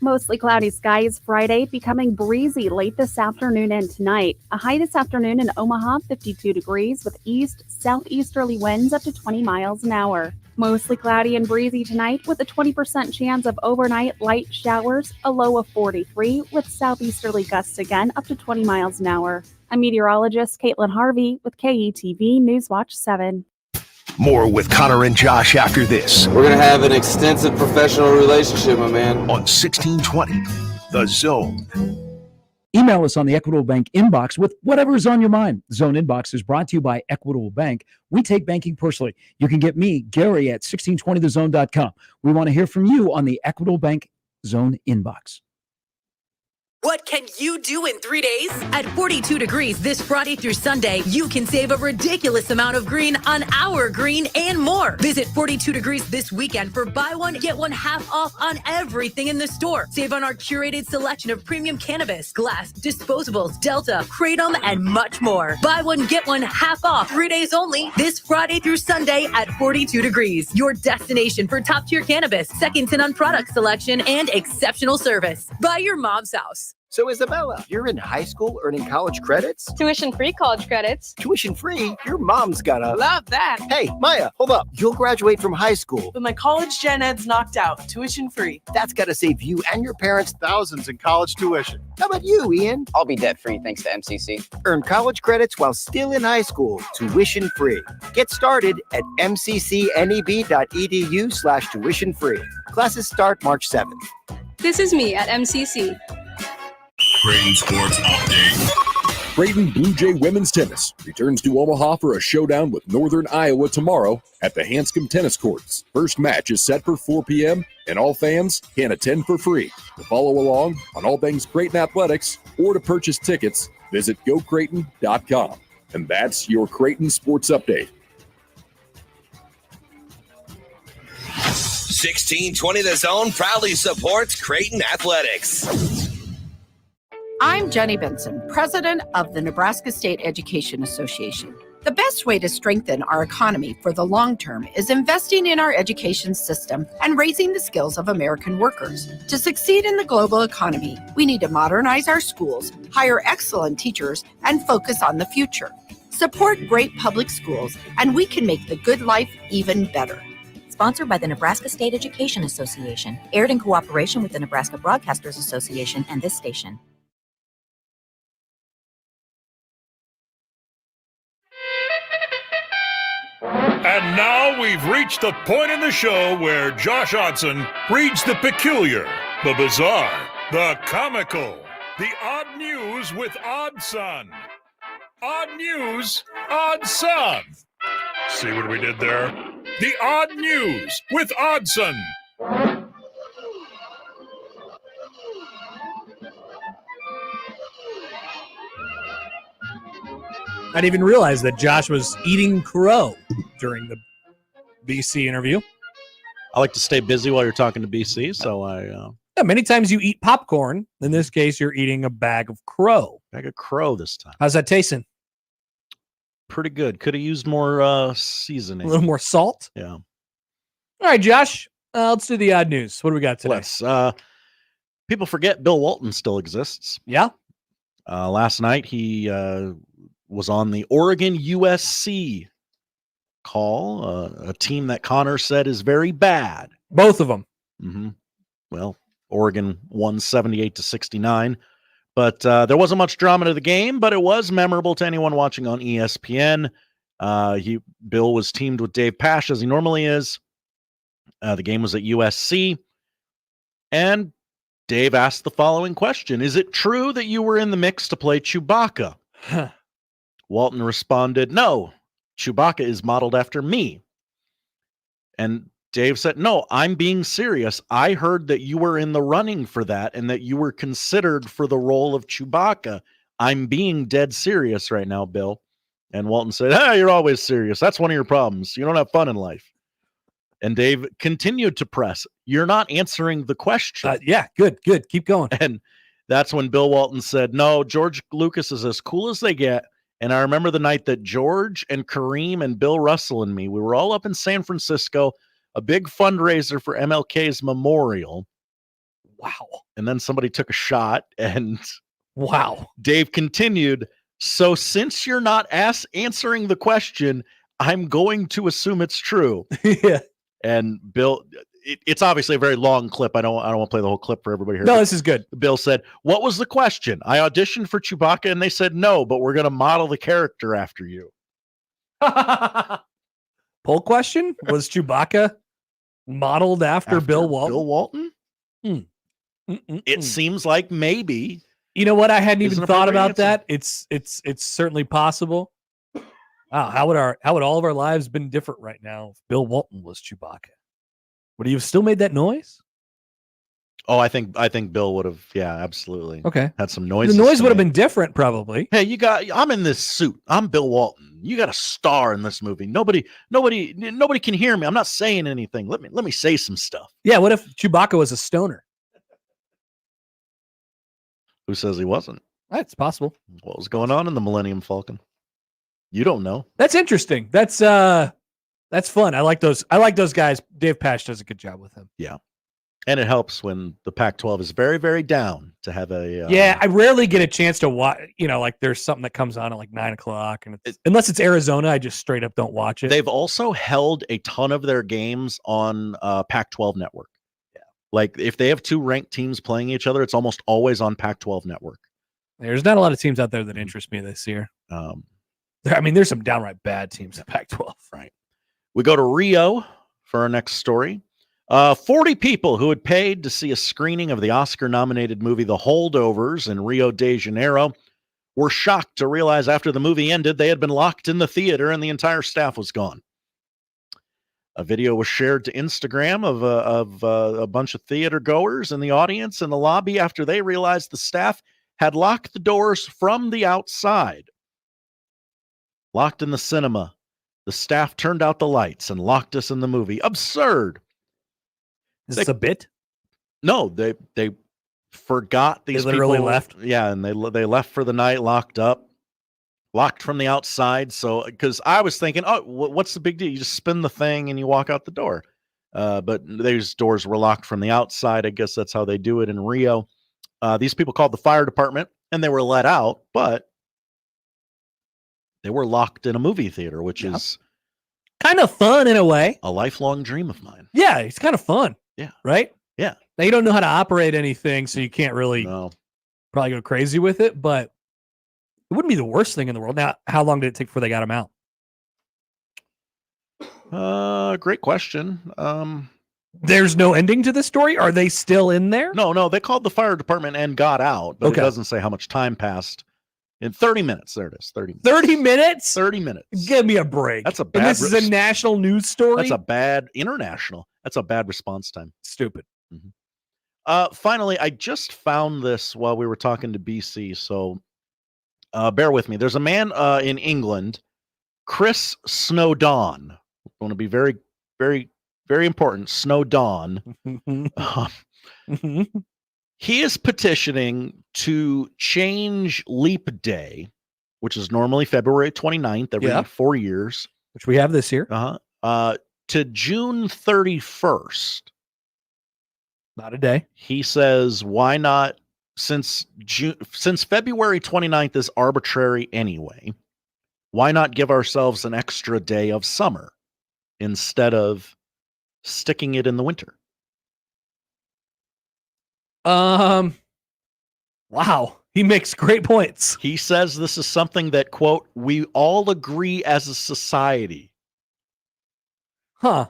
Mostly cloudy skies Friday, becoming breezy late this afternoon and tonight. A high this afternoon in Omaha, 52 degrees, with east-southeasterly winds up to 20 miles an hour. Mostly cloudy and breezy tonight, with a 20% chance of overnight light showers, a low of 43, with southeasterly gusts again up to 20 miles an hour. I'm meteorologist Caitlin Harvey with KETV News Watch 7. More with Connor and Josh after this. We're going to have an extensive professional relationship, my man. On 1620, The Zone. Email us on the Equitable Bank inbox with whatever's on your mind. Zone Inbox is brought to you by Equitable Bank. We take banking personally. You can get me, Gary, at 1620thezone.com. We want to hear from you on the Equitable Bank Zone Inbox. What can you do in 3 days? At 42 degrees this Friday through Sunday, you can save a ridiculous amount of green on our green and more. Visit 42 degrees this weekend for buy one, get one half off on everything in the store. Save on our curated selection of premium cannabis, glass, disposables, Delta, Kratom, and much more. Buy one, get one half off 3 days only this Friday through Sunday at 42 degrees. Your destination for top tier cannabis, second to none product selection, and exceptional service. Buy your mom's house. So, Isabella, you're in high school earning college credits? Tuition-free college credits. Tuition-free? Your mom's got a... Love that. Hey, Maya, hold up. You'll graduate from high school. But my college gen ed's knocked out. Tuition-free. That's got to save you and your parents thousands in college tuition. How about you, Ian? I'll be debt-free thanks to MCC. Earn college credits while still in high school, tuition-free. Get started at mccneb.edu/tuition-free. Classes start March 7th. This is me at MCC. Creighton Sports Update. Creighton Blue Jay Women's Tennis returns to Omaha for a showdown with Northern Iowa tomorrow at the Hanscom Tennis Courts. First match is set for 4 p.m., and all fans can attend for free. To follow along on all things Creighton athletics or to purchase tickets, visit gocreighton.com. And that's your Creighton Sports Update. 1620 The Zone proudly supports Creighton Athletics. I'm Jenny Benson, president of the Nebraska State Education Association. The best way to strengthen our economy for the long term is investing in our education system and raising the skills of American workers. To succeed in the global economy, we need to modernize our schools, hire excellent teachers, and focus on the future. Support great public schools, and we can make the good life even better. Sponsored by the Nebraska State Education Association. Aired in cooperation with the Nebraska Broadcasters Association and this station. And now we've reached the point in the show where Josh Odson reads the peculiar, the bizarre, the comical, the odd news with Odd Son. Odd news, Odd Son. See what we did there? The odd news with Oddson. I didn't even realize that Josh was eating crow during the BC interview. I like to stay busy while you're talking to BC, so Yeah, many times you eat popcorn. In this case, you're eating a bag of crow. Bag of crow this time. How's that tasting? Pretty good. Could have used more seasoning. A little more salt? Yeah. All right, Josh, let's do the odd news. What do we got today? Let's. People forget Bill Walton still exists. Yeah. Last night, he was on the Oregon USC call, a team that Connor said is very bad. Both of them. Mm-hmm. Well, Oregon won 78-69, but there wasn't much drama to the game, but it was memorable to anyone watching on ESPN. Bill was teamed with Dave Pasch, as he normally is. The game was at USC, and Dave asked the following question: is it true that you were in the mix to play Chewbacca? Walton responded, no, Chewbacca is modeled after me. And Dave said, no, I'm being serious. I heard that you were in the running for that and that you were considered for the role of Chewbacca. I'm being dead serious right now, Bill. And Walton said, you're always serious. That's one of your problems. You don't have fun in life. And Dave continued to press, you're not answering the question. Yeah, good. Keep going. And that's when Bill Walton said, no, George Lucas is as cool as they get. And I remember the night that George and Kareem and Bill Russell and me, we were all up in San Francisco, a big fundraiser for MLK's memorial. Wow. And then somebody took a shot and wow. Dave continued, so since you're not answering the question, I'm going to assume it's true. Yeah. And Bill, it's obviously a very long clip. I don't want to play the whole clip for everybody here. No, this is good. Bill said, what was the question? I auditioned for Chewbacca and they said no, but we're going to model the character after you. Poll question? Was Chewbacca modeled after Bill Walton? Bill Walton? It seems like maybe. You know what? I hadn't even thought about answer. that. It's certainly possible. Wow, how would all of our lives been different right now if Bill Walton was Chewbacca? Would he have still made that noise? Oh, I think Bill would have. Yeah, absolutely. Okay, had some noise. The noise would have been different, probably. Hey, I'm in this suit. I'm Bill Walton. You got a star in this movie. Nobody can hear me. I'm not saying anything. Let me say some stuff. Yeah. What if Chewbacca was a stoner? Who says he wasn't? That's possible. What was going on in the Millennium Falcon? You don't know. That's interesting. That's fun. I like those guys. Dave Pasch does a good job with him. Yeah. And it helps when the Pac-12 is very, very down to have a. Yeah, I rarely get a chance to watch. Like there's something that comes on at like 9:00, and unless it's Arizona, I just straight up don't watch it. They've also held a ton of their games on Pac-12 network. Yeah, like if they have two ranked teams playing each other, it's almost always on Pac-12 network. There's not a lot of teams out there that interest me this year. There's some downright bad teams at Pac-12. Right. We go to Rio for our next story. 40 people who had paid to see a screening of the Oscar-nominated movie The Holdovers in Rio de Janeiro were shocked to realize after the movie ended they had been locked in the theater and the entire staff was gone. A video was shared to Instagram of a bunch of theater goers in the audience in the lobby after they realized the staff had locked the doors from the outside. Locked in the cinema, the staff turned out the lights and locked us in the movie. Absurd. Is this a bit? No, they forgot these They literally people left? Yeah, and they left for the night, locked from the outside. So, because I was thinking, oh, what's the big deal? You just spin the thing and you walk out the door. But these doors were locked from the outside. I guess that's how they do it in Rio. These people called the fire department and they were let out, but they were locked in a movie theater, which is kind of fun in a way. A lifelong dream of mine. Yeah, it's kind of fun. Yeah. Right? Yeah. Now you don't know how to operate anything, so you can't really probably go crazy with it, but it wouldn't be the worst thing in the world. Now, how long did it take before they got him out? Great question. There's no ending to this story? Are they still in there? No, they called the fire department and got out, but Okay. it doesn't say how much time passed. In 30 minutes. There it is. 30 minutes. 30 minutes? 30 minutes. Give me a break. That's a And bad this is a national news story? That's a bad international. That's a bad response time. Stupid. Finally, I just found this while we were talking to BC, so bear with me. There's a man in England, Chris Snowdon. I want to be very, very, very important. Snowdon. He is petitioning to change Leap Day, which is normally February 29th every 4 years. Which we have this year. To June 31st. Not a day. He says, why not, since February 29th is arbitrary anyway, why not give ourselves an extra day of summer instead of sticking it in the winter? Wow. He makes great points. He says this is something that, quote, we all agree as a society. Huh.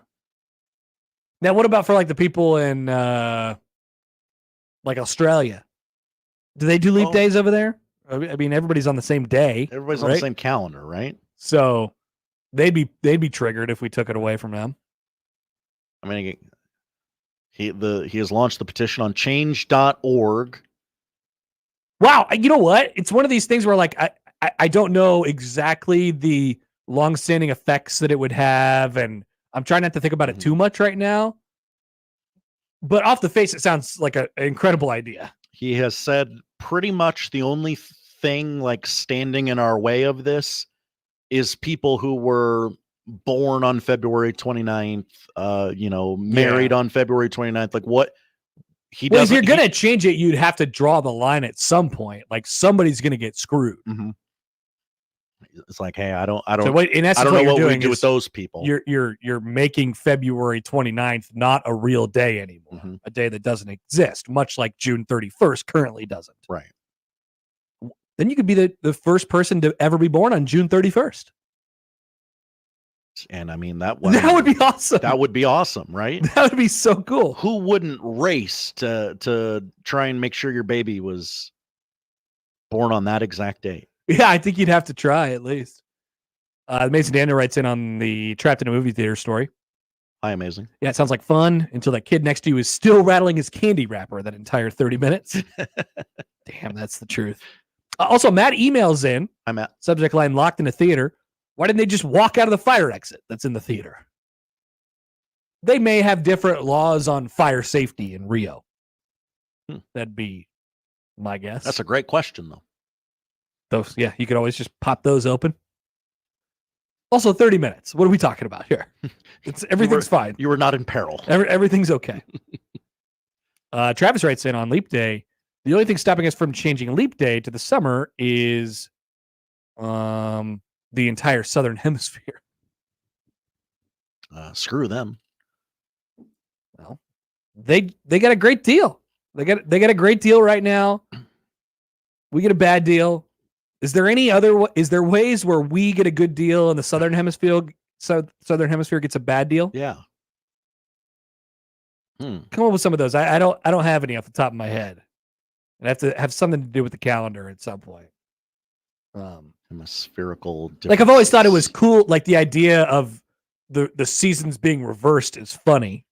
Now, what about for like the people in like Australia? Do they do leap days over there? I mean, everybody's on the same day. Everybody's on the same calendar, right? So they'd be triggered if we took it away from them. I mean, he has launched the petition on change.org. Wow, you know what? It's one of these things where like I don't know exactly the long-standing effects that it would have, and I'm trying not to think about it too much right now. But off the face, it sounds like an incredible idea. He has said pretty much the only thing like standing in our way of this is people who were born on February 29th, married on February 29th. Like what he does. If you're going to change it, you'd have to draw the line at some point. Like somebody's going to get screwed. Mm-hmm. It's like, hey, I don't in essence, I don't know what we doing do with those people. You're making February 29th not a real day anymore, a day that doesn't exist, much like June 31st currently doesn't. Right. Then you could be the first person to ever be born on June 31st. And I mean, that would be awesome. That would be awesome, right? That would be so cool. Who wouldn't race to try and make sure your baby was born on that exact date? Yeah, I think you'd have to try at least. Mason Daniel writes in on the trapped in a movie theater story. Hi, amazing. Yeah, it sounds like fun until that kid next to you is still rattling his candy wrapper that entire 30 minutes. Damn, that's the truth. Also, Matt emails in. Hi, Matt. Subject line, locked in a theater. Why didn't they just walk out of the fire exit that's in the theater? They may have different laws on fire safety in Rio. That'd be my guess. That's a great question, though. Those, yeah, you could always just pop those open. Also, 30 minutes. What are we talking about here? Everything's fine. You were not in peril. Everything's okay. Travis writes in on Leap Day. The only thing stopping us from changing Leap Day to the summer is the entire Southern Hemisphere. Screw them. Well, they got a great deal. They got a great deal right now. We get a bad deal. Is there ways where we get a good deal and the Southern Hemisphere gets a bad deal? Yeah. Come up with some of those. I don't have any off the top of my head. It have to have something to do with the calendar at some point. Hemispherical. Like I've always thought it was cool. Like the idea of the seasons being reversed is funny,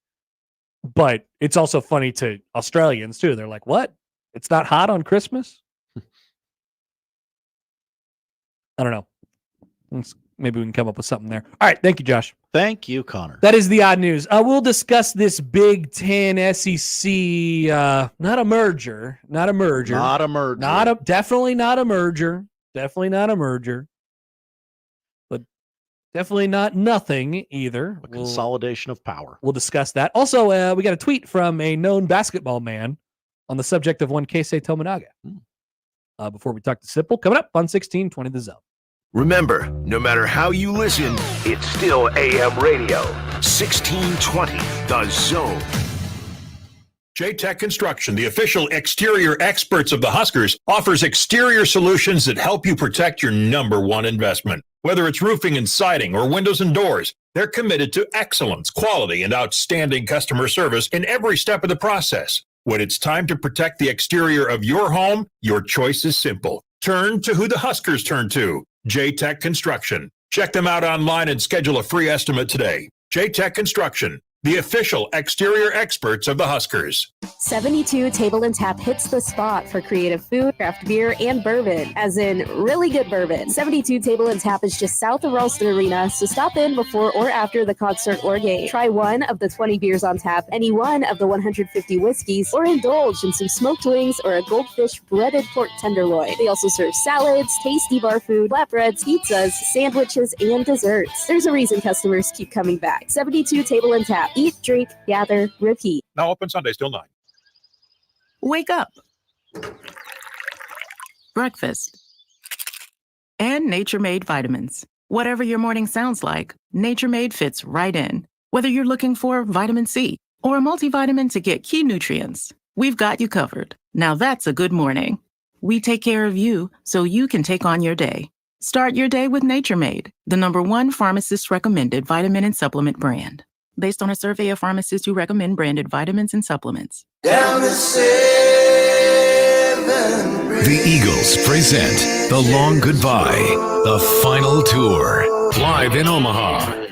but it's also funny to Australians too. They're like, "What? It's not hot on Christmas?" I don't know. Maybe we can come up with something there. All right. Thank you, Josh. Thank you, Connor. That is the odd news. We'll discuss this Big Ten SEC, not a merger. Definitely not a merger. But definitely not nothing either. A consolidation of power. We'll discuss that. Also, we got a tweet from a known basketball man on the subject of one Keisei Tominaga. Before we talk to Sipple, coming up on 1620 The Zone. Remember, no matter how you listen, it's still AM radio. 1620 The Zone. J-Tech Construction, the official exterior experts of the Huskers, offers exterior solutions that help you protect your number one investment. Whether it's roofing and siding or windows and doors, they're committed to excellence, quality, and outstanding customer service in every step of the process. When it's time to protect the exterior of your home, your choice is simple. Turn to who the Huskers turn to. J-Tech Construction. Check them out online and schedule a free estimate today. J-Tech Construction, the official exterior experts of the Huskers. 72 Table and Tap hits the spot for creative food, craft beer, and bourbon, as in really good bourbon. 72 Table and Tap is just south of Ralston Arena, so stop in before or after the concert or game. Try one of the 20 beers on tap, any one of the 150 whiskeys, or indulge in some smoked wings or a goldfish breaded pork tenderloin. They also serve salads, tasty bar food, flatbreads, pizzas, sandwiches, and desserts. There's a reason customers keep coming back. 72 Table and Tap. Eat, drink, gather, repeat. Now open Sundays till 9. Wake up. Breakfast. And Nature Made vitamins. Whatever your morning sounds like, Nature Made fits right in. Whether you're looking for vitamin C or a multivitamin to get key nutrients, we've got you covered. Now that's a good morning. We take care of you so you can take on your day. Start your day with Nature Made, the #1 pharmacist recommended vitamin and supplement brand. Based on a survey of pharmacists who recommend branded vitamins and supplements. Down to 7. The Eagles present The Long Goodbye, the final tour, live in Omaha.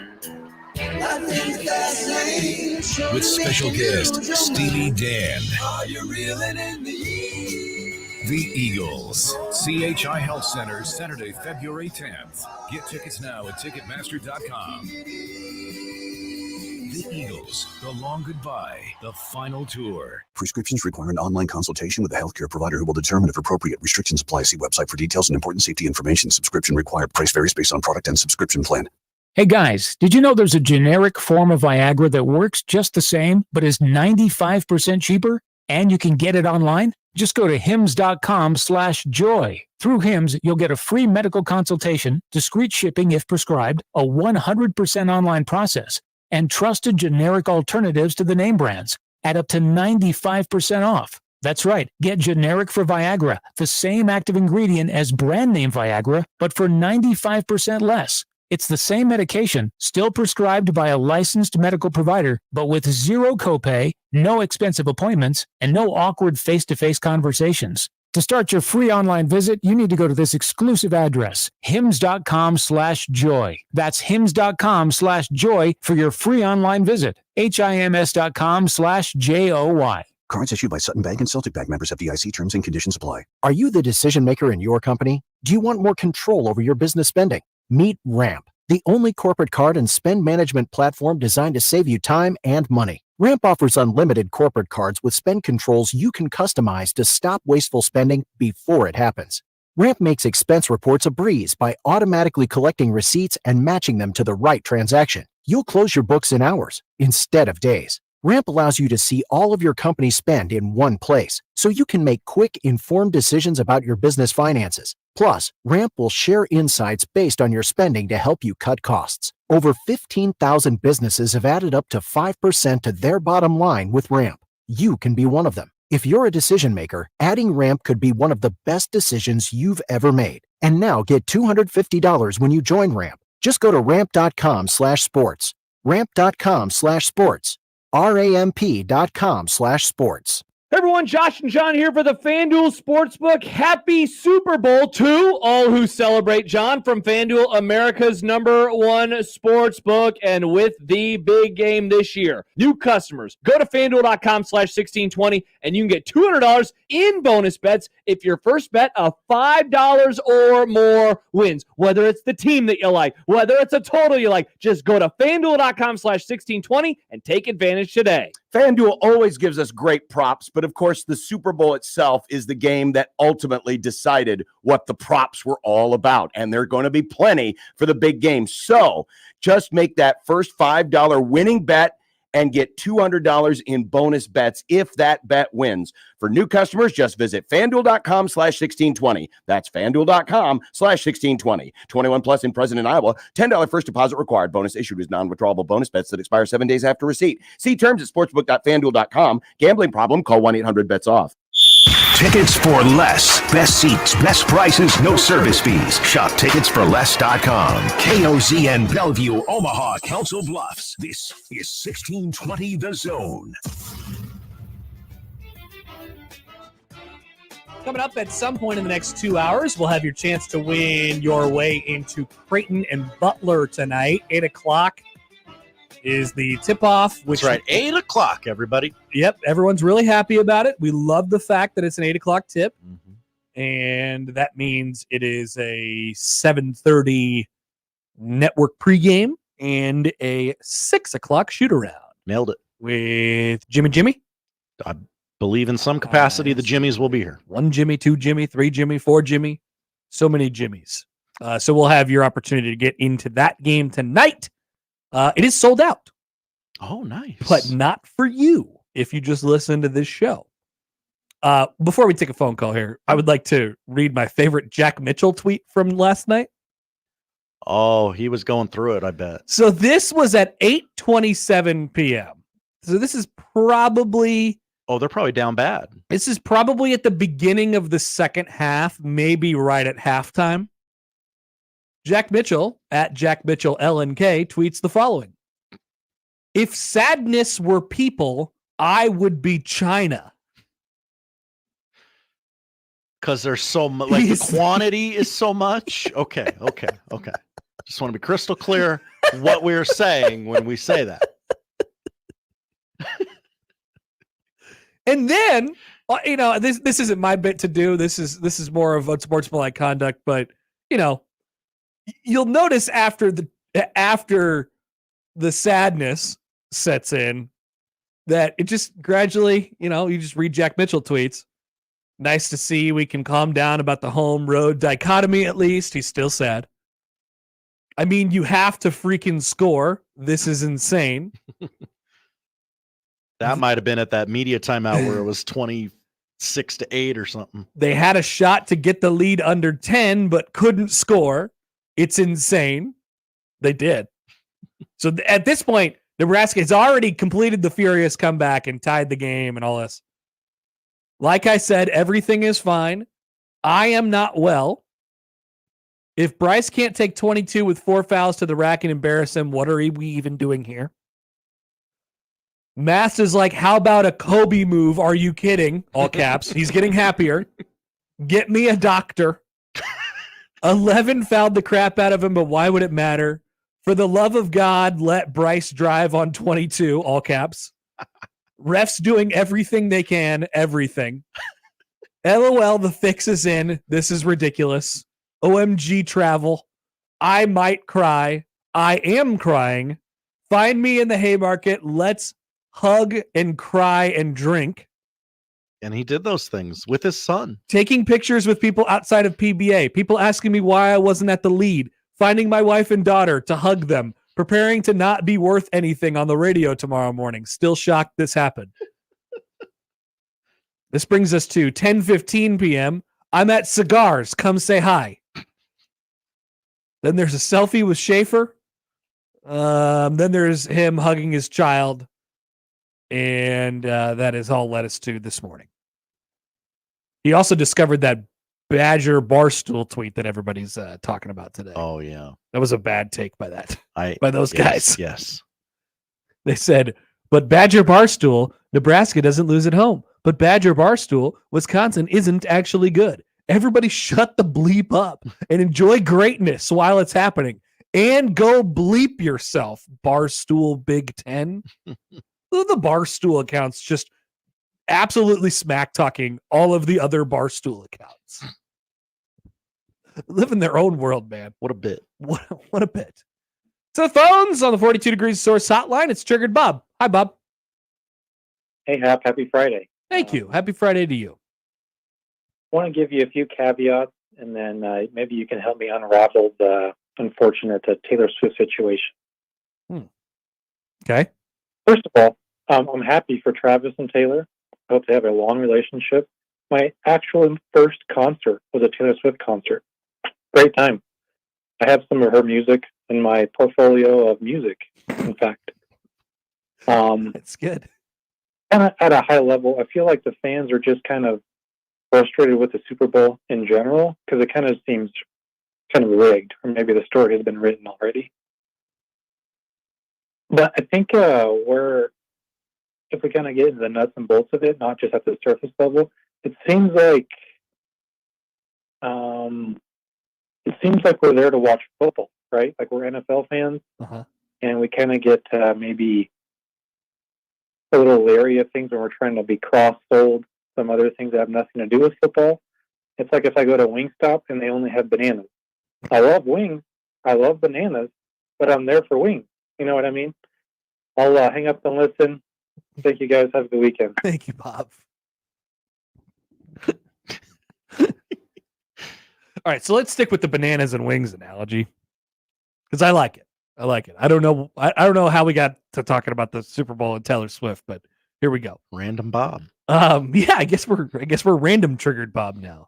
With special guest Steely Dan. The Eagles, CHI Health Center, Saturday, February 10th. Get tickets now at Ticketmaster.com. The Eagles, The Long Goodbye, the final tour. Prescriptions require an online consultation with a healthcare provider who will determine if appropriate. Restrictions apply. See website for details and important safety information. Subscription required. Price varies based on product and subscription plan. Hey guys, did you know there's a generic form of Viagra that works just the same, but is 95% cheaper? And you can get it online? Just go to hims.com/joy. Through Hims, you'll get a free medical consultation, discreet shipping if prescribed, a 100% online process, and trusted generic alternatives to the name brands at up to 95% off. That's right. Get generic for Viagra, the same active ingredient as brand name Viagra, but for 95% less. It's the same medication, still prescribed by a licensed medical provider, but with zero copay, no expensive appointments, and no awkward face-to-face conversations. To start your free online visit, you need to go to this exclusive address, hims.com/joy. That's hims.com/joy for your free online visit. hims.com/joy. Cards issued by Sutton Bank and Celtic Bank, members FDIC. Terms and conditions apply. Are you the decision maker in your company? Do you want more control over your business spending? Meet Ramp, the only corporate card and spend management platform designed to save you time and money. Ramp offers unlimited corporate cards with spend controls you can customize to stop wasteful spending before it happens. Ramp makes expense reports a breeze by automatically collecting receipts and matching them to the right transaction. You'll close your books in hours instead of days. Ramp allows you to see all of your company spend in one place, so you can make quick, informed decisions about your business finances. Plus, Ramp will share insights based on your spending to help you cut costs. Over 15,000 businesses have added up to 5% to their bottom line with Ramp. You can be one of them. If you're a decision maker, adding Ramp could be one of the best decisions you've ever made. And now get $250 when you join Ramp. Just go to ramp.com/sports. Ramp.com/sports. ramp.com/sports. Hey everyone, Josh and John here for the FanDuel Sportsbook. Happy Super Bowl to all who celebrate. John from FanDuel, America's #1 sportsbook, and with the big game this year, new customers, go to FanDuel.com/1620 and you can get $200 in bonus bets if your first bet of $5 or more wins. Whether it's the team that you like, whether it's a total you like, just go to FanDuel.com/1620 and take advantage today. FanDuel always gives us great props, but of course the Super Bowl itself is the game that ultimately decided what the props were all about, and there are going to be plenty for the big game. So just make that first $5 winning bet and get $200 in bonus bets if that bet wins. For new customers, just visit FanDuel.com/1620. That's FanDuel.com/1620. 21 plus in present in Iowa. $10 first deposit required. Bonus issued as non-withdrawable bonus bets that expire 7 days after receipt. See terms at sportsbook.fanduel.com. Gambling problem? Call 1-800-BETS-OFF. Tickets for less. Best seats, best prices, no service fees. Shop ticketsforless.com. KOZN Bellevue, Omaha, Council Bluffs. This is 1620 The Zone. Coming up at some point in the next 2 hours, we'll have your chance to win your way into Creighton and Butler tonight. 8 o'clock is the tip-off. That's right, 8 o'clock, everybody. Yep, everyone's really happy about it. We love the fact that it's an 8 o'clock tip, and that means it is a 7:30 network pregame and a 6 o'clock shoot-around. Nailed it. With Jimmy. I believe in some capacity the Jimmies will be here. 1 Jimmy, 2 Jimmy, 3 Jimmy, 4 Jimmy. So many Jimmies. So we'll have your opportunity to get into that game tonight. It is sold out. Oh, nice. But not for you if you just listen to this show. Before we take a phone call here, I would like to read my favorite Jack Mitchell tweet from last night. Oh, he was going through it, I bet. So this was at 8:27 p.m. So this is probably... Oh, they're probably down bad. This is probably at the beginning of the second half, maybe right at halftime. Jack Mitchell, at Jack Mitchell LNK, tweets the following. If sadness were people, I would be China. Because there's so much, like the quantity is so much. Okay. Just want to be crystal clear what we're saying when we say that. And then, this isn't my bit to do. This is more of unsportsmanlike conduct, but, you'll notice after the sadness sets in that it just gradually, you just read Jack Mitchell tweets. Nice to see we can calm down about the home road dichotomy at least. He's still sad. I mean, you have to freaking score. This is insane. That might have been at that media timeout where it was 26-8 or something. They had a shot to get the lead under 10, but couldn't score. It's insane. They did. So at this point, Nebraska has already completed the furious comeback and tied the game and all this. Like I said, everything is fine. I am not well. If Bryce can't take 22 with 4 fouls to the rack and embarrass him, what are we even doing here? Mass is like, how about a Kobe move? Are you kidding? All caps. He's getting happier. Get me a doctor. 11 fouled the crap out of him, but why would it matter? For the love of God, let Bryce drive on 22, all caps. Refs doing everything they can, everything. LOL, the fix is in. This is ridiculous. OMG travel. I might cry. I am crying. Find me in the Haymarket. Let's hug and cry and drink. And he did those things with his son. Taking pictures with people outside of PBA. People asking me why I wasn't at the lead. Finding my wife and daughter to hug them. preparing to not be worth anything on the radio tomorrow morning. Still shocked this happened. This brings us to 10:15 p.m. I'm at Cigars. Come say hi. Then there's a selfie with Schaefer. Then there's him hugging his child. And that is all led us to this morning. He also discovered that Badger Barstool tweet that everybody's talking about today. Oh, yeah. That was a bad take by those guys. Yes. They said, but Badger Barstool, Nebraska doesn't lose at home. But Badger Barstool, Wisconsin isn't actually good. Everybody shut the bleep up and enjoy greatness while it's happening. And go bleep yourself, Barstool Big Ten. The Barstool accounts just absolutely smack talking all of the other Barstool accounts. Live in their own world, man. What a bit. What a bit. So phones on the 42 Degrees Source hotline. It's Triggered Bob. Hi, Bob. Hey, Hap. Happy Friday. Thank you. Happy Friday to you. I want to give you a few caveats, and then maybe you can help me unravel the unfortunate Taylor Swift situation. Okay. First of all, I'm happy for Travis and Taylor. I hope they have a long relationship. My actual first concert was a Taylor Swift concert. Great time. I have some of her music in my portfolio of music, in fact. That's good. And at a high level, I feel like the fans are just kind of frustrated with the Super Bowl in general because it kind of seems kind of rigged, or maybe the story has been written already. But I think if we kind of get into the nuts and bolts of it, not just at the surface level, it seems like we're there to watch football, right? Like we're NFL fans, and we kind of get maybe a little leery of things when we're trying to be cross-sold some other things that have nothing to do with football. It's like if I go to Wingstop and they only have bananas. I love wings, I love bananas, but I'm there for wings. You know what I mean? I'll hang up and listen. Thank you, guys. Have a good weekend. Thank you, Bob. All right, so let's stick with the bananas and wings analogy because I like it. I don't know. I don't know how we got to talking about the Super Bowl and Taylor Swift, but here we go. Random Bob. Yeah, I guess we're random triggered Bob now.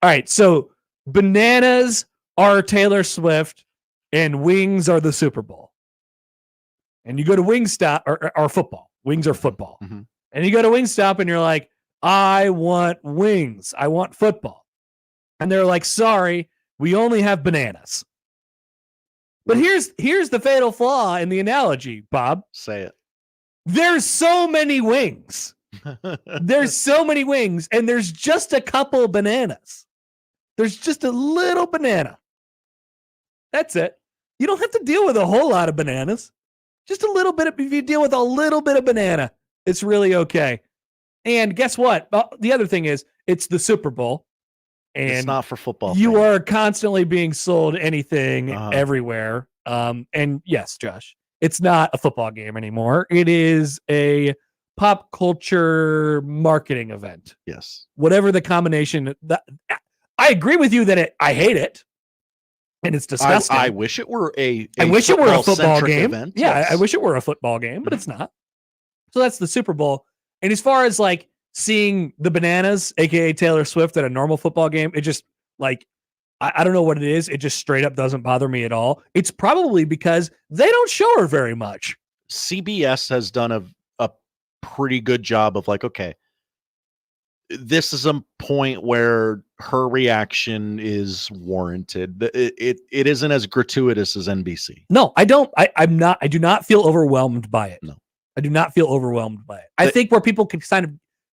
All right, so bananas are Taylor Swift and wings are the Super Bowl. And you go to Wingstop or football. Wings are football. Mm-hmm. And you go to Wingstop and you're like, I want wings. I want football. And they're like, sorry, we only have bananas. But here's the fatal flaw in the analogy, Bob. Say it. There's so many wings. There's so many wings, and there's just a couple bananas. There's just a little banana. That's it. You don't have to deal with a whole lot of bananas. Just a little bit. If you deal with a little bit of banana, it's really okay. And guess what? The other thing is, it's the Super Bowl. And it's not for football. You are constantly being sold anything everywhere. And yes, Josh, it's not a football game anymore. It is a pop culture marketing event. Yes. Whatever the combination. I agree with you that I hate it. And it's disgusting. I wish it were a football game. Event. Yeah, Yes. I wish it were a football game, but it's not. So that's the Super Bowl. And as far as like seeing the bananas, aka Taylor Swift, at a normal football game, it just like I don't know what it is. It just straight up doesn't bother me at all. It's probably because they don't show her very much. CBS has done a pretty good job of like, okay, this is a point where her reaction is warranted. It isn't as gratuitous as NBC. No, I don't. I do not feel overwhelmed by it. No, I do not feel overwhelmed by it. I think where people can kind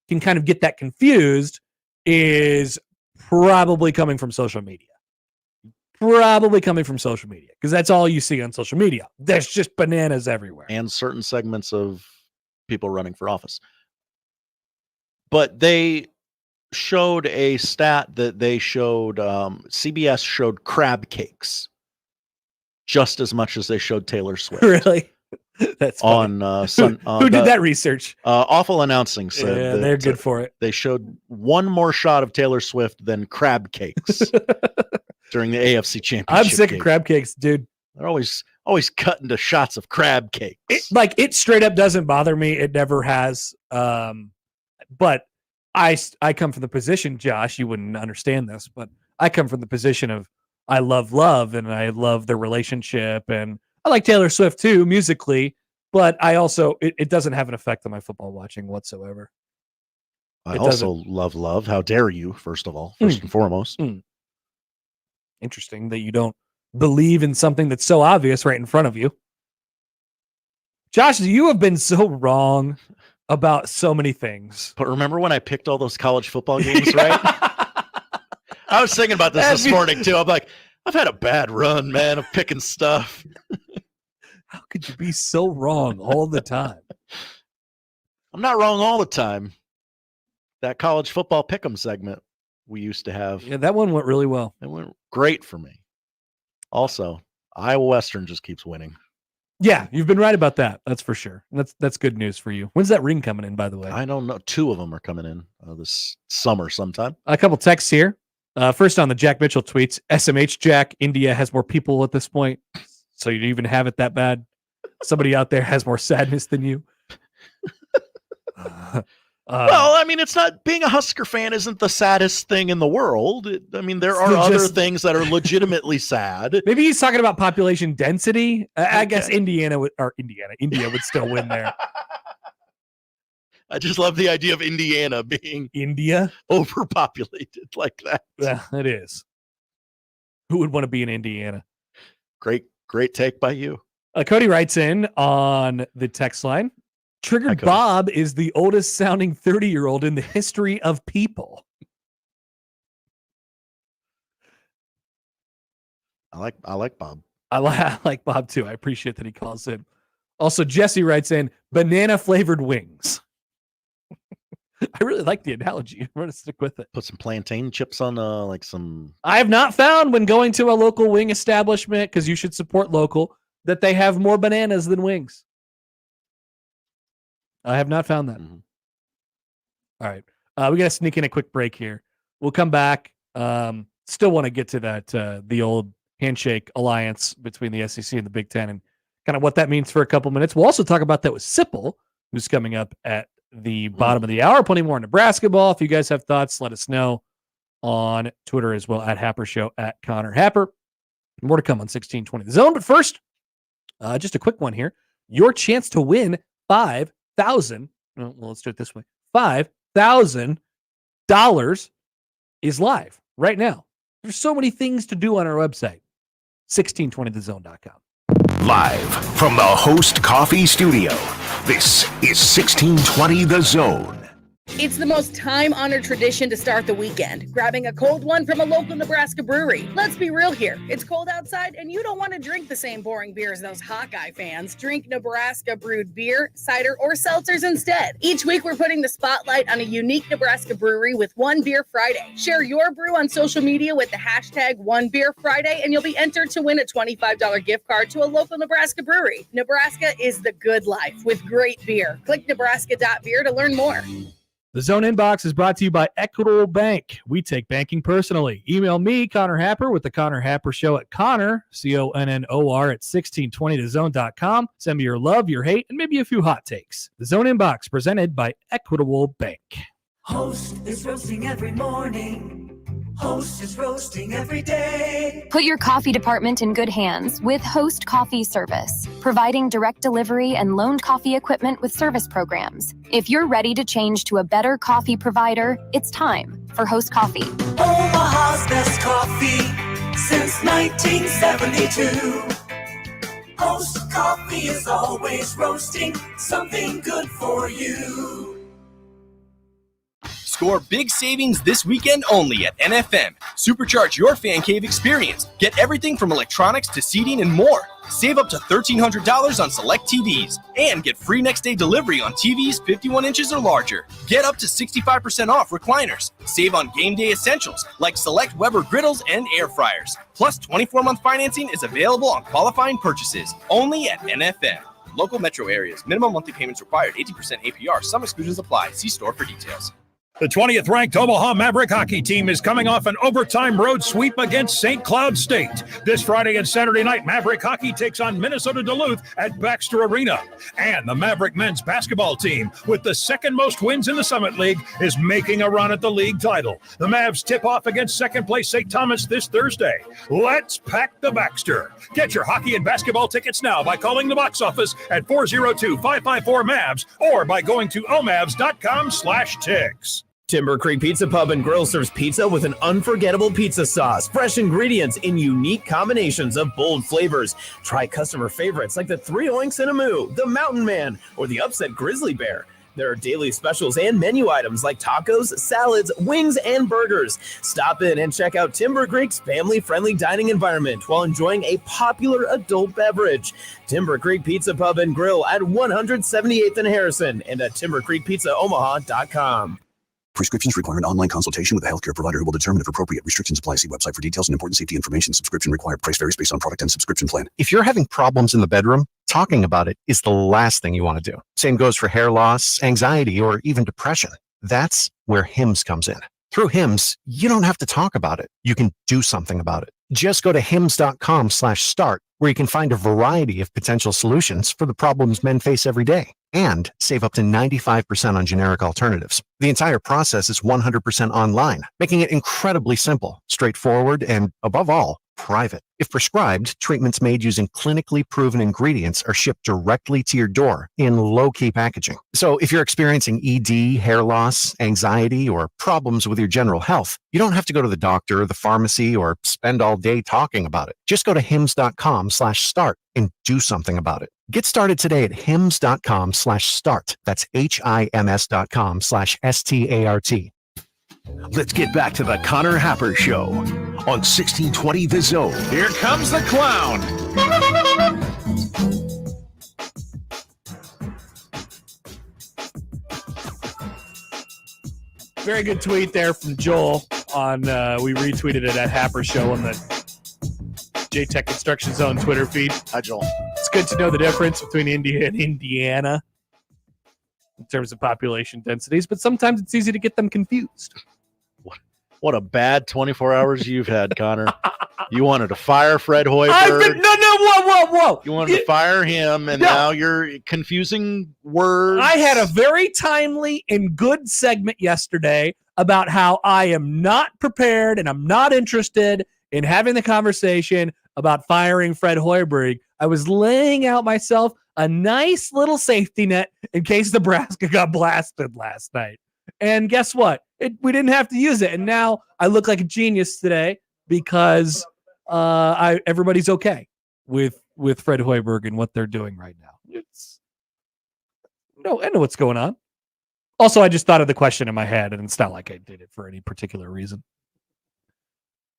of get that confused is probably coming from social media. Because that's all you see on social media. There's just bananas everywhere. And certain segments of people running for office. But they showed a stat that they showed, CBS showed crab cakes just as much as they showed Taylor Swift. Really? That's funny. Who did that research? Awful Announcing said yeah, they're good for it. They showed one more shot of Taylor Swift than crab cakes during the AFC Championship. I'm sick game. of crab cakes, dude. They're always cutting to shots of crab cakes. It straight up doesn't bother me. It never has. But I come from the position, Josh, you wouldn't understand this, but I come from the position of I love love and I love their relationship, and I like Taylor Swift too musically, but I also it doesn't have an effect on my football watching whatsoever. I also love love. How dare you? First of all, first and foremost. Interesting that you don't believe in something that's so obvious right in front of you. Josh, you have been so wrong about so many things. But remember when I picked all those college football games, right? I was thinking about this morning too. I'm like, I've had a bad run, man, of picking stuff. How could you be so wrong all the time? I'm not wrong all the time. That college football pick'em segment we used to have. Yeah, that one went really well. It went great for me. Also, Iowa Western just keeps winning. Yeah, you've been right about that. That's for sure. That's good news for you. When's that ring coming in, by the way? I don't know. 2 of them are coming in this summer sometime. A couple texts here. First on the Jack Mitchell tweets, SMH Jack, India has more people at this point, so you even have it that bad. Somebody out there has more sadness than you. Well, I mean, it's not, being a Husker fan isn't the saddest thing in the world. There are other things that are legitimately sad. Maybe he's talking about population density. I guess India would still win there. I just love the idea of Indiana being overpopulated like that. Yeah, it is. Who would want to be in Indiana? Great take by you. Cody writes in on the text line. Triggered Bob is the oldest sounding 30-year-old in the history of people. I like Bob. I like Bob too. I appreciate that he calls in. Also, Jesse writes in banana flavored wings. I really like the analogy. I'm going to stick with it. Put some plantain chips on some. I have not found when going to a local wing establishment, because you should support local, that they have more bananas than wings. I have not found that. Mm-hmm. All right. We got to sneak in a quick break here. We'll come back. Still want to get to that, the old handshake alliance between the SEC and the Big Ten and kind of what that means for a couple minutes. We'll also talk about that with Sipple, who's coming up at the bottom of the hour. Plenty more Nebraska ball. If you guys have thoughts, let us know on Twitter as well, at Happer Show, at Connor Happer. More to come on 1620 The Zone. But first, just a quick one here. Your chance to win $5,000. Well, let's do it this way. $5,000 is live right now. There's so many things to do on our website, 1620thezone.com. Live from the Host Coffee Studio, this is 1620 The Zone. It's the most time-honored tradition to start the weekend, grabbing a cold one from a local Nebraska brewery. Let's be real here. It's cold outside, and you don't want to drink the same boring beer as those Hawkeye fans. Drink Nebraska brewed beer, cider, or seltzers instead. Each week, we're putting the spotlight on a unique Nebraska brewery with One Beer Friday. Share your brew on social media with the hashtag One Beer Friday, and you'll be entered to win a $25 gift card to a local Nebraska brewery. Nebraska is the good life with great beer. Click nebraska.beer to learn more. The Zone Inbox is brought to you by Equitable Bank. We take banking personally. Email me, Connor Happer, with the Connor Happer Show at Connor, CONNOR, at 1620thezone.com. Send me your love, your hate, and maybe a few hot takes. The Zone Inbox, presented by Equitable Bank. Host is roasting every morning. Host is roasting every day. Put your coffee department in good hands with Host Coffee Service, providing direct delivery and loaned coffee equipment with service programs. If you're ready to change to a better coffee provider, it's time for Host Coffee. Omaha's best coffee since 1972. Host Coffee is always roasting something good for you. Score big savings this weekend only at NFM. Supercharge your fan cave experience. Get everything from electronics to seating and more. Save up to $1,300 on select TVs and get free next day delivery on TVs 51 inches or larger. Get up to 65% off recliners. Save on game day essentials like select Weber griddles and air fryers. Plus 24-month financing is available on qualifying purchases only at NFM. Local metro areas. Minimum monthly payments required. 18% APR. Some exclusions apply. See store for details. The 20th ranked Omaha Maverick hockey team is coming off an overtime road sweep against St. Cloud State. This Friday and Saturday night, Maverick hockey takes on Minnesota Duluth at Baxter Arena. And the Maverick men's basketball team, with the second most wins in the Summit League, is making a run at the league title. The Mavs tip off against second place St. Thomas this Thursday. Let's pack the Baxter. Get your hockey and basketball tickets now by calling the box office at 402-554-MAVS or by going to omavs.com/ticks. Timber Creek Pizza Pub and Grill serves pizza with an unforgettable pizza sauce, fresh ingredients in unique combinations of bold flavors. Try customer favorites like the 3 Oinks and a Moo, the Mountain Man, or the Upset Grizzly Bear. There are daily specials and menu items like tacos, salads, wings, and burgers. Stop in and check out Timber Creek's family-friendly dining environment while enjoying a popular adult beverage. Timber Creek Pizza Pub and Grill at 178th and Harrison and at timbercreekpizzaomaha.com. Prescriptions require an online consultation with a healthcare provider who will determine if appropriate. Restrictions apply. See website for details and important safety information. Subscription required. Price varies based on product and subscription plan. If you're having problems in the bedroom, talking about it is the last thing you want to do. Same goes for hair loss, anxiety, or even depression. That's where HIMS comes in. Through HIMS, you don't have to talk about it. You can do something about it. Just go to hims.com/start, where you can find a variety of potential solutions for the problems men face every day and save up to 95% on generic alternatives. The entire process is 100% online, making it incredibly simple, straightforward, and above all, private. If prescribed, treatments made using clinically proven ingredients are shipped directly to your door in low-key packaging. So if you're experiencing ED, hair loss, anxiety, or problems with your general health, you don't have to go to the doctor, the pharmacy, or spend all day talking about it. Just go to hims.com/start and do something about it. Get started today at hims.com/start. That's HIMS.com/START. Let's get back to the Connor Happer Show on 1620 The Zone. Here comes the clown. Very good tweet there from Joel on, we retweeted it at Happer Show on the JTech Construction Zone Twitter feed. Hi, Joel. It's good to know the difference between India and Indiana in terms of population densities, but sometimes it's easy to get them confused. What a bad 24 hours you've had, Connor. You wanted to fire Fred Hoiberg. Whoa. You wanted to fire him, and now you're confusing words. I had a very timely and good segment yesterday about how I am not prepared and I'm not interested in having the conversation about firing Fred Hoiberg. I was laying out myself a nice little safety net in case Nebraska got blasted last night. And guess what? We didn't have to use it. And now I look like a genius today because everybody's okay with Fred Hoiberg and what they're doing right now. I know what's going on. Also, I just thought of the question in my head, and it's not like I did it for any particular reason.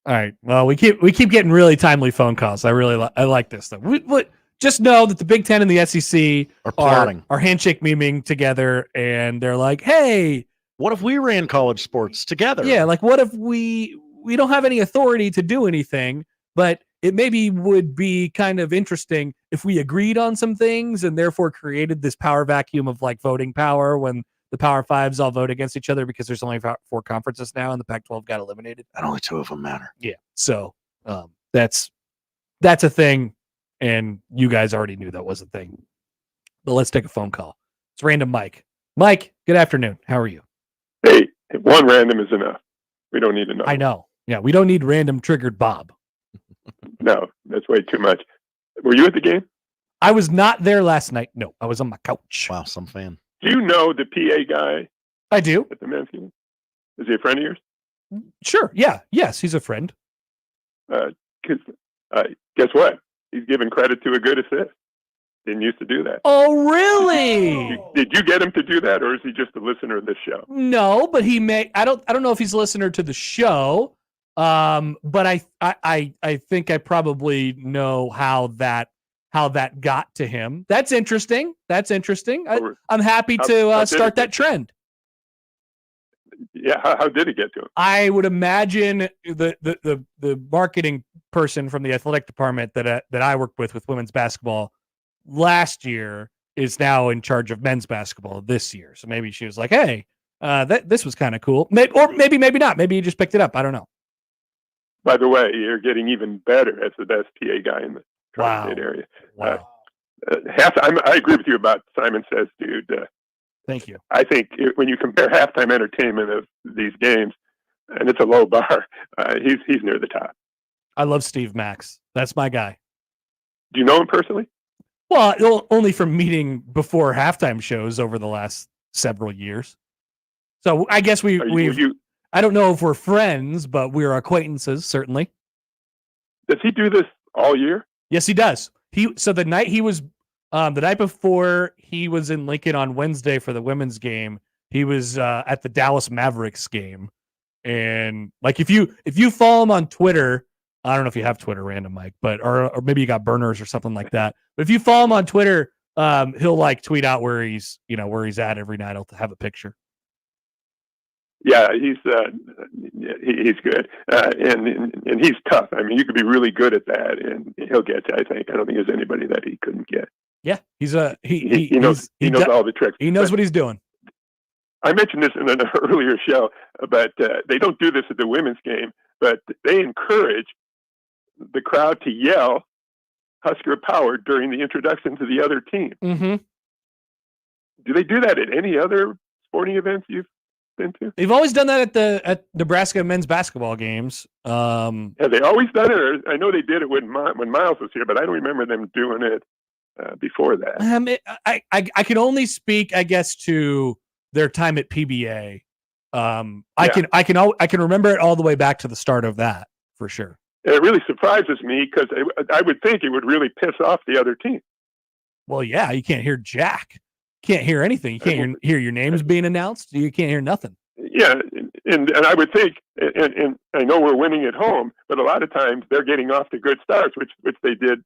All right. Well, we keep getting really timely phone calls. I like this stuff. Just know that the Big Ten and the SEC are plotting, are handshake memeing together, and they're like, "Hey, what if we ran college sports together?" Yeah, like what if we don't have any authority to do anything, but it maybe would be kind of interesting if we agreed on some things and therefore created this power vacuum of like voting power when the Power Fives all vote against each other because there's only 4 conferences now and the Pac-12 got eliminated. And only 2 of them matter. Yeah. So that's a thing. And you guys already knew that was a thing. But let's take a phone call. It's Random Mike. Mike, good afternoon. How are you? Hey, one random is enough. We don't need to know. I know. Yeah, we don't need random triggered Bob. No, that's way too much. Were you at the game? I was not there last night. No, I was on my couch. Wow, some fan. Do you know the PA guy? I do. At the men's game? Is he a friend of yours? Sure. Yeah. Yes, he's a friend. Guess what? He's giving credit to a good assist. Didn't used to do that. Oh, really? Did you get him to do that, or is he just a listener of this show? No, but he may. I don't know if he's a listener to the show. But I think I probably know how that got to him. That's interesting. I'm happy to start that trend. Yeah, how did it get to him? I would imagine the marketing person from the athletic department that I worked with women's basketball last year is now in charge of men's basketball this year. So maybe she was like, "Hey, This was kind of cool. Maybe not. Maybe you just picked it up. I don't know. By the way, you're getting even better as the best PA guy in the Tri-State area. Wow. I agree with you about Simon Says, dude. Thank you. I think when you compare halftime entertainment of these games, and it's a low bar, he's near the top. I love Steve Max. That's my guy. Do you know him personally? Well, only from meeting before halftime shows over the last several years. So I guess I don't know if we're friends, but we're acquaintances, certainly. Does he do this all year? Yes, he does. The night before he was in Lincoln on Wednesday for the women's game, he was at the Dallas Mavericks game. And like if you follow him on Twitter, I don't know if you have Twitter, Random Mike, but or maybe you got burners or something like that. But if you follow him on Twitter, he'll like tweet out where he's at every night. He'll have a picture. Yeah, he's good, and he's tough. I mean, you could be really good at that, and he'll get you. I think. I don't think there's anybody that he couldn't get. Yeah, he knows all the tricks. He knows what he's doing. I mentioned this in an earlier show, but they don't do this at the women's game, but they encourage the crowd to yell Husker Power during the introduction to the other team. Mm-hmm. Do they do that at any other sporting events you've been to? They've always done that at Nebraska men's basketball games. Have they always done it? Or I know they did it when Miles was here, but I don't remember them doing it before that. I can only speak, I guess, to their time at PBA. I can remember it all the way back to the start of that for sure. It really surprises me because I would think it would really piss off the other team. Well, yeah, you can't hear jack. Can't hear anything. You can't hear your names being announced. You can't hear nothing. Yeah, and I would think, and I know we're winning at home, but a lot of times they're getting off to good starts, which they did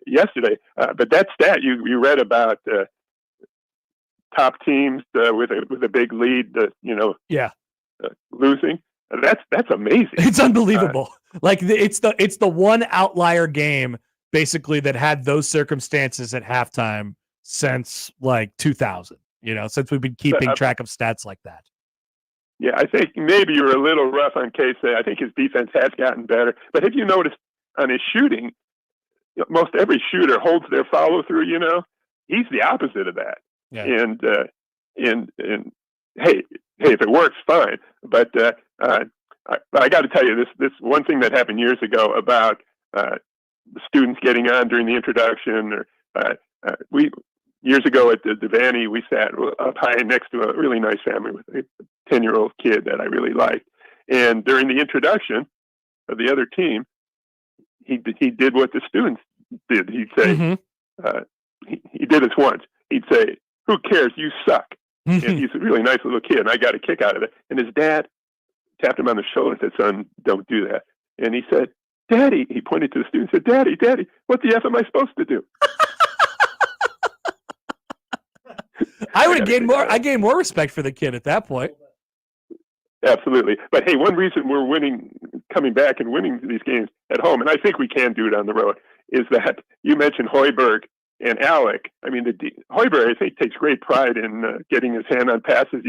yesterday. But that stat you read about top teams with a big lead, losing. That's amazing. It's unbelievable. It's the one outlier game basically that had those circumstances at halftime since like 2000. Since we've been keeping track of stats like that. Yeah, I think maybe you were a little rough on Casey. I think his defense has gotten better. But have you noticed on his shooting, most every shooter holds their follow through. He's the opposite of that. Yeah. And hey, if it works, fine. But I got to tell you this one thing that happened years ago about the students getting on during the introduction. Years ago at the Devaney, we sat up high next to a really nice family with a 10-year-old kid that I really liked. And during the introduction of the other team, he did what the students did. He'd say, he did this once. He'd say, "Who cares? You suck." And he's a really nice little kid, and I got a kick out of it. And his dad tapped him on the shoulder and said, "Son, don't do that." And he said, "Daddy," he pointed to the student and said, Daddy, what the F am I supposed to do? I would have gained more. I gained more respect for the kid at that point. Absolutely. But hey, one reason we're coming back and winning these games at home, and I think we can do it on the road, is that you mentioned Hoiberg and Alec. I mean, Hoiberg, I think, takes great pride in getting his hand on passes.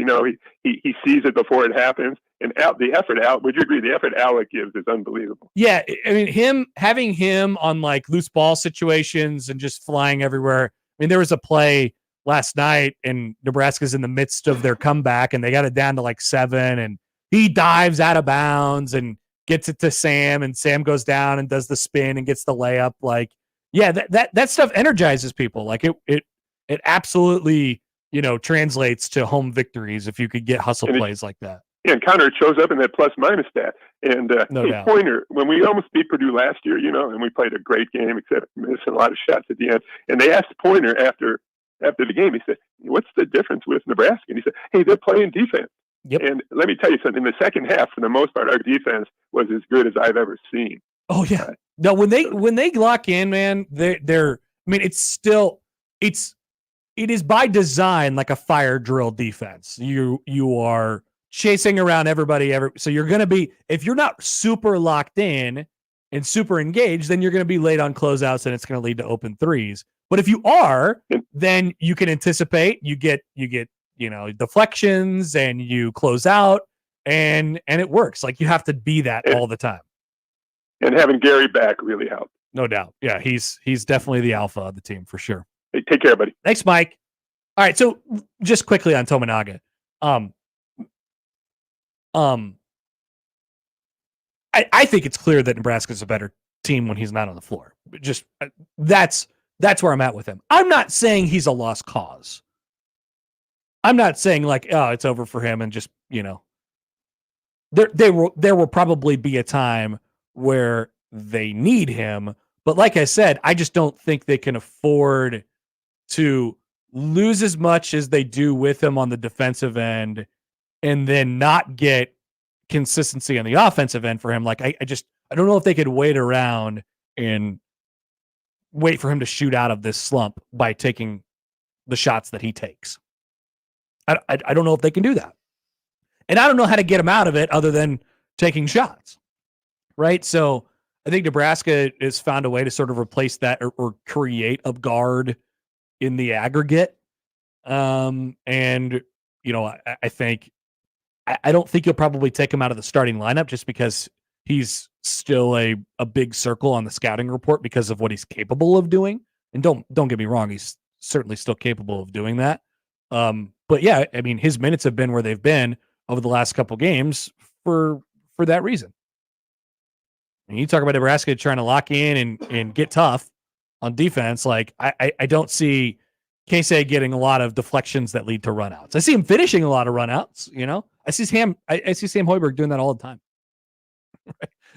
He sees it before it happens. And the effort, would you agree? The effort Alec gives is unbelievable. Yeah, I mean, having him on like loose ball situations and just flying everywhere. I mean, there was a play last night, and Nebraska's in the midst of their comeback, and they got it down to like 7, and he dives out of bounds and gets it to Sam, and Sam goes down and does the spin and gets the layup. Like, yeah, that stuff energizes people. Like it absolutely, translates to home victories if you could get hustle plays like that. And Connor shows up in that plus-minus stat. And No doubt. Pointer, when we almost beat Purdue last year, and we played a great game, except missing a lot of shots at the end. And they asked Pointer after the game, he said, "What's the difference with Nebraska?" And he said, "Hey, they're playing defense." Yep. And let me tell you something. In the second half, for the most part, our defense was as good as I've ever seen. Oh yeah. No, when they lock in, man, they're. I mean, it is by design like a fire drill defense. You are chasing around everybody. So you're going to be, if you're not super locked in and super engaged, then you're going to be late on closeouts and it's going to lead to open threes. But if you are, then you can anticipate. You get deflections and you close out and it works. Like you have to be that all the time. And having Gary back really helped. No doubt. Yeah, he's definitely the alpha of the team for sure. Hey, take care, buddy. Thanks, Mike. All right, so just quickly on Tominaga. I think it's clear that Nebraska's a better team when he's not on the floor. Just that's where I'm at with him. I'm not saying he's a lost cause. I'm not saying like, oh, it's over for him and just, there will probably be a time where they need him. But like I said, I just don't think they can afford to lose as much as they do with him on the defensive end and then not get consistency on the offensive end for him. Like, I don't know if they could wait around and wait for him to shoot out of this slump by taking the shots that he takes. I don't know if they can do that. And I don't know how to get him out of it other than taking shots. Right? So I think Nebraska has found a way to sort of replace that or create a guard in the aggregate. And, I think, I don't think you'll probably take him out of the starting lineup just because he's still a big circle on the scouting report because of what he's capable of doing. And don't get me wrong, he's certainly still capable of doing that. But yeah, I mean, his minutes have been where they've been over the last couple games for that reason. And you talk about Nebraska trying to lock in and get tough on defense. Like I don't see Casey getting a lot of deflections that lead to runouts. I see him finishing a lot of runouts. I see Sam Hoiberg doing that all the time.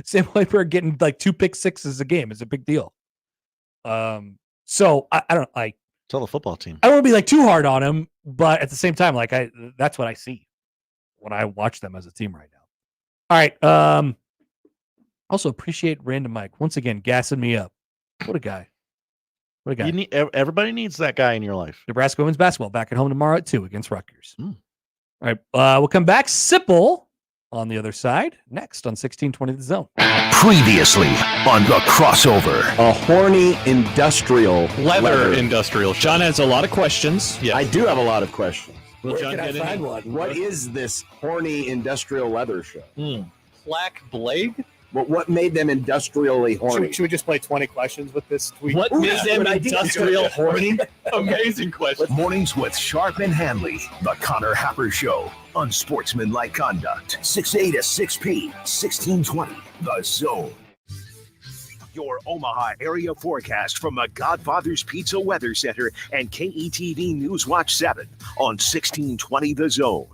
Sam Hoiberg getting like 2 pick sixes a game is a big deal. So I don't like tell the football team. I don't want to be like too hard on him, but at the same time, like that's what I see when I watch them as a team right now. All right. Also appreciate Random Mike once again gassing me up. What a guy. What a guy. Everybody needs that guy in your life. Nebraska women's basketball back at home tomorrow at 2 against Rutgers. All right. We'll come back. Sipple on the other side next on 1620 The Zone. Previously on the crossover. A horny industrial leather industrial. John has a lot of questions. Yes. I do have a lot of questions. Will John get in? What is this horny industrial leather show? Black Blade? What made them industrially horny? Should we just play 20 questions with this tweet? What made them industrial horny? Amazing question. Mornings with Sharp and Hanley. The Connor Happer Show. Unsportsmanlike conduct. 6A to 6P. 1620. The Zone. Your Omaha area forecast from the Godfather's Pizza Weather Center and KETV News Watch 7 on 1620 The Zone.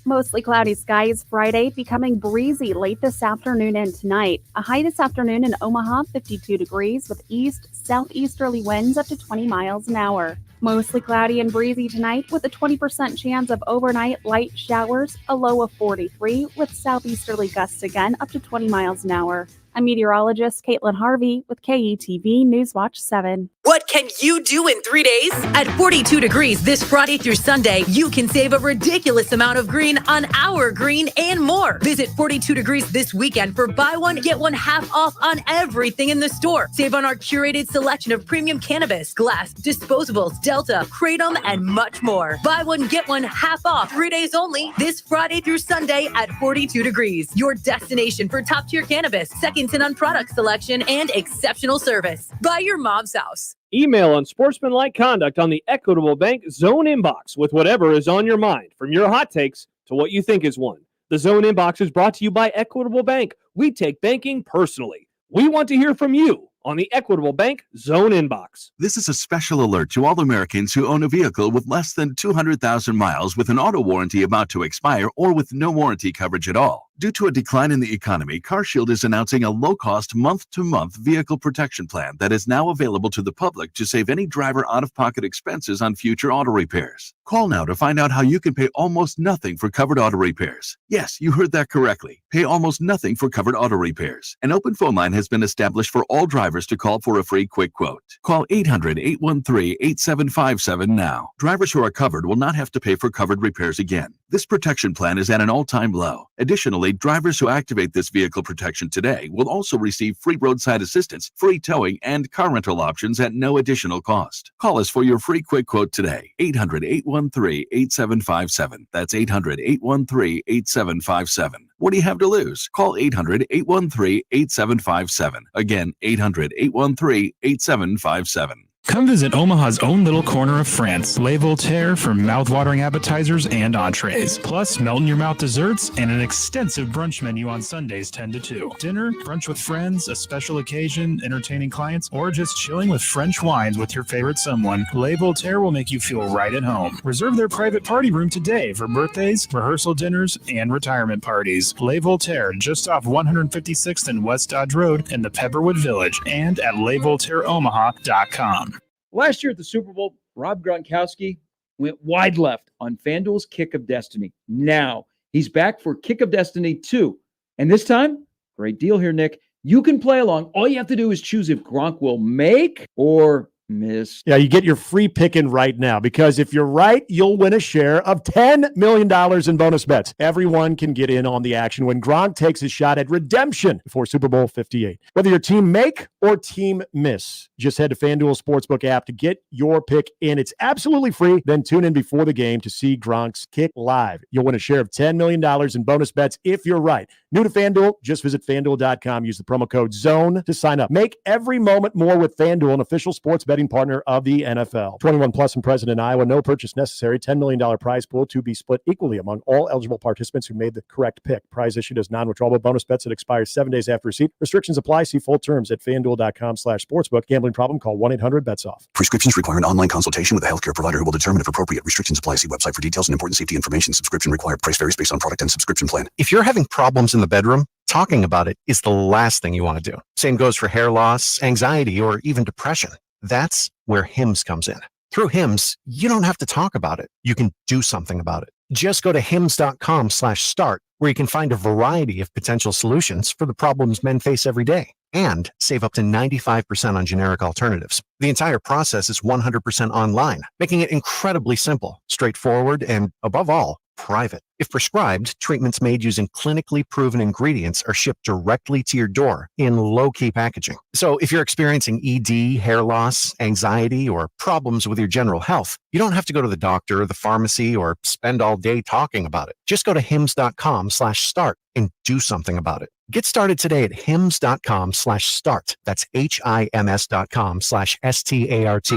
Mostly cloudy skies Friday, becoming breezy late this afternoon and tonight. A high this afternoon in Omaha, 52 degrees with east-southeasterly winds up to 20 miles an hour. Mostly cloudy and breezy tonight with a 20% chance of overnight light showers, a low of 43 with southeasterly gusts again up to 20 miles an hour. I'm meteorologist Caitlin Harvey with KETV Newswatch 7. What can you do in 3 days? At 42 degrees this Friday through Sunday, you can save a ridiculous amount of green on our green and more. Visit 42 degrees this weekend for buy one, get one half off on everything in the store. Save on our curated selection of premium cannabis, glass, disposables, Delta, Kratom, and much more. Buy one, get one half off 3 days only this Friday through Sunday at 42 degrees. Your destination for top tier cannabis, second to none product selection, and exceptional service. By your mom's house. Email unsportsmanlike conduct on the Equitable Bank Zone inbox with whatever is on your mind, from your hot takes to what you think is one. The Zone inbox is brought to you by Equitable Bank. We take banking personally. We want to hear from you on the Equitable Bank Zone inbox. This is a special alert to all Americans who own a vehicle with less than 200,000 miles with an auto warranty about to expire or with no warranty coverage at all. Due to a decline in the economy, CarShield is announcing a low-cost month-to-month vehicle protection plan that is now available to the public to save any driver out-of-pocket expenses on future auto repairs. Call now to find out how you can pay almost nothing for covered auto repairs. Yes, you heard that correctly. Pay almost nothing for covered auto repairs. An open phone line has been established for all drivers to call for a free quick quote. Call 800-813-8757 now. Drivers who are covered will not have to pay for covered repairs again. This protection plan is at an all-time low. Additionally, drivers who activate this vehicle protection today will also receive free roadside assistance, free towing, and car rental options at no additional cost. Call us for your free quick quote today. 800-813-8757. That's 800-813-8757. What do you have to lose? Call 800-813-8757. Again, 800-813-8757. Come visit Omaha's own little corner of France. Le Voltaire for mouth-watering appetizers and entrees. Plus, melt-in-your-mouth desserts and an extensive brunch menu on Sundays 10 to 2. Dinner, brunch with friends, a special occasion, entertaining clients, or just chilling with French wines with your favorite someone, Le Voltaire will make you feel right at home. Reserve their private party room today for birthdays, rehearsal dinners, and retirement parties. Le Voltaire, just off 156th and West Dodge Road in the Pepperwood Village, and at LeVoltaireOmaha.com. Last year at the Super Bowl, Rob Gronkowski went wide left on FanDuel's Kick of Destiny. Now he's back for Kick of Destiny 2. And this time, great deal here, Nick. You can play along. All you have to do is choose if Gronk will make or miss. Yeah, you get your free pick in right now, because if you're right, you'll win a share of $10 million in bonus bets. Everyone can get in on the action when Gronk takes his shot at redemption before Super Bowl 58. Whether your team make or team miss, just head to FanDuel Sportsbook app to get your pick in. It's absolutely free. Then tune in before the game to see Gronk's kick live. You'll win a share of $10 million in bonus bets if you're right. New to FanDuel? Just visit FanDuel.com. Use the promo code ZONE to sign up. Make every moment more with FanDuel, an official sports betting partner of the NFL. 21 plus and present in Iowa. No purchase necessary. $10 million prize pool to be split equally among all eligible participants who made the correct pick. Prize issued as non-withdrawable bonus bets that expire 7 days after receipt. Restrictions apply. See full terms at FanDuel.com/sportsbook. Gambling problem? Call 1-800-BETS-OFF. Prescriptions require an online consultation with a healthcare provider who will determine if appropriate. Restrictions apply. See website for details and important safety information. Subscription required. Price varies based on product and subscription plan. If you're having problems in the bedroom, talking about it is the last thing you want to do. Same goes for hair loss, anxiety, or even depression. That's where HIMS comes in. Through HIMS, you don't have to talk about it. You can do something about it. Just go to hims.com/start, where you can find a variety of potential solutions for the problems men face every day, and save up to 95% on generic alternatives. The entire process is 100% online, making it incredibly simple, straightforward, and above all, private. If prescribed, treatments made using clinically proven ingredients are shipped directly to your door in low-key packaging. So if you're experiencing ED, hair loss, anxiety, or problems with your general health, you don't have to go to the doctor or the pharmacy or spend all day talking about it. Just go to hims.com/start and do something about it. Get started today at hims.com/start. That's HIMS.com/START.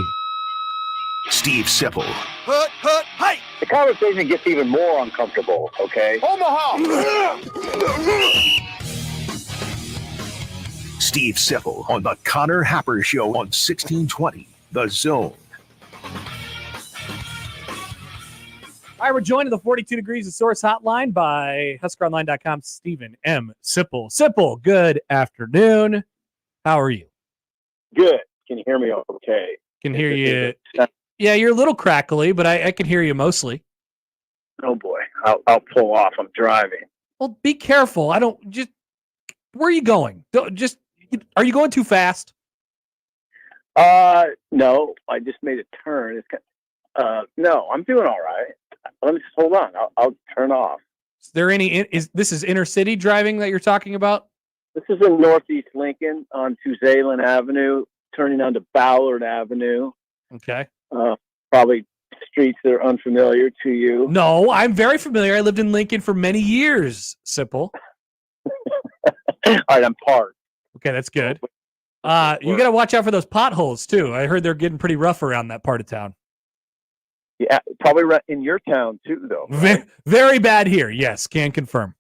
Steve Sipple, Hey! The conversation gets even more uncomfortable, okay? Omaha! Steve Sipple on the Connor Happer Show on 1620, The Zone. All right, we're joined in the 42 Degrees of Source hotline by HuskerOnline.com, Steven M Sipple. Sipple, good afternoon. How are you? Good. Can you hear me okay? Can hear you. Yeah, you're a little crackly, but I can hear you mostly. Oh boy, I'll pull off. I'm driving. Well, be careful. I don't just. Where are you going? Are you going too fast? No. I just made a turn. No, I'm doing all right. Let me just hold on. I'll turn off. Is there any? This is inner city driving that you're talking about? This is in Northeast Lincoln on Tuzalan Avenue, turning onto Ballard Avenue. Okay. Probably streets that are unfamiliar to you. No, I'm very familiar. I lived in Lincoln for many years, Sipple. All right, I'm parked. Okay, that's good. You got to watch out for those potholes, too. I heard they're getting pretty rough around that part of town. Yeah, probably right in your town, too, though. Right? Very bad here. Yes, can confirm.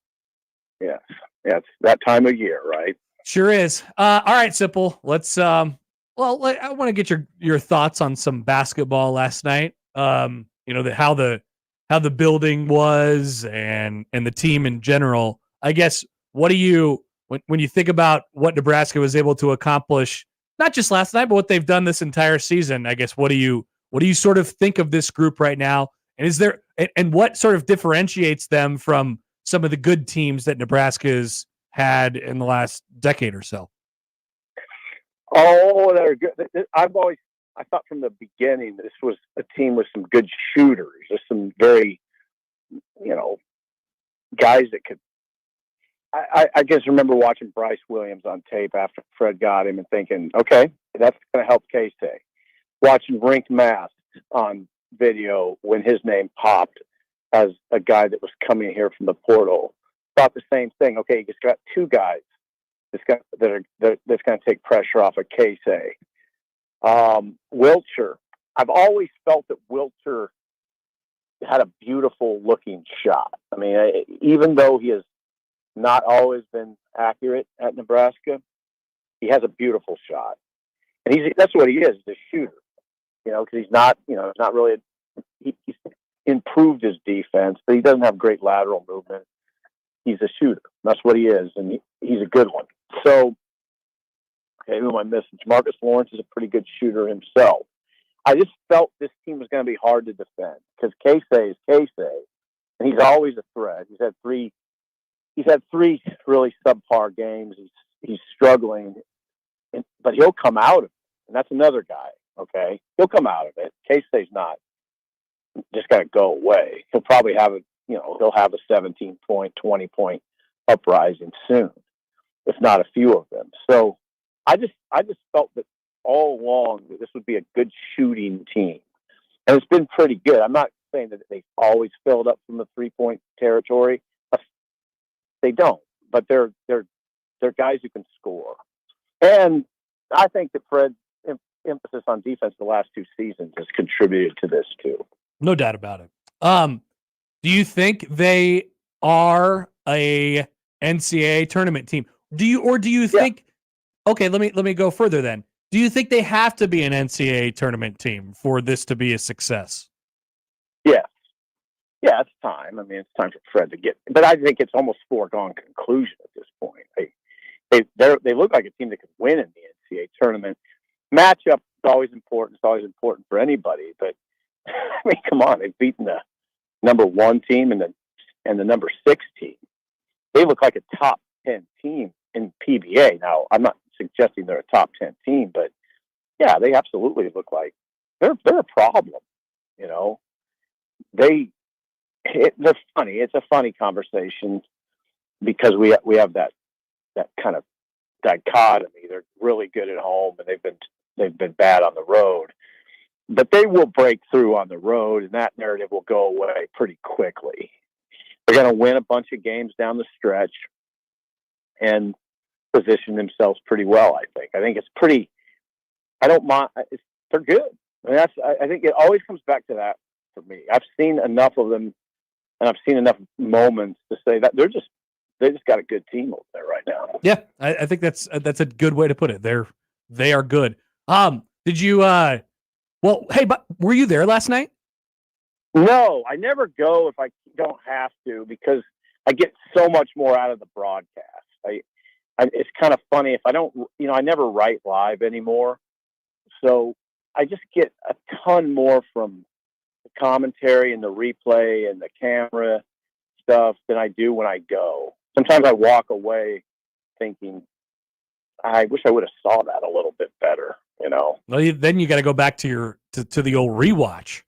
Yes. Yeah, it's that time of year, right? Sure is. All right, Sipple. Let's well, I want to get your thoughts on some basketball last night. How the building was and the team in general. I guess, what do you when you think about what Nebraska was able to accomplish, not just last night, but what they've done this entire season? I guess, what do you sort of think of this group right now? And is there and what sort of differentiates them from some of the good teams that Nebraska's had in the last decade or so? Oh, they're good. I thought from the beginning this was a team with some good shooters. There's some very guys that could. I just remember watching Bryce Williams on tape after Fred got him and thinking, okay, that's going to help K-State. Watching Rink Mast on video when his name popped as a guy that was coming here from the portal, thought the same thing. Okay, you just got two guys that's going to take pressure off of K-State. Wiltshire. I've always felt that Wiltshire had a beautiful looking shot. I mean, even though he has not always been accurate at Nebraska, he has a beautiful shot. And that's what he is, the shooter. Because he's not really, he's improved his defense, but he doesn't have great lateral movement. He's a shooter. That's what he is, and he's a good one. So, okay, who am I missing? Marcus Lawrence is a pretty good shooter himself. I just felt this team was going to be hard to defend because K-State is K-State, and he's always a threat. He's had three really subpar games. He's struggling, but he'll come out of it, and that's another guy. Okay, he'll come out of it. K-State's not just got to go away. He'll probably have he'll have a 17-point, 20-point uprising soon, if not a few of them. So I just felt that all along that this would be a good shooting team, and it's been pretty good. I'm not saying that they always filled up from the 3-point territory. They don't, but they're guys who can score, and I think that Fred's emphasis on defense the last two seasons has contributed to this too. No doubt about it. Do you think they are a NCAA tournament team? Do you think? Okay, let me go further then. Do you think they have to be an NCAA tournament team for this to be a success? Yes. Yeah, it's time. I mean, it's time for Fred to get. But I think it's almost foregone conclusion at this point. They look like a team that could win in the NCAA tournament. Matchup is always important. It's always important for anybody. But I mean, come on, they've beaten the number 1 team and the number 6 team. They look like a top 10 team in PBA. Now, I'm not suggesting they're a top 10 team, but yeah, they absolutely look like they're a problem. They're funny. It's a funny conversation because we have that kind of dichotomy. They're really good at home and they've been bad on the road, but they will break through on the road, and that narrative will go away pretty quickly. They're going to win a bunch of games down the stretch and position themselves pretty well. I think it's pretty. I don't mind. They're good. I mean, I think it always comes back to that for me. I've seen enough of them, and I've seen enough moments to say that they just got a good team over there right now. Yeah, I think that's a good way to put it. They are good. Did you? Well, hey, but were you there last night? No, I never go if I don't have to because I get so much more out of the broadcast. It's kind of funny if I don't. I never write live anymore, so I just get a ton more from the commentary and the replay and the camera stuff than I do when I go. Sometimes I walk away thinking, I wish I would have saw that a little bit better, Well, then you got to go back to the old rewatch.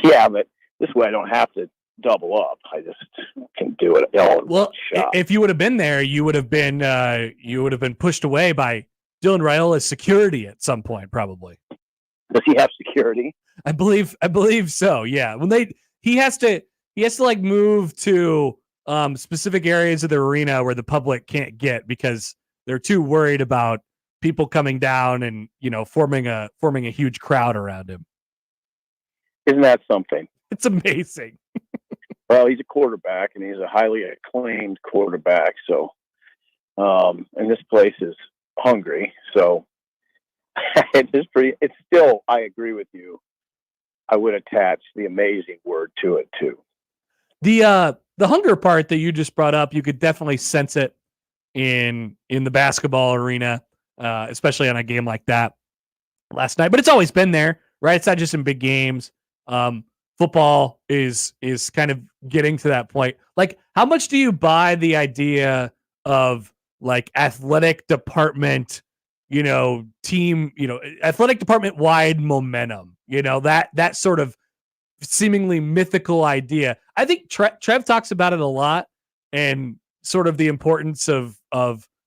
Yeah, but this way I don't have to double up. I just can do it. Well, if you would have been there, you would have been pushed away by Dylan Raiola's security at some point, probably. Does he have security? I believe so. Yeah. When he has to like move to specific areas of the arena where the public can't get because they're too worried about people coming down and forming a huge crowd around him. Isn't that something? It's amazing. Well, he's a quarterback and he's a highly acclaimed quarterback. So, and this place is hungry. So it's still, I agree with you. I would attach the amazing word to it too. The hunger part that you just brought up, you could definitely sense it in the basketball arena, especially on a game like that last night. But it's always been there, right? It's not just in big games. Football is kind of getting to that point. Like, how much do you buy the idea of like athletic department, team, athletic department wide momentum, that sort of seemingly mythical idea. I think Trev talks about it a lot, and sort of the importance of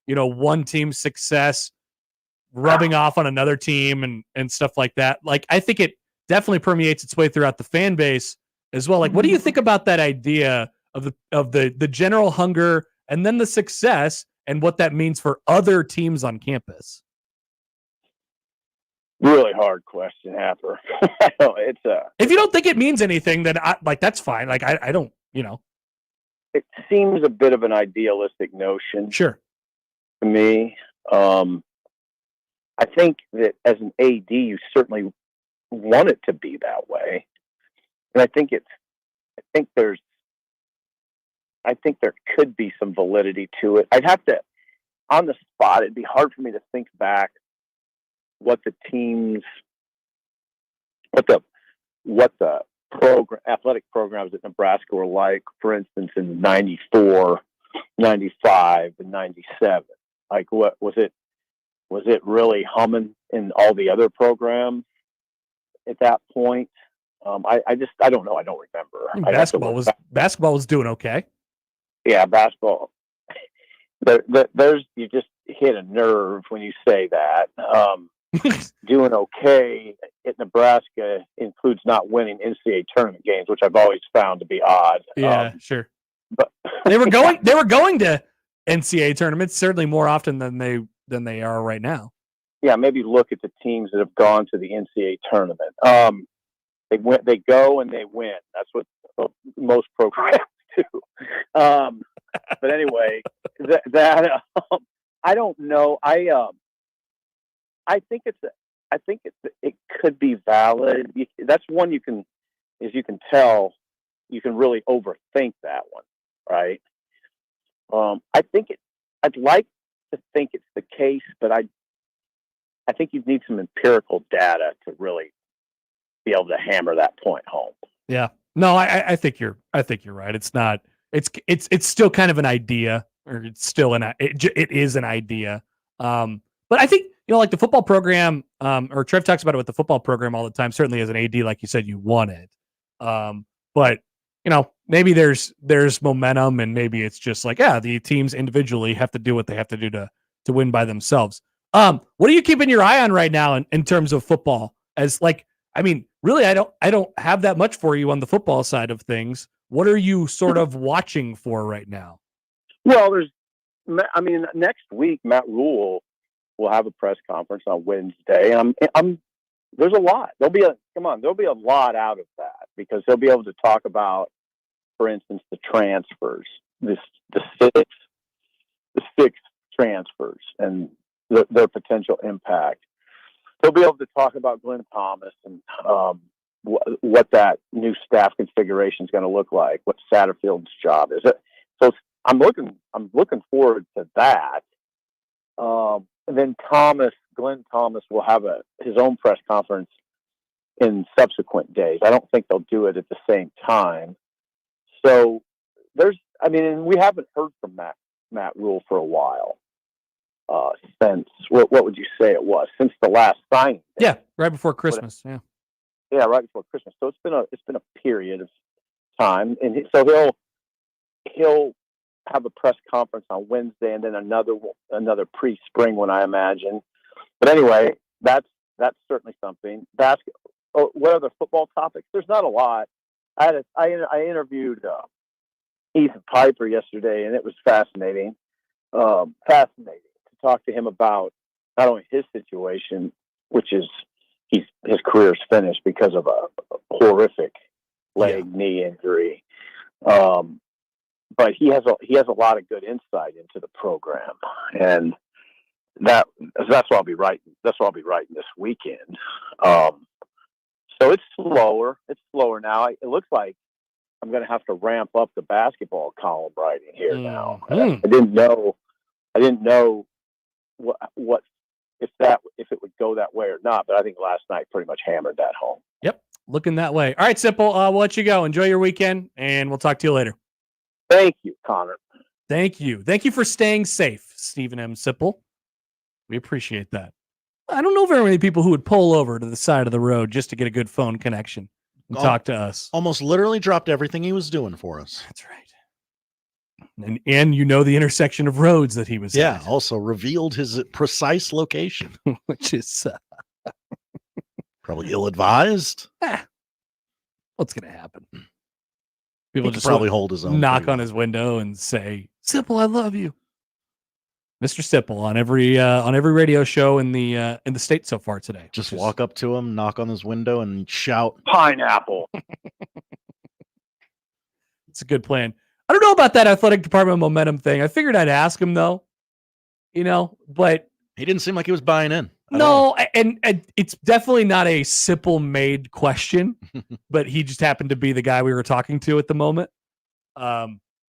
one team's success rubbing off on another team and stuff like that. Like, I think it definitely permeates its way throughout the fan base as well. Like, what do you think about that idea of the general hunger and then the success and what that means for other teams on campus? Really hard question, Happer. It's if you don't think it means anything, then that's fine. Like, I don't, It seems a bit of an idealistic notion. Sure. To me. I think that as an AD, you certainly want it to be that way. And I think there could be some validity to it. I'd have to, on the spot, it'd be hard for me to think back what the athletic programs at Nebraska were like, for instance, in 94, 95, and 97. Like, what was it? Was it really humming in all the other programs at that point? I don't know. I don't remember. Basketball was doing okay. Yeah, basketball. There's you just hit a nerve when you say that. Doing okay at Nebraska includes not winning NCAA tournament games, which I've always found to be odd. Yeah, sure. But they were going to NCAA tournaments certainly more often than they are right now. Yeah, maybe look at the teams that have gone to the NCAA tournament. They go and they win. That's what most programs do. But anyway, I don't know. I think it could be valid. That's one you can tell, you can really overthink that one, right? I'd like to think it's the case, but I think you'd need some empirical data to really be able to hammer that point home. Yeah. No, I think you're right. It's not. It's still kind of an idea, or it's still it is an idea. But I think like the football program, or Trev talks about it with the football program all the time. Certainly as an AD, like you said, you want it. But maybe there's momentum, and maybe it's just like, the teams individually have to do what they have to do to win by themselves. What are you keeping your eye on right now in terms of football? Really, I don't have that much for you on the football side of things. What are you sort of watching for right now? Well, next week, Matt Rule will have a press conference on Wednesday. There's a lot. There'll be a lot out of that, because they'll be able to talk about, for instance, the transfers, the six transfers and their potential impact. They'll be able to talk about Glenn Thomas and what that new staff configuration is going to look like, what Satterfield's job is. So I'm looking forward to that. And then Glenn Thomas will have his own press conference in subsequent days. I don't think they'll do it at the same time. So and we haven't heard from Matt Rule for a while. Since what would you say it was? Since the last signing day. Yeah, right before Christmas. Yeah, right before Christmas. So it's been a period of time, and so he'll have a press conference on Wednesday, and then another pre-spring one, I imagine. But anyway, that's certainly something. Basketball. What other football topics? There's not a lot. I interviewed Ethan Piper yesterday, and it was fascinating. Fascinating to talk to him about not only his situation, which is his career's finished because of a horrific knee injury, but he has a lot of good insight into the program, and that's what I'll be writing. That's what I'll be writing this weekend. So it's slower. It's slower now. It looks like I'm going to have to ramp up the basketball column writing here now. I didn't know what if it would go that way or not, but I think last night pretty much hammered that home. Yep, looking that way. All right, Sipple, we'll let you go. Enjoy your weekend, and we'll talk to you later. Thank you, Connor. Thank you. Thank you for staying safe, Steven M Sipple. We appreciate that. I don't know very many people who would pull over to the side of the road just to get a good phone connection. and talk to us. Almost literally dropped everything he was doing for us. That's right. And the intersection of roads that he was at. Also revealed his precise location. Which is probably ill-advised. What's going to happen? People just probably hold his own. Knock on his window and say, Sipple, I love you. Mr. Sipple on every radio show in the state so far today. Just walk up to him, knock on his window, and shout, "Pineapple." It's a good plan. I don't know about that athletic department momentum thing. I figured I'd ask him though. But he didn't seem like he was buying in. No, and it's definitely not a Sipple made question, but he just happened to be the guy we were talking to at the moment.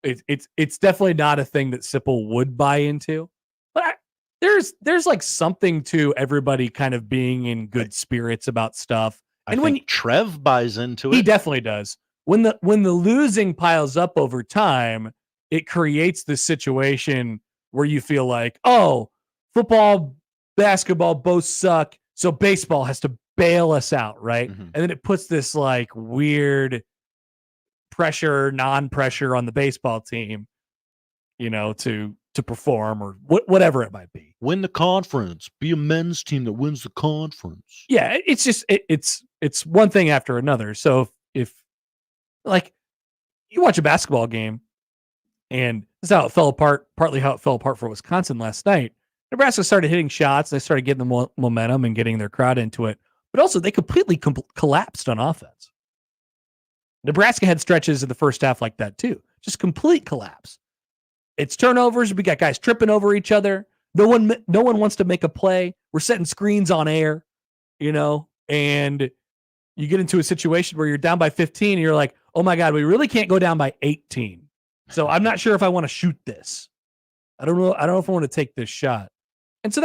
It's definitely not a thing that Sipple would buy into. But there's like something to everybody kind of being in good spirits about stuff. And when Trev buys into it, he definitely does. When the losing piles up over time, it creates this situation where you feel like, oh, football, basketball both suck, so baseball has to bail us out, right? And then it puts this like weird pressure, non-pressure on the baseball team, to perform or whatever it might be. Win the conference. Be a men's team that wins the conference. Yeah, it's just it's one thing after another. So if like you watch a basketball game, and this is how it fell apart, partly how it fell apart for Wisconsin last night. Nebraska started hitting shots. They started getting the momentum and getting their crowd into it. But also, they completely collapsed on offense. Nebraska had stretches in the first half like that, too. Just complete collapse. It's turnovers. We got guys tripping over each other. No one wants to make a play. We're setting screens on air, and you get into a situation where you're down by 15 and you're like, oh, my God, we really can't go down by 18. So I'm not sure if I want to shoot this. I don't know if I want to take this shot. And so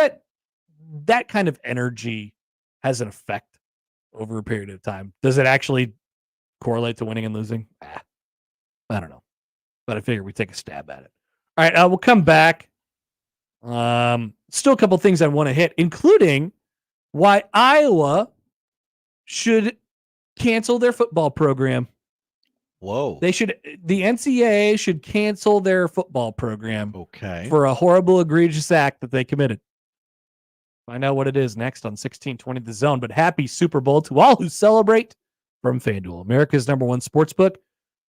that kind of energy has an effect over a period of time. Does it actually correlate to winning and losing? I don't know. But I figure we take a stab at it. All right, we'll come back. Still a couple things I want to hit, including why Iowa should cancel their football program. Whoa. The NCAA should cancel their football program. Okay. For a horrible, egregious act that they committed. Find out what it is next on 1620 The Zone. But happy Super Bowl to all who celebrate from FanDuel, America's #1 sportsbook.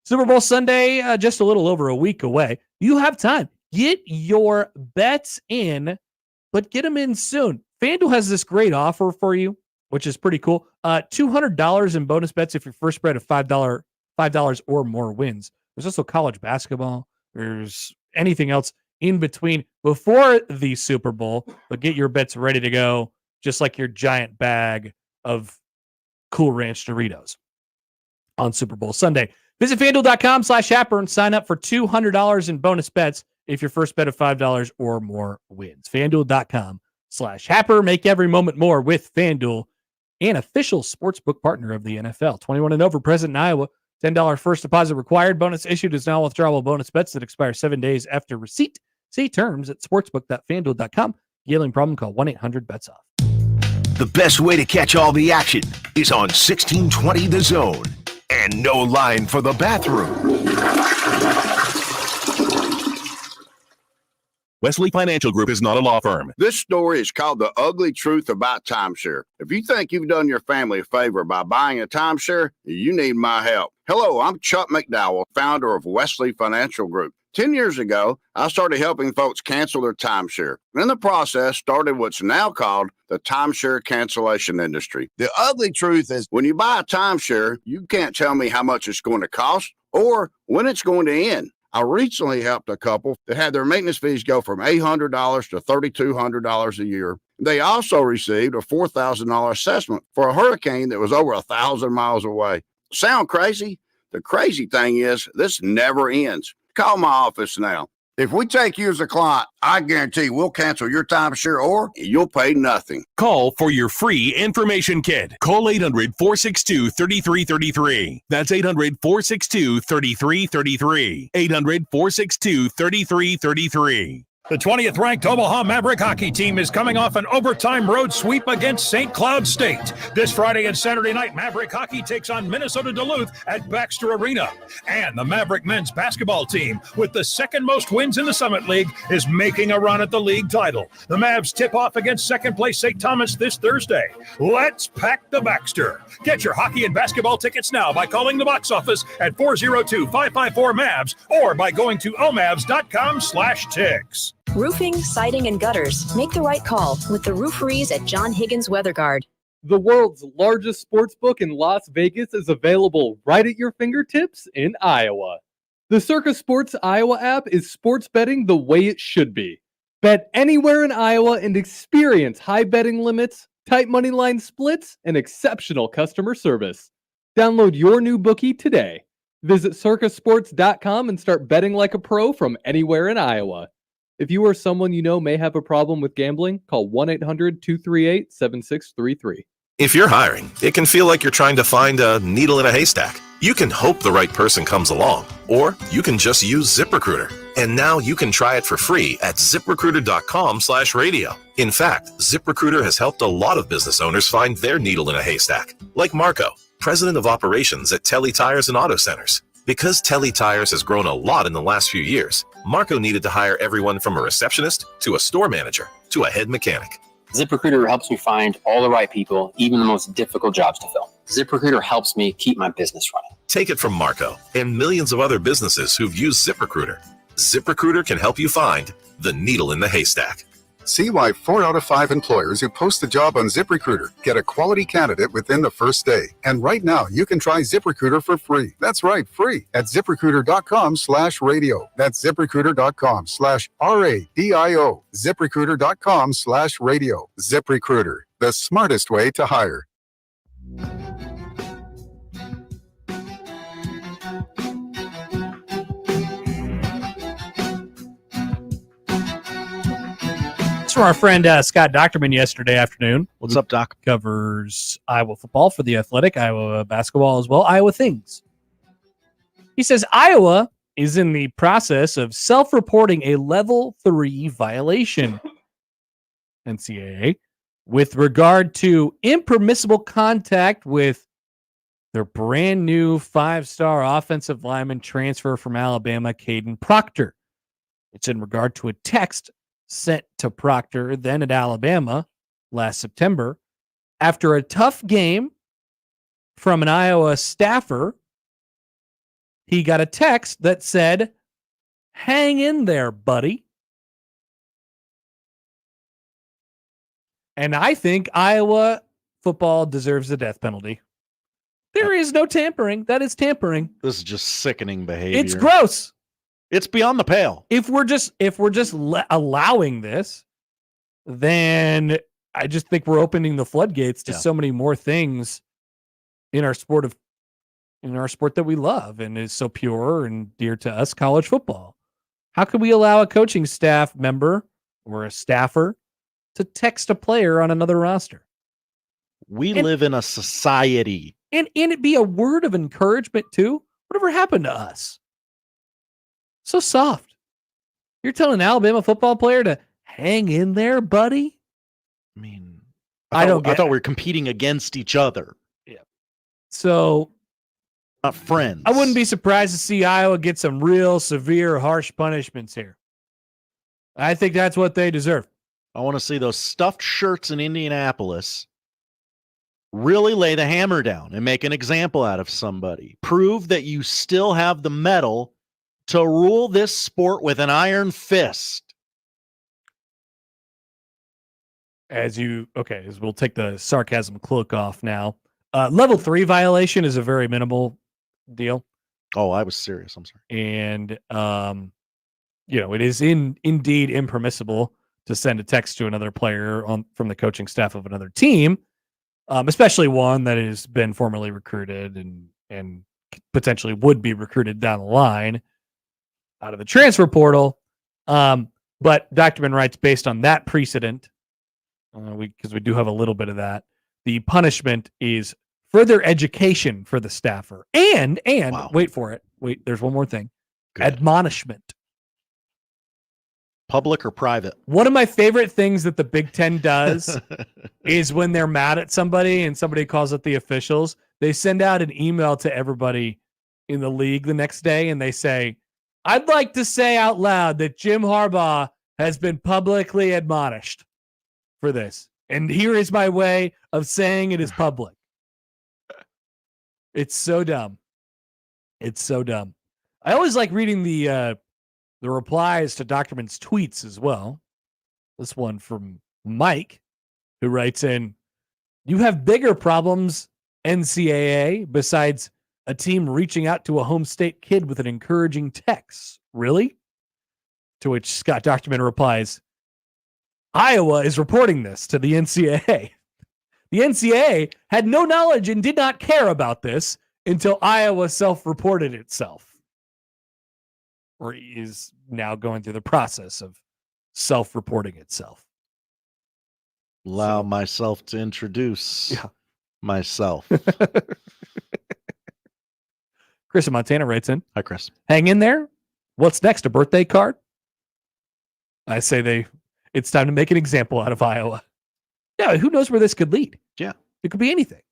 Super Bowl Sunday, just a little over a week away. You have time. Get your bets in, but get them in soon. FanDuel has this great offer for you, which is pretty cool. $200 in bonus bets if your first bet of $5 or more wins. There's also college basketball. There's anything else in between before the Super Bowl, but get your bets ready to go, just like your giant bag of Cool Ranch Doritos on Super Bowl Sunday. Visit FanDuel.com/Happer and sign up for $200 in bonus bets if your first bet of $5 or more wins. FanDuel.com/Happer. Make every moment more with FanDuel, an official sportsbook partner of the NFL. 21 and over, present in Iowa. $10 first deposit required. Bonus issued is now withdrawable bonus bets that expire 7 days after receipt. See terms at sportsbook.fanduel.com. Gambling problem, call 1-800-BETS-OFF. The best way to catch all the action is on 1620 The Zone. And no line for the bathroom. Wesley Financial Group is not a law firm. This story is called The Ugly Truth About Timeshare. If you think you've done your family a favor by buying a timeshare, you need my help. Hello, I'm Chuck McDowell, founder of Wesley Financial Group. 10 years ago, I started helping folks cancel their timeshare. And in the process, started what's now called the timeshare cancellation industry. The ugly truth is when you buy a timeshare, you can't tell me how much it's going to cost or when it's going to end. I recently helped a couple that had their maintenance fees go from $800 to $3,200 a year. They also received a $4,000 assessment for a hurricane that was over 1,000 miles away. Sound crazy? The crazy thing is this never ends. Call my office now. If we take you as a client, I guarantee we'll cancel your timeshare or you'll pay nothing. Call for your free information kit. Call 800-462-3333. That's 800-462-3333. 800-462-3333. The 20th ranked Omaha Maverick hockey team is coming off an overtime road sweep against St. Cloud State. This Friday and Saturday night, Maverick hockey takes on Minnesota Duluth at Baxter Arena. And the Maverick men's basketball team, with the second most wins in the Summit League, is making a run at the league title. The Mavs tip off against second place St. Thomas this Thursday. Let's pack the Baxter. Get your hockey and basketball tickets now by calling the box office at 402-554-MAVS or by going to omavs.com/tics. Roofing, siding, and gutters. Make the right call with the rooferees at John Higgins Weather Guard. The world's largest sports book in Las Vegas is available right at your fingertips in Iowa. The Circa Sports Iowa app is sports betting the way it should be. Bet anywhere in Iowa and experience high betting limits, tight money line splits, and exceptional customer service. Download your new bookie today. Visit circasports.com and start betting like a pro from anywhere in Iowa. If you or someone you know may have a problem with gambling, call 1-800-238-7633. If you're hiring, it can feel like you're trying to find a needle in a haystack. You can hope the right person comes along, or you can just use ZipRecruiter. And now you can try it for free at ZipRecruiter.com/radio. In fact, ZipRecruiter has helped a lot of business owners find their needle in a haystack, like Marco, president of operations at Telly Tires and Auto Centers. Because Telly Tires has grown a lot in the last few years, Marco needed to hire everyone from a receptionist to a store manager to a head mechanic. ZipRecruiter helps me find all the right people, even the most difficult jobs to fill. ZipRecruiter helps me keep my business running. Take it from Marco and millions of other businesses who've used ZipRecruiter. ZipRecruiter can help you find the needle in the haystack. See why 4 out of 5 employers who post a job on ZipRecruiter get a quality candidate within the first day. And right now, you can try ZipRecruiter for free. That's right, free at ZipRecruiter.com/radio. That's ZipRecruiter.com/RADIO. ZipRecruiter.com/radio. ZipRecruiter, the smartest way to hire. From our friend Scott Docterman yesterday afternoon. What's up, Doc? Covers Iowa football for The Athletic, Iowa basketball as well, Iowa things. He says Iowa is in the process of self-reporting a level 3 violation, NCAA, with regard to impermissible contact with their brand new 5-star offensive lineman transfer from Alabama, Caden Proctor. It's in regard to a text sent to Proctor, then at Alabama, last September, after a tough game from an Iowa staffer. He got a text that said, "Hang in there, buddy." And I think Iowa football deserves the death penalty. There is no tampering. That is tampering. This is just sickening behavior. It's gross. It's beyond the pale. If we're just allowing this, then I just think we're opening the floodgates to so many more things in our sport that we love and is so pure and dear to us, college football. How could we allow a coaching staff member or a staffer to text a player on another roster? We live in a society. And it be a word of encouragement too. Whatever happened to us? So soft. You're telling an Alabama football player to hang in there, buddy? I mean, I thought we were competing against each other. Yeah. So, not friends. I wouldn't be surprised to see Iowa get some real severe, harsh punishments here. I think that's what they deserve. I want to see those stuffed shirts in Indianapolis really lay the hammer down and make an example out of somebody. Prove that you still have the mettle to rule this sport with an iron fist. As we'll take the sarcasm cloak off now. Level 3 violation is a very minimal deal. Oh, I was serious. I'm sorry. And, it is indeed impermissible to send a text to another player from the coaching staff of another team, especially one that has been formerly recruited and potentially would be recruited down the line out of the transfer portal. But Docterman writes, based on that precedent, because we do have a little bit of that, the punishment is further education for the staffer and wow. Wait for it. There's one more thing. Good. Admonishment. Public or private? One of my favorite things that the Big Ten does is when they're mad at somebody and somebody calls it the officials, they send out an email to everybody in the league the next day and they say, I'd like to say out loud that Jim Harbaugh has been publicly admonished for this. And here is my way of saying it is public. It's so dumb. It's so dumb. I always like reading the replies to Doctorman's tweets as well. This one from Mike, who writes in, you have bigger problems, NCAA, besides a team reaching out to a home state kid with an encouraging text. Really? To which Scott Doctorman replies, Iowa is reporting this to the NCAA. The NCAA had no knowledge and did not care about this until Iowa self-reported itself. Or is now going through the process of self-reporting itself. Allow myself to introduce myself. Chris in Montana writes in. Hi, Chris. Hang in there. What's next? A birthday card? I say it's time to make an example out of Iowa. Yeah, who knows where this could lead? Yeah. It could be anything.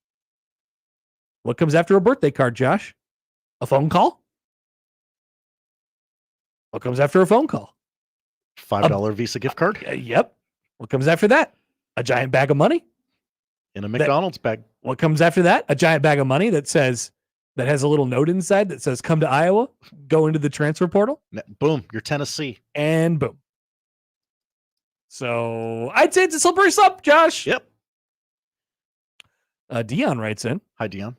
What comes after a birthday card, Josh? A phone call? What comes after a phone call? $5 Visa gift card? Yep. What comes after that? A giant bag of money? In a McDonald's bag. What comes after that? A giant bag of money that has a little note inside that says, come to Iowa, go into the transfer portal. Boom, you're Tennessee. And boom. So I'd say it's a slippery slope, Josh. Yep. Dion writes in. Hi, Dion.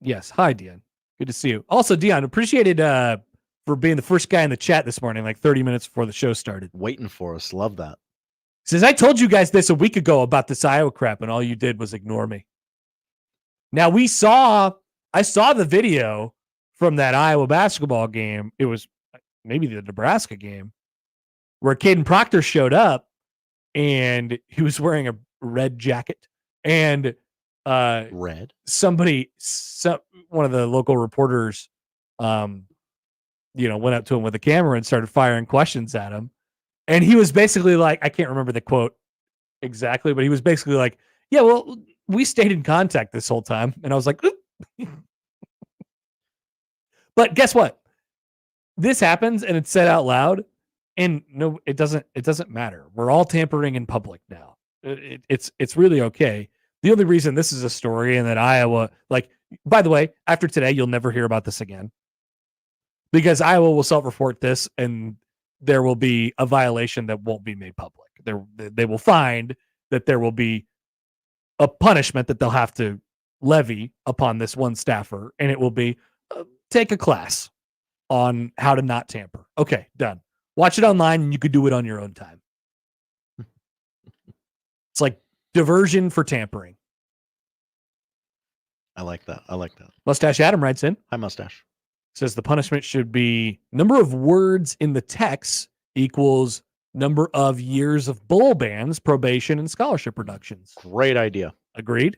Yes. Hi, Dion. Good to see you. Also, Dion, appreciated for being the first guy in the chat this morning, like 30 minutes before the show started. Waiting for us. Love that. Says, I told you guys this a week ago about this Iowa crap, and all you did was ignore me. Now, I saw the video from that Iowa basketball game. It was maybe the Nebraska game where Caden Proctor showed up and he was wearing a red jacket and red. One of the local reporters, went up to him with a camera and started firing questions at him. And he was basically like, I can't remember the quote exactly, but he was basically like, yeah, well, we stayed in contact this whole time. And I was like, but guess what? This happens and it's said out loud, and no, it doesn't matter. We're all tampering in public now. It's really okay. The only reason this is a story and that Iowa, by the way, after today, you'll never hear about this again because Iowa will self-report this and there will be a violation that won't be made public. They will find that there will be a punishment that they'll have to levy upon this one staffer, and it will be take a class on how to not tamper. Okay, done. Watch it online, and you could do it on your own time. It's like diversion for tampering. I like that. Mustache Adam writes in. Hi, Mustache. Says the punishment should be number of words in the text equals number of years of bowl bans, probation, and scholarship reductions. Great idea. Agreed?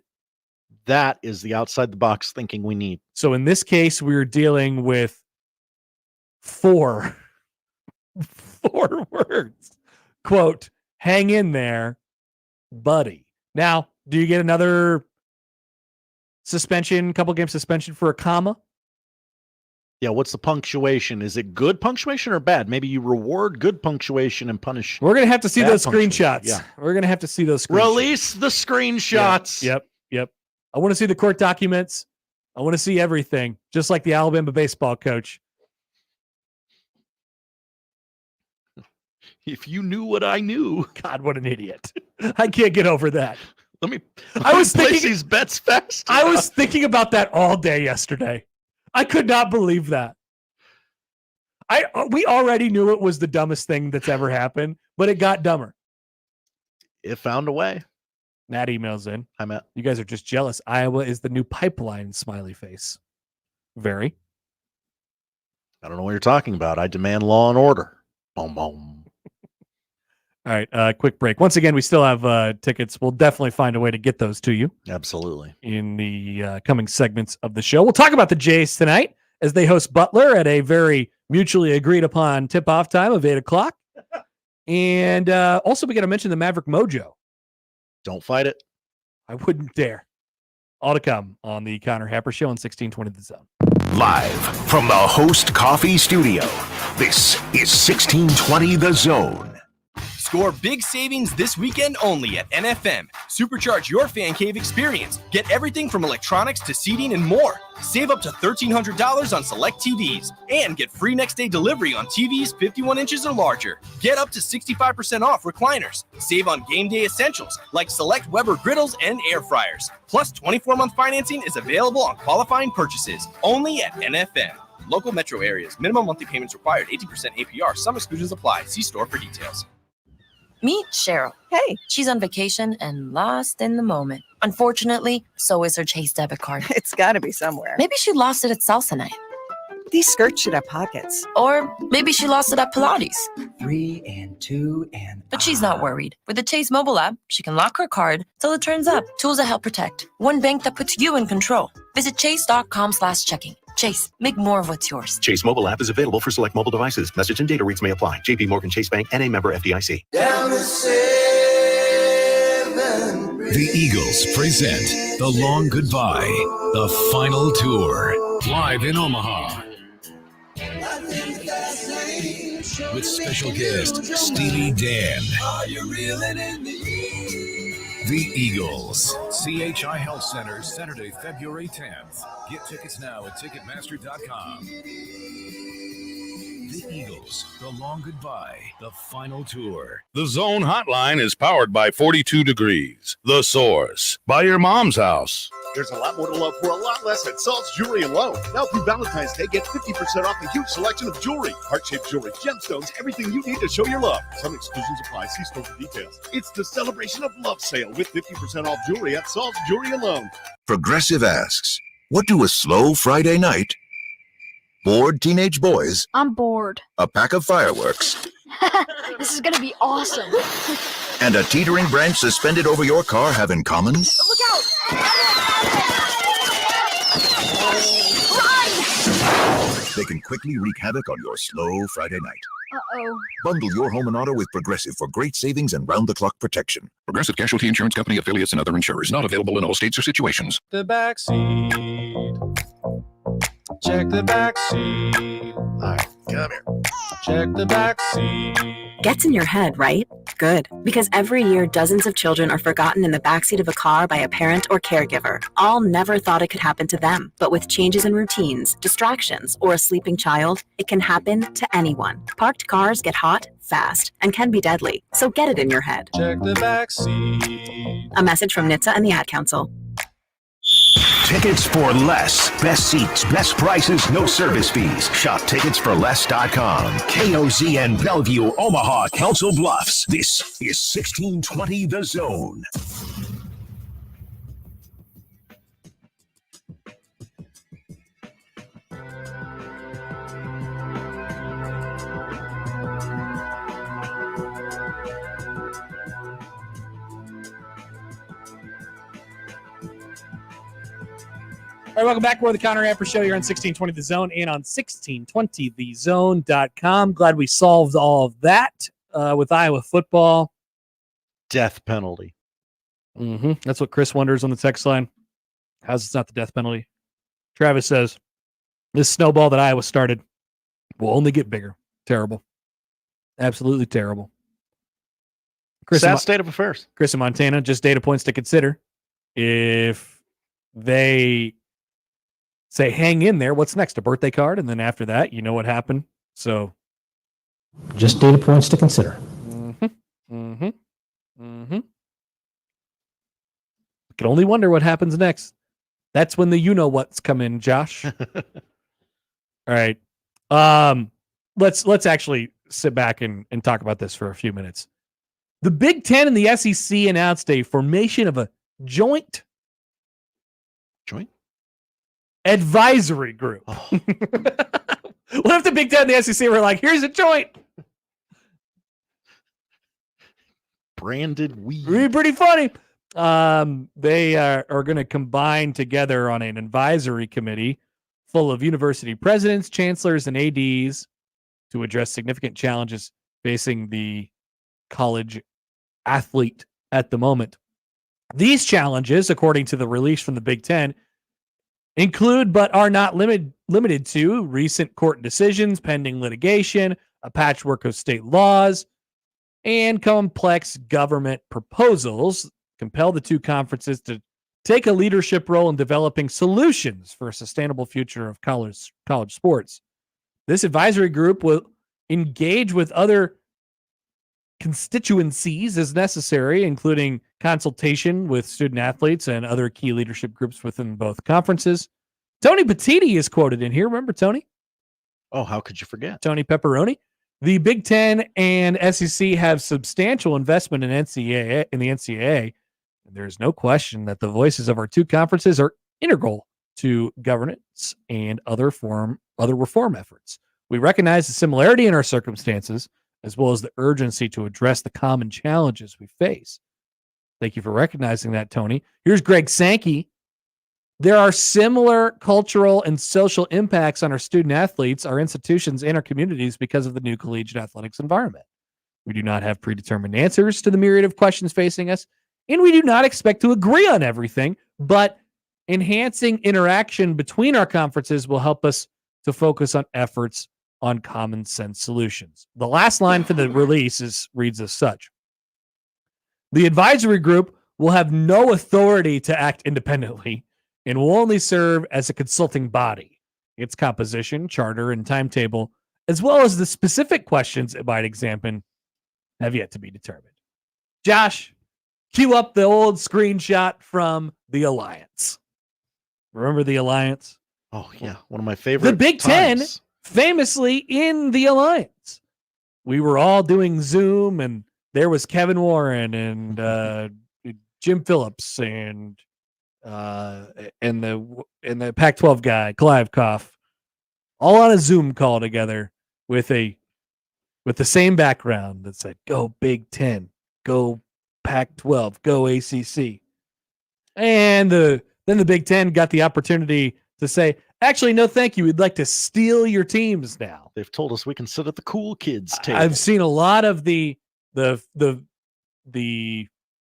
That is the outside the box thinking we need. So in this case, we're dealing with four words. Quote, hang in there, buddy. Now, do you get another suspension, couple game suspension for a comma? Yeah, what's the punctuation? Is it good punctuation or bad? Maybe you reward good punctuation and punish. We're going to have to see bad those punctuation. screenshots. Yeah. We're going to have to see those screenshots. Release the screenshots. Yep. I want to see the court documents. I want to see everything, just like the Alabama baseball coach. If you knew what I knew. God, what an idiot. I can't get over that. I was thinking these bets fast. I was thinking about that all day yesterday. I could not believe that. We already knew it was the dumbest thing that's ever happened, but it got dumber. It found a way. Matt emails in. Hi, Matt. You guys are just jealous. Iowa is the new pipeline, smiley face. Very. I don't know what you're talking about. I demand law and order. Boom, boom. All right, quick break. Once again, we still have tickets. We'll definitely find a way to get those to you. Absolutely. In the coming segments of the show. We'll talk about the Jays tonight as they host Butler at a very mutually agreed upon tip-off time of 8 o'clock. And also, we got to mention the Maverick Mojo. Don't fight it. I wouldn't dare. All to come on the Connor Happer Show on 1620 The Zone. Live from the Host Coffee Studio, this is 1620 The Zone. Score big savings this weekend only at NFM. Supercharge your fan cave experience. Get everything from electronics to seating and more. Save up to $1,300 on select TVs and get free next day delivery on TVs 51 inches or larger. Get up to 65% off recliners. Save on game day essentials like select Weber griddles and air fryers. Plus 24-month financing is available on qualifying purchases only at NFM. Local metro areas. Minimum monthly payments required. 18% APR. Some exclusions apply. See store for details. Meet Cheryl. Hey. She's on vacation and lost in the moment. Unfortunately, so is her Chase debit card. It's got to be somewhere. Maybe she lost it at salsa night. These skirts should have pockets. Or maybe she lost it at Pilates. 3 and 2 and... But she's not worried. With the Chase mobile app, she can lock her card till it turns up. Tools that help protect. One bank that puts you in control. Visit chase.com/checking. Chase, make more of what's yours. Chase mobile app is available for select mobile devices. Message and data rates may apply. JP Morgan Chase Bank, N.A. member FDIC. Down to 7. The Eagles present The Long Goodbye, the final tour, live in Omaha. With special guest Steely Dan. Are you reeling in the Eagles, CHI Health Center, Saturday, February 10th. Get tickets now at Ticketmaster.com. The Eagles, The Long Goodbye, the final tour. The Zone Hotline is powered by 42 Degrees. The Source. By your mom's house. There's a lot more to love for a lot less at Salt's Jewelry alone. Now through Valentine's Day, get 50% off a huge selection of jewelry. Heart-shaped jewelry, gemstones, everything you need to show your love. Some exclusions apply. See store for details. It's the Celebration of Love sale with 50% off jewelry at Salt's Jewelry alone. Progressive asks, what do a slow Friday night, bored teenage boys, I'm bored. a pack of fireworks, This is gonna be awesome. and a teetering branch suspended over your car have in common? Look out! They can quickly wreak havoc on your slow Friday night. Uh-oh. Bundle your home and auto with Progressive for great savings and round-the-clock protection. Progressive Casualty Insurance Company, affiliates, and other insurers. Not available in all states or situations. The back seat. Check the back seat. All right, come here. Check the back seat. Gets in your head, right? Good. Because every year, dozens of children are forgotten in the backseat of a car by a parent or caregiver. All never thought it could happen to them. But with changes in routines, distractions, or a sleeping child, it can happen to anyone. Parked cars get hot, fast, and can be deadly. So get it in your head. Check the back seat. A message from NHTSA and the Ad Council. Tickets for less. Best seats, best prices, no service fees. Shop ticketsforless.com. KOZN Bellevue, Omaha, Council Bluffs. This is 1620 The Zone. All right, welcome back. We're the Connor Happer Show here on 1620 The Zone and on 1620thezone.com. Glad we solved all of that with Iowa football. Death penalty. That's what Chris wonders on the text line. How's it's not the death penalty? Travis says, this snowball that Iowa started will only get bigger. Terrible. Absolutely terrible. Sad state of affairs. Chris in Montana, just data points to consider. If they say, hang in there, what's next? A birthday card? And then after that, you know what happened. So just data points to consider. I can only wonder what happens next. That's when the you-know-what's come in, Josh. All right. Let's actually sit back and talk about this for a few minutes. The Big Ten and the SEC announced a formation of a joint advisory group. What if the Big Ten and the SEC were like, here's a joint? Branded weed. Pretty funny. They are going to combine together on an advisory committee full of university presidents, chancellors, and ADs to address significant challenges facing the college athlete at the moment. These challenges, according to the release from the Big Ten, include but are not limited to recent court decisions, pending litigation, a patchwork of state laws, and complex government proposals compel the two conferences to take a leadership role in developing solutions for a sustainable future of college sports. This advisory group will engage with other constituencies as necessary, including consultation with student athletes and other key leadership groups within both conferences. Tony Petitti is quoted in here. Remember Tony? Oh, how could you forget? Tony Pepperoni. The Big Ten and SEC have substantial investment in the NCAA. And there's no question that the voices of our two conferences are integral to governance and other reform efforts. We recognize the similarity in our circumstances, as well as the urgency to address the common challenges we face. Thank you for recognizing that, Tony. Here's Greg Sankey. There are similar cultural and social impacts on our student athletes, our institutions, and our communities because of the new collegiate athletics environment. We do not have predetermined answers to the myriad of questions facing us, and we do not expect to agree on everything, but enhancing interaction between our conferences will help us to focus on efforts on common sense solutions. The last line for the release reads as such. The advisory group will have no authority to act independently and will only serve as a consulting body. Its composition, charter, and timetable, as well as the specific questions it might examine, have yet to be determined. Josh, cue up the old screenshot from the Alliance. Remember the Alliance? Oh, yeah. One of my favorite The Big Ten, famously in the Alliance. We were all doing Zoom, and there was Kevin Warren and Jim Phillips and the Pac-12 guy, Kliavkoff, all on a Zoom call together with the same background that said, go Big Ten, go Pac-12, go ACC. And then the Big Ten got the opportunity to say, actually, no, thank you. We'd like to steal your teams now. They've told us we can sit at the cool kids table. I've seen a lot of the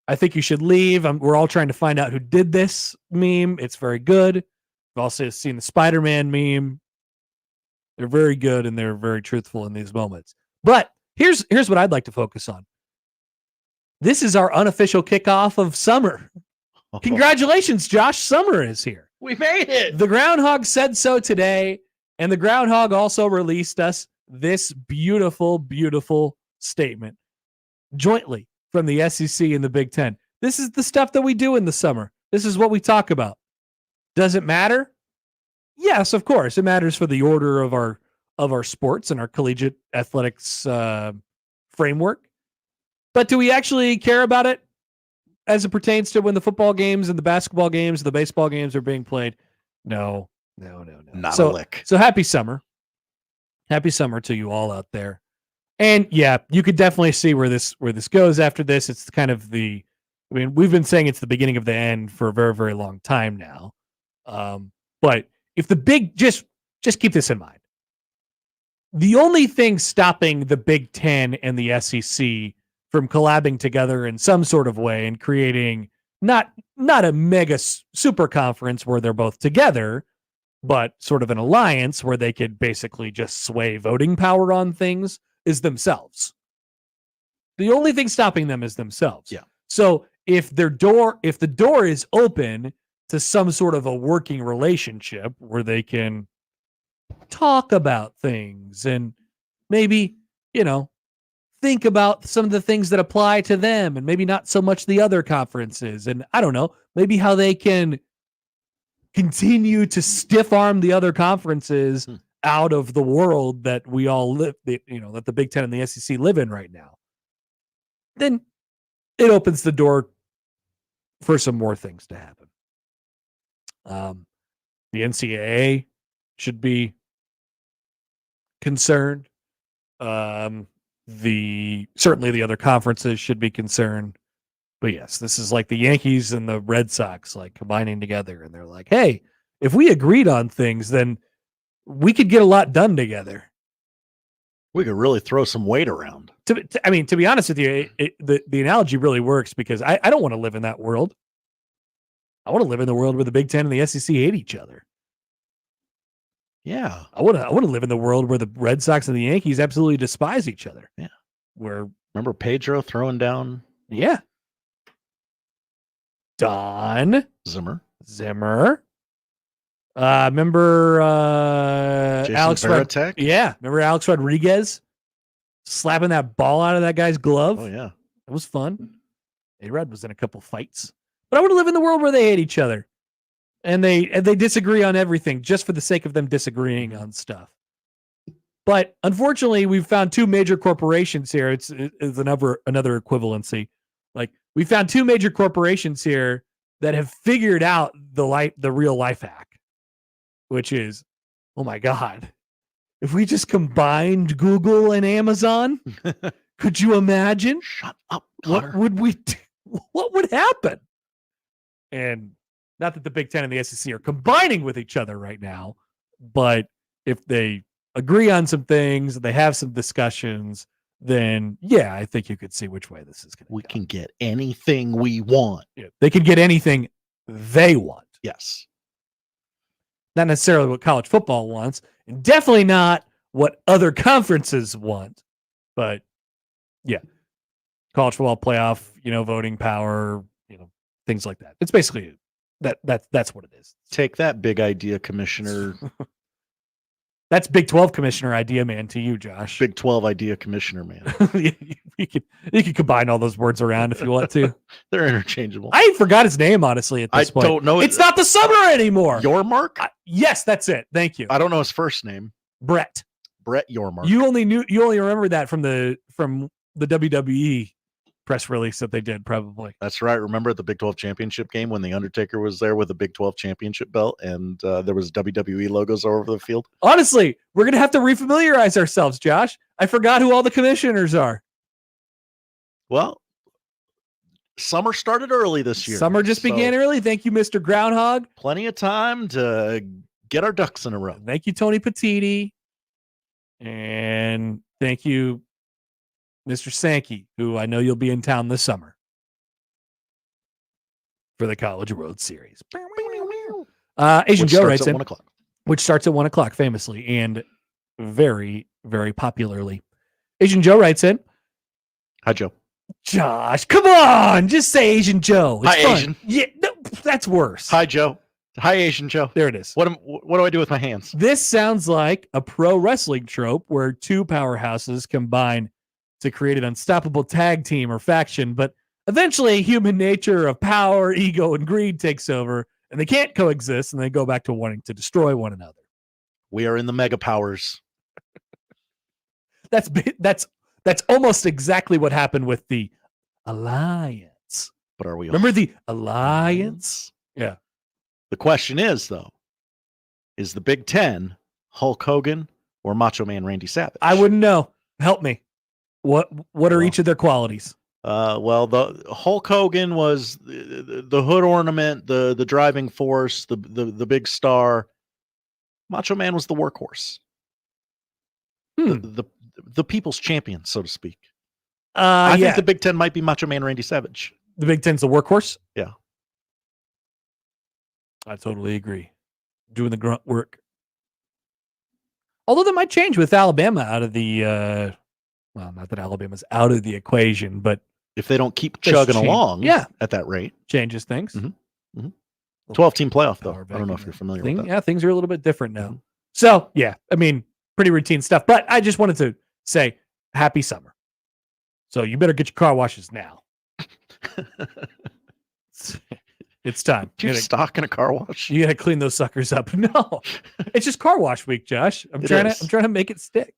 I think you should leave. We're all trying to find out who did this meme. It's very good. I've also seen the Spider-Man meme. They're very good and they're very truthful in these moments. But here's what I'd like to focus on. This is our unofficial kickoff of summer. Congratulations, Josh. Summer is here. We made it. The Groundhog said so today, and the Groundhog also released us this beautiful, beautiful statement jointly from the SEC and the Big Ten. This is the stuff that we do in the summer. This is what we talk about. Does it matter? Yes, of course. It matters for the order of our sports and our collegiate athletics framework. But do we actually care about it as it pertains to when the football games and the basketball games and the baseball games are being played? No. Not a lick. So happy summer. Happy summer to you all out there. And yeah, you could definitely see where this goes after this. It's kind of we've been saying it's the beginning of the end for a very, very long time now. But if just keep this in mind. The only thing stopping the Big Ten and the SEC from collabing together in some sort of way and creating not a mega super conference where they're both together, but sort of an alliance where they could basically just sway voting power on things, is themselves. The only thing stopping them is themselves. Yeah. So if the door is open to some sort of a working relationship where they can talk about things and maybe, think about some of the things that apply to them and maybe not so much the other conferences. And I don't know, maybe how they can continue to stiff arm the other conferences out of the world that we all live, that the Big Ten and the SEC live in right now. Then it opens the door for some more things to happen. The NCAA should be concerned. Certainly the other conferences should be concerned. But yes, this is like the Yankees and the Red Sox like combining together, and they're like, hey, if we agreed on things, then we could get a lot done together. We could really throw some weight around. To be honest with you, the analogy really works because I don't want to live in that world. I want to live in the world where the Big Ten and the SEC hate each other. Yeah. I want to live in the world where the Red Sox and the Yankees absolutely despise each other. Yeah. Where remember Pedro throwing down? Yeah. Don Zimmer. Remember Jason Alex Varitek? Yeah. Remember Alex Rodriguez slapping that ball out of that guy's glove? Oh yeah. It was fun. A-Rod was in a couple fights. But I want to live in the world where they hate each other. And they disagree on everything just for the sake of them disagreeing on stuff. But unfortunately, we've found two major corporations here. It's another equivalency. Like we found two major corporations here that have figured out the real life hack, which is, oh my God, if we just combined Google and Amazon, could you imagine? Shut up. What would we do? What would happen? And not that the Big Ten and the SEC are combining with each other right now, but if they agree on some things, they have some discussions, then yeah, I think you could see which way this is going to go. We can get anything we want. Yeah, they can get anything they want. Yes. Not necessarily what college football wants, and definitely not what other conferences want. But yeah, college football playoff, voting power, things like that. It's basically that's what it is. Take that, big idea commissioner. That's Big 12 commissioner idea, man, to you, Josh. Big 12 idea commissioner, man. you can combine all those words around if you want to. They're interchangeable. I forgot his name, honestly, at this point. I don't know. It's not the summer anymore. Yormark? Yes, that's it. Thank you. I don't know his first name. Brett Yormark. You only remember that from the WWE press release that they did, probably. That's right. Remember at the Big 12 championship game when the Undertaker was there with the Big 12 championship belt and there was WWE logos all over the field? Honestly, we're going to have to refamiliarize ourselves, Josh. I forgot who all the commissioners are. Well, summer started early this year. Summer just began early. Thank you, Mr. Groundhog. Plenty of time to get our ducks in a row. Thank you, Tony Petiti. And thank you, Mr. Sankey, who I know you'll be in town this summer for the College World Series. Asian Joe writes in, 1 o'clock. Which starts at 1 o'clock famously and very, very popularly. Asian Joe writes in. Hi, Joe. Josh, come on. Just say Asian Joe. It's Hi, fun. Asian. Yeah, no, that's worse. Hi, Joe. Hi, Asian Joe. There it is. What do I do with my hands? This sounds like a pro wrestling trope where two powerhouses combine to create an unstoppable tag team or faction, but eventually human nature of power, ego, and greed takes over, and they can't coexist, and they go back to wanting to destroy one another. We are in the mega powers. That's almost exactly what happened with the Alliance. But are we? Remember the Alliance? Yeah. The question is, though, is the Big Ten Hulk Hogan or Macho Man Randy Savage? I wouldn't know. Help me. What are each of their qualities? Well, the Hulk Hogan was the hood ornament, the driving force, the big star. Macho Man was the workhorse. The people's champion, so to speak. I think the Big Ten might be Macho Man Randy Savage. The Big Ten's the workhorse? Yeah. I totally agree. Doing the grunt work. Although that might change with Alabama out of the well, not that Alabama's out of the equation, but if they don't keep chugging along at that rate. Changes things. 12-team playoff, though. I don't know if you're familiar with that. Yeah, things are a little bit different now. So, yeah, I mean, pretty routine stuff. But I just wanted to say happy summer. So you better get your car washes now. It's time. Do you stock in a car wash? You got to clean those suckers up. No, it's just car wash week, Josh. I'm trying to make it stick.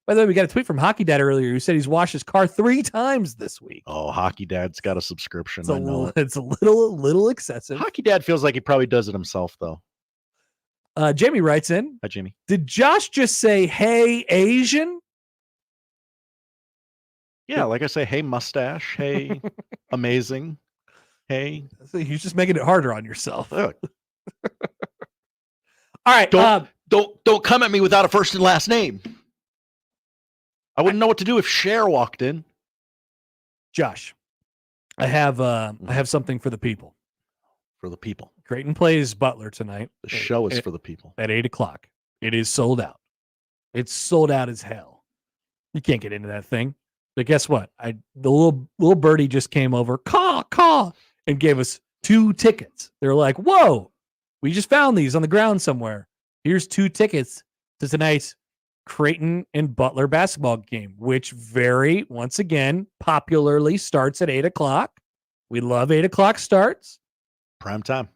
By the way, we got a tweet from Hockey Dad earlier who said he's washed his car 3 times this week. Oh, Hockey Dad's got a subscription. It's a little excessive. Hockey Dad feels like he probably does it himself, though. Jamie writes in. Hi, Jamie. Did Josh just say, hey, Asian? Yeah, like I say, hey, mustache. Hey, amazing. Hey. You're just making it harder on yourself. All right. Don't come at me without a first and last name. I wouldn't know what to do if Cher walked in. Josh, I have something for the people. For the people. Creighton plays Butler tonight. The show is for the people. At 8:00. It is sold out. It's sold out as hell. You can't get into that thing. But guess what? The little birdie just came over, caw, and gave us 2 tickets. They're like, whoa, we just found these on the ground somewhere. Here's 2 tickets to tonight's Creighton and Butler basketball game, which once again, popularly starts at 8:00. We love 8:00 starts. Prime time.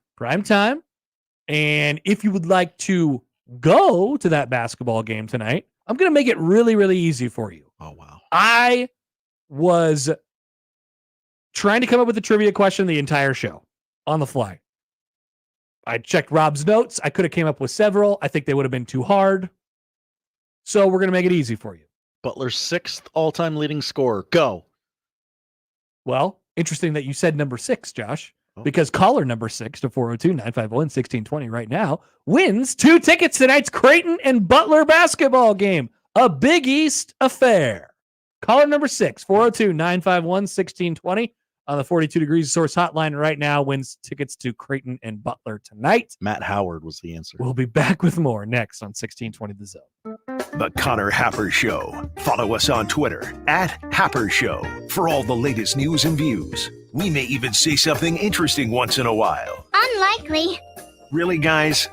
And if you would like to go to that basketball game tonight, I'm going to make it really, really easy for you. Oh, wow. I was trying to come up with a trivia question the entire show on the fly. I checked Rob's notes. I could have came up with several. I think they would have been too hard. So we're going to make it easy for you. Butler's 6th all-time leading scorer. Go. Well, interesting that you said number 6, Josh, because caller number 6 to 402-951-1620 right now wins 2 tickets to tonight's Creighton and Butler basketball game, a Big East affair. Caller number 6, 402-951-1620 on the 42 Degrees Source hotline right now wins tickets to Creighton and Butler tonight. Matt Howard was the answer. We'll be back with more next on 1620 The Zone. The Connor Happer Show. Follow us on Twitter @Happer Show for all the latest news and views. We may even say something interesting once in a while. Unlikely. Really, guys?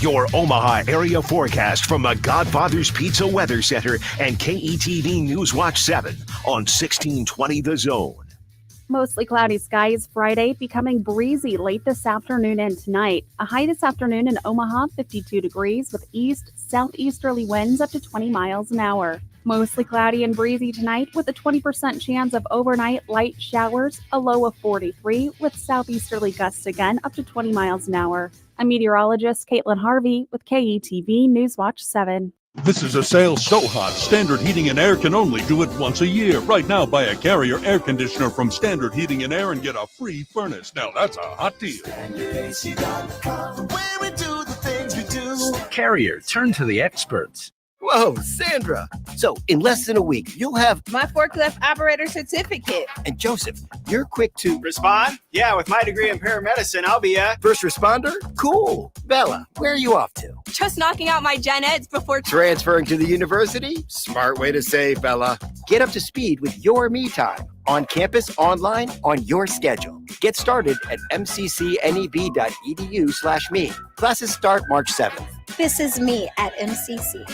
Your Omaha area forecast from the Godfather's Pizza Weather Center and KETV News Watch 7 on 1620 The Zone. Mostly cloudy skies Friday, becoming breezy late this afternoon and tonight. A high this afternoon in Omaha, 52 degrees with southeasterly winds up to 20 miles an hour. Mostly cloudy and breezy tonight with a 20% chance of overnight light showers, a low of 43 with southeasterly gusts again up to 20 miles an hour. I'm meteorologist Caitlin Harvey with KETV Newswatch 7. This is a sale so hot, Standard Heating and Air can only do it once a year. Right now, buy a Carrier air conditioner from Standard Heating and Air and get a free furnace. Now that's a hot deal. Carrier, turn to the experts. Whoa, Sandra. So, in less than a week, you'll have my forklift operator certificate. And Joseph, you're quick to respond? Yeah, with my degree in paramedicine, I'll be a first responder? Cool. Bella, where are you off to? Just knocking out my gen eds before transferring to the university? Smart way to say, Bella. Get up to speed with your me time. On campus, online, on your schedule. Get started at mccneb.edu/me. Classes start March 7th. This is me at MCC.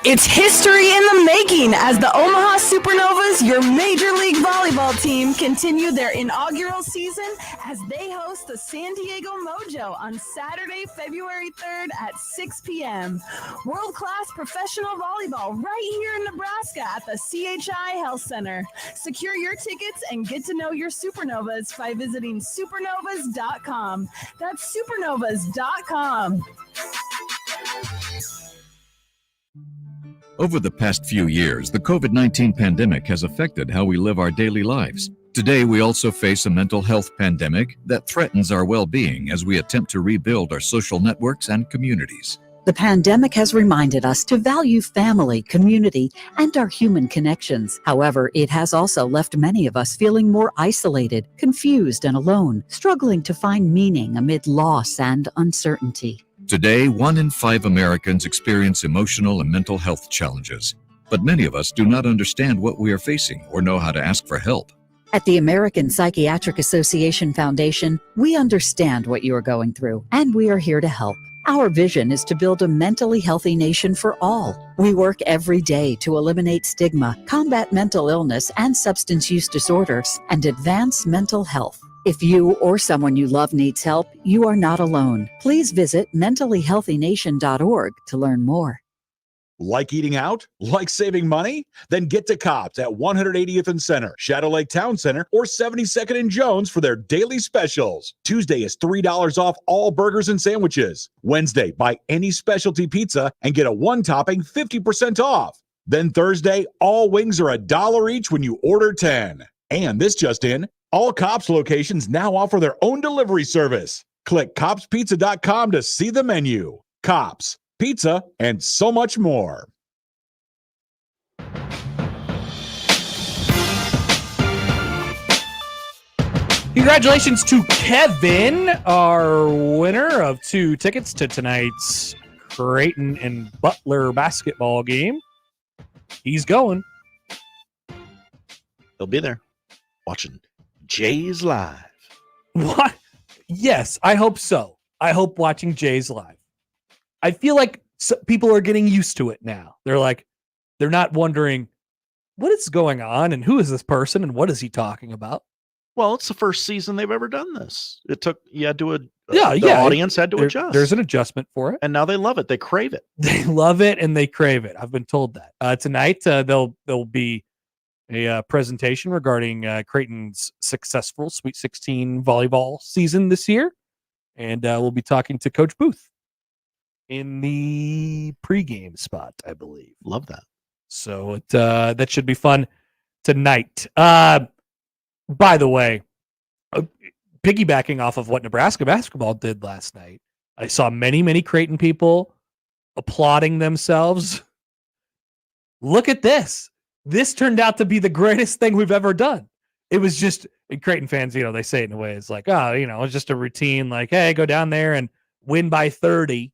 It's history in the making as the Omaha Supernovas, your Major League Volleyball team, continue their inaugural season as they host the San Diego Mojo on Saturday, February 3rd at 6 p.m. World-class professional volleyball right here in Nebraska at the CHI Health Center. Secure your tickets and get to know your Supernovas by visiting supernovas.com. That's supernovas.com. Over the past few years, the COVID-19 pandemic has affected how we live our daily lives. Today, we also face a mental health pandemic that threatens our well-being as we attempt to rebuild our social networks and communities. The pandemic has reminded us to value family, community, and our human connections. However, it has also left many of us feeling more isolated, confused, and alone, struggling to find meaning amid loss and uncertainty. Today, 1 in 5 Americans experience emotional and mental health challenges, but many of us do not understand what we are facing or know how to ask for help. At the American Psychiatric Association Foundation, we understand what you are going through, and we are here to help. Our vision is to build a mentally healthy nation for all. We work every day to eliminate stigma, combat mental illness and substance use disorders, and advance mental health. If you or someone you love needs help, you are not alone. Please visit mentallyhealthynation.org to learn more. Like eating out? Like saving money? Then get to Cops at 180th and Center, Shadow Lake Town Center, or 72nd and Jones for their daily specials. Tuesday is $3 off all burgers and sandwiches. Wednesday, buy any specialty pizza and get a one-topping 50% off. Then Thursday, all wings are $1 each when you order 10. And this just in, all Cops locations now offer their own delivery service. Click copspizza.com to see the menu. Cops, pizza, and so much more. Congratulations to Kevin, our winner of 2 tickets to tonight's Creighton and Butler basketball game. He's going. He'll be there watching Jays live. What? Yes, I hope so. I hope watching Jays live. I feel like people are getting used to it now. They're not wondering what is going on and who is this person and what is he talking about. Well, it's the first season they've ever done this. The audience had to adjust. There's an adjustment for it, and now they love it. They crave it. They love it and they crave it. I've been told that. Tonight there'll be a presentation regarding Creighton's successful Sweet 16 volleyball season this year, and we'll be talking to Coach Booth in the pregame spot, I believe. Love that. So that should be fun tonight. By the way, piggybacking off of what Nebraska basketball did last night, I saw many, many Creighton people applauding themselves. Look at this. This turned out to be the greatest thing we've ever done. It was just, Creighton fans, they say it in a way, it's like, it's just a routine, like, hey, go down there and win by 30.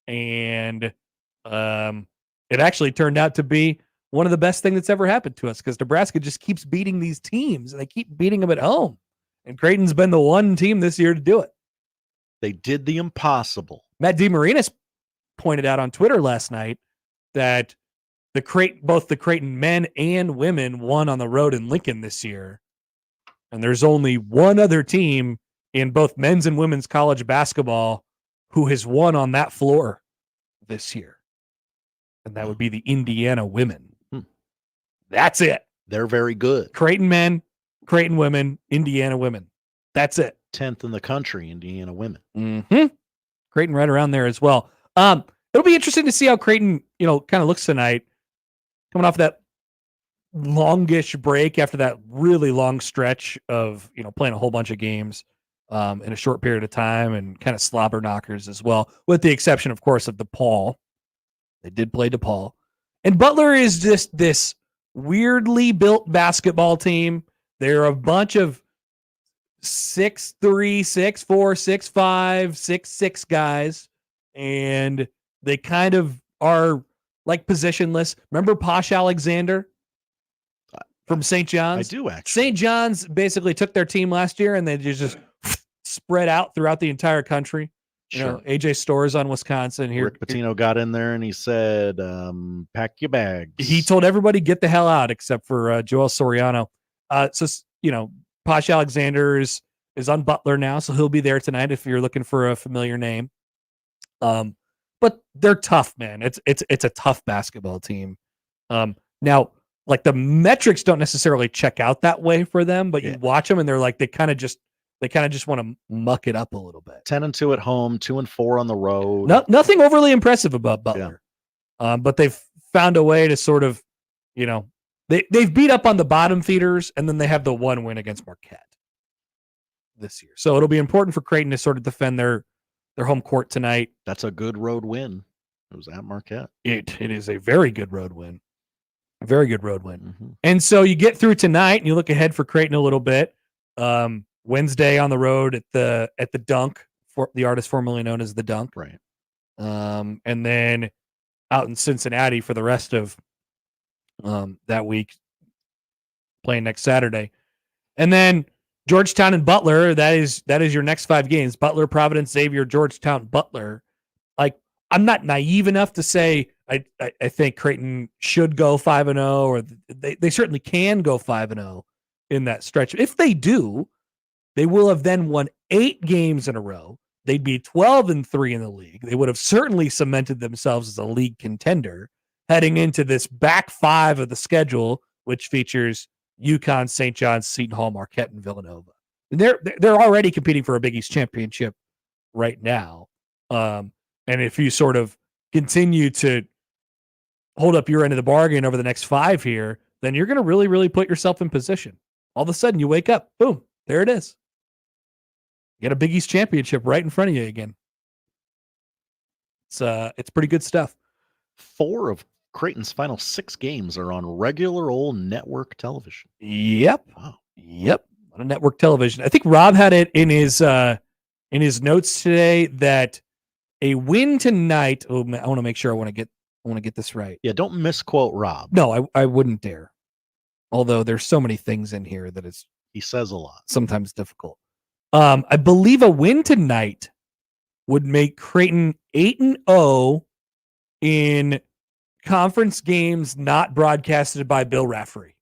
And it actually turned out to be one of the best things that's ever happened to us because Nebraska just keeps beating these teams and they keep beating them at home. And Creighton's been the one team this year to do it. They did the impossible. Matt DeMarinis pointed out on Twitter last night that both the Creighton men and women won on the road in Lincoln this year. And there's only one other team in both men's and women's college basketball who has won on that floor this year. And that would be the Indiana women. That's it. They're very good. Creighton men, Creighton women, Indiana women. That's it. 10th in the country, Indiana women. Mm-hmm. Creighton right around there as well. It'll be interesting to see how Creighton, kind of looks tonight, coming off that longish break after that really long stretch of, playing a whole bunch of games in a short period of time and kind of slobber knockers as well, with the exception, of course, of DePaul. They did play DePaul. And Butler is just this weirdly built basketball team. They're a bunch of 6'3", 6'4", 6'5", 6'6" guys, and they kind of are like positionless. Remember Posh Alexander from St. John's? I do, actually. St. John's basically took their team last year and they just spread out throughout the entire country. Sure. AJ Stores on Wisconsin. Rick Pitino got in there and he said, pack your bags. He told everybody get the hell out except for Joel Soriano. Posh Alexander is on Butler now, so he'll be there tonight if you're looking for a familiar name. But they're tough, man. It's a tough basketball team. Now, like the metrics don't necessarily check out that way for them, but you watch them and they're like they kind of just want to muck it up a little bit. 10-2 at home, 2-4 on the road. Nothing overly impressive about Butler. Yeah. But they've found a way to sort of, they've beat up on the bottom feeders, and then they have the one win against Marquette this year. So it'll be important for Creighton to sort of defend their home court tonight. That's a good road win. It was at Marquette. It is a very good road win. A very good road win. Mm-hmm. And so you get through tonight and you look ahead for Creighton a little bit. Wednesday on the road at the Dunk, for the artist formerly known as the Dunk. Right. And then out in Cincinnati for the rest of that week, playing next Saturday. And then Georgetown and Butler, that is your next 5 games. Butler, Providence, Xavier, Georgetown, Butler. Like, I'm not naive enough to say I think Creighton should go 5-0, or they certainly can go 5-0 in that stretch. If they do, they will have then won 8 games in a row. They'd be 12-3 in the league. They would have certainly cemented themselves as a league contender heading into this back 5 of the schedule, which features UConn, St. John's, Seton Hall, Marquette, and Villanova. And they're already competing for a Big East championship right now. And if you sort of continue to hold up your end of the bargain over the next 5 here, then you're going to really, really put yourself in position. All of a sudden, you wake up, boom, there it is. You got a Big East championship right in front of you again. It's pretty good stuff. 4 of Creighton's final 6 games are on regular old network television. Yep. Wow. Yep. on a network television. I think Rob had it in his notes today that a win tonight. Oh, I want to make sure I want to get this right. Yeah, don't misquote Rob. No, I wouldn't dare. Although there's so many things in here that he says a lot. Sometimes difficult. I believe a win tonight would make Creighton 8-0 in conference games not broadcasted by Bill Raftery.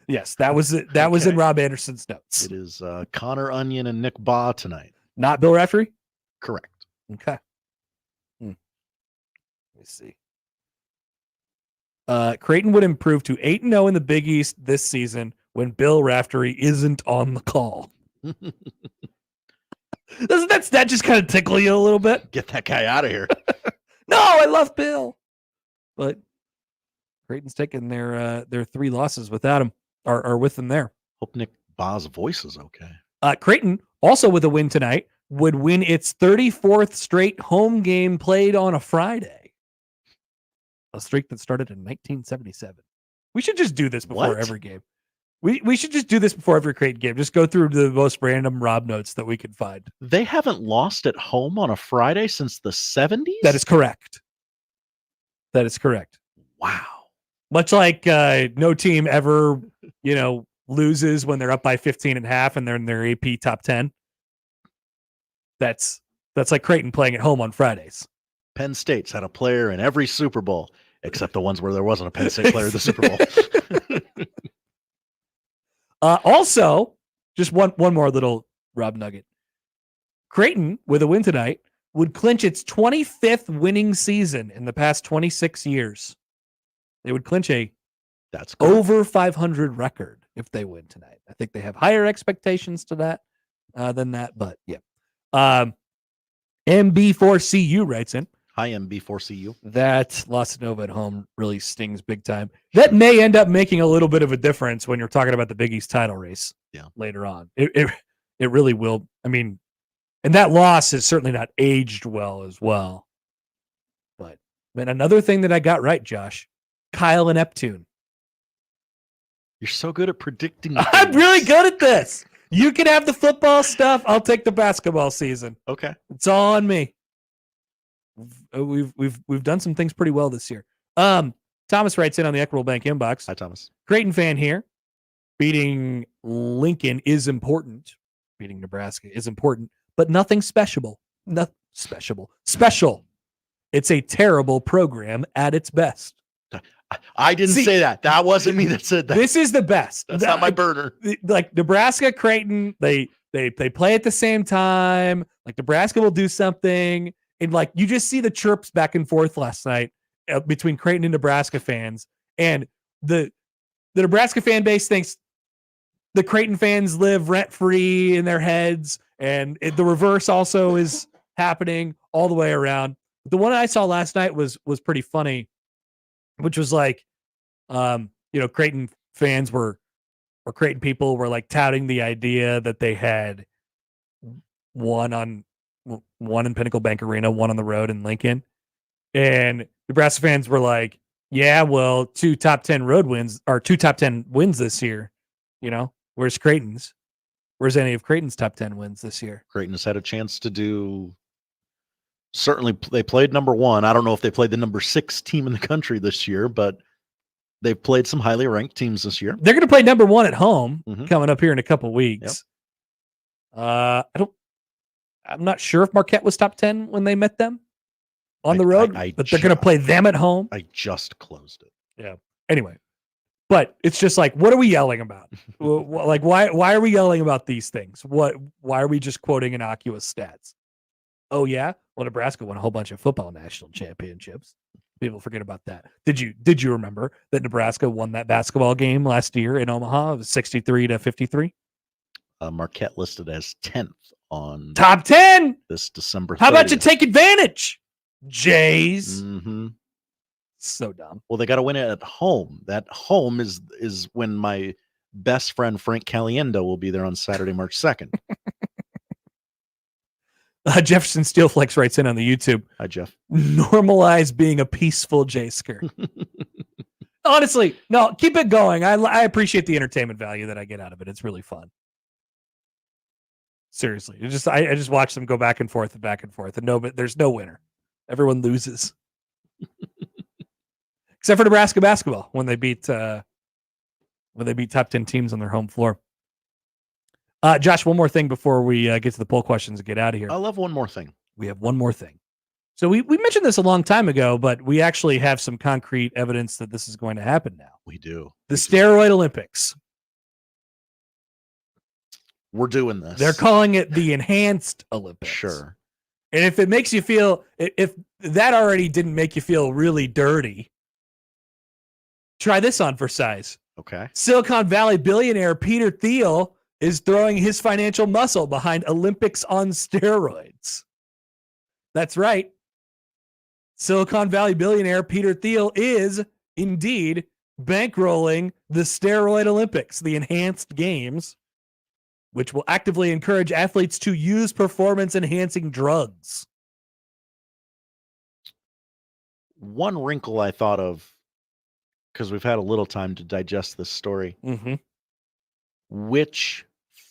Yes, that was it. That was in Rob Anderson's notes. It is Connor Onion and Nick Baugh tonight. Not Bill Raftery? Correct. Okay. Let me see. Creighton would improve to 8-0 in the Big East this season when Bill Raftery isn't on the call. Doesn't that just kind of tickle you a little bit? Get that guy out of here. No, I love Bill. But Creighton's taking their 3 losses without him, or with them there. Hope Nick Baugh's voice is okay. Creighton, also with a win tonight, would win its 34th straight home game played on a Friday. A streak that started in 1977. We should just do this before every game. We should just do this before every Creighton game. Just go through the most random Rob notes that we can find. They haven't lost at home on a Friday since the 70s? That is correct. Wow. Much like no team ever, loses when they're up by 15.5 and they're in their AP top 10. That's like Creighton playing at home on Fridays. Penn State's had a player in every Super Bowl, except the ones where there wasn't a Penn State player in the Super Bowl. Also, just one more little Rob nugget. Creighton, with a win tonight, would clinch its 25th winning season in the past 26 years. They would clinch that's over 500 record if they win tonight. I think they have higher expectations to that than that, but yeah. MB4CU writes in. Hi, MB4CU. That Los Nova at home really stings big time. That may end up making a little bit of a difference when you're talking about the Big East title race later on. It really will. I mean, and that loss is certainly not aged well as well. But another thing that I got right, Josh, Kyle and Neptune. You're so good at predicting. I'm really good at this. You can have the football stuff. I'll take the basketball season. Okay. It's all on me. We've done some things pretty well this year. Thomas writes in on the Equitable Bank inbox. Hi, Thomas. Creighton fan here. Beating Lincoln is important. Beating Nebraska is important, but nothing special. Nothing special. It's a terrible program at its best. I didn't say that. That wasn't me that said that. This is the best. That's not my burner. Like Nebraska, Creighton, they play at the same time. Like Nebraska will do something. And like you just see the chirps back and forth last night between Creighton and Nebraska fans. And the Nebraska fan base thinks the Creighton fans live rent-free in their heads. And the reverse also is happening all the way around. The one I saw last night was pretty funny, which was like, Creighton fans or Creighton people were like touting the idea that they had one in Pinnacle Bank Arena, one on the road in Lincoln. And Nebraska fans were like, yeah, well, 2 top 10 road wins or 2 top 10 wins this year. Where's Creighton's? Where's any of Creighton's top 10 wins this year? Creighton's had a chance to do. Certainly, they played number 1. I don't know if they played the number 6 team in the country this year, but they've played some highly ranked teams this year. They're going to play number 1 at home coming up here in a couple weeks. Yep. I'm not sure if Marquette was top 10 when they met them on the road, but they're going to play them at home. I just closed it. Yeah. Anyway, but it's just like, what are we yelling about? Like, why are we yelling about these things? Why are we just quoting innocuous stats? Oh yeah. Well, Nebraska won a whole bunch of football national championships. People forget about that. Did you remember that Nebraska won that basketball game last year in Omaha? It was 63-53. Marquette listed as 10th on top 10 this December 30th. How about you take advantage, Jays? Mm-hmm. So dumb. Well, they got to win it at home. That home is when my best friend Frank Caliendo will be there on Saturday, March 2nd. Jefferson Steelflex writes in on the YouTube. Hi, Jeff. Normalize being a peaceful Jaysker. Honestly, no, keep it going. I appreciate the entertainment value that I get out of it. It's really fun. Seriously, I just watch them go back and forth, and there's no winner. Everyone loses, except for Nebraska basketball when they beat top 10 teams on their home floor. Josh, one more thing before we get to the poll questions and get out of here. I love one more thing. We have one more thing. So we mentioned this a long time ago, but we actually have some concrete evidence that this is going to happen now. We do. The steroid Olympics. We're doing this. They're calling it the Enhanced Olympics. Sure. And if it makes you feel, if that already didn't make you feel really dirty, try this on for size. Okay. Silicon Valley billionaire Peter Thiel is throwing his financial muscle behind Olympics on steroids. That's right. Silicon Valley billionaire Peter Thiel is indeed bankrolling the steroid Olympics, the enhanced games, which will actively encourage athletes to use performance-enhancing drugs. One wrinkle I thought of, because we've had a little time to digest this story. Mm-hmm. Which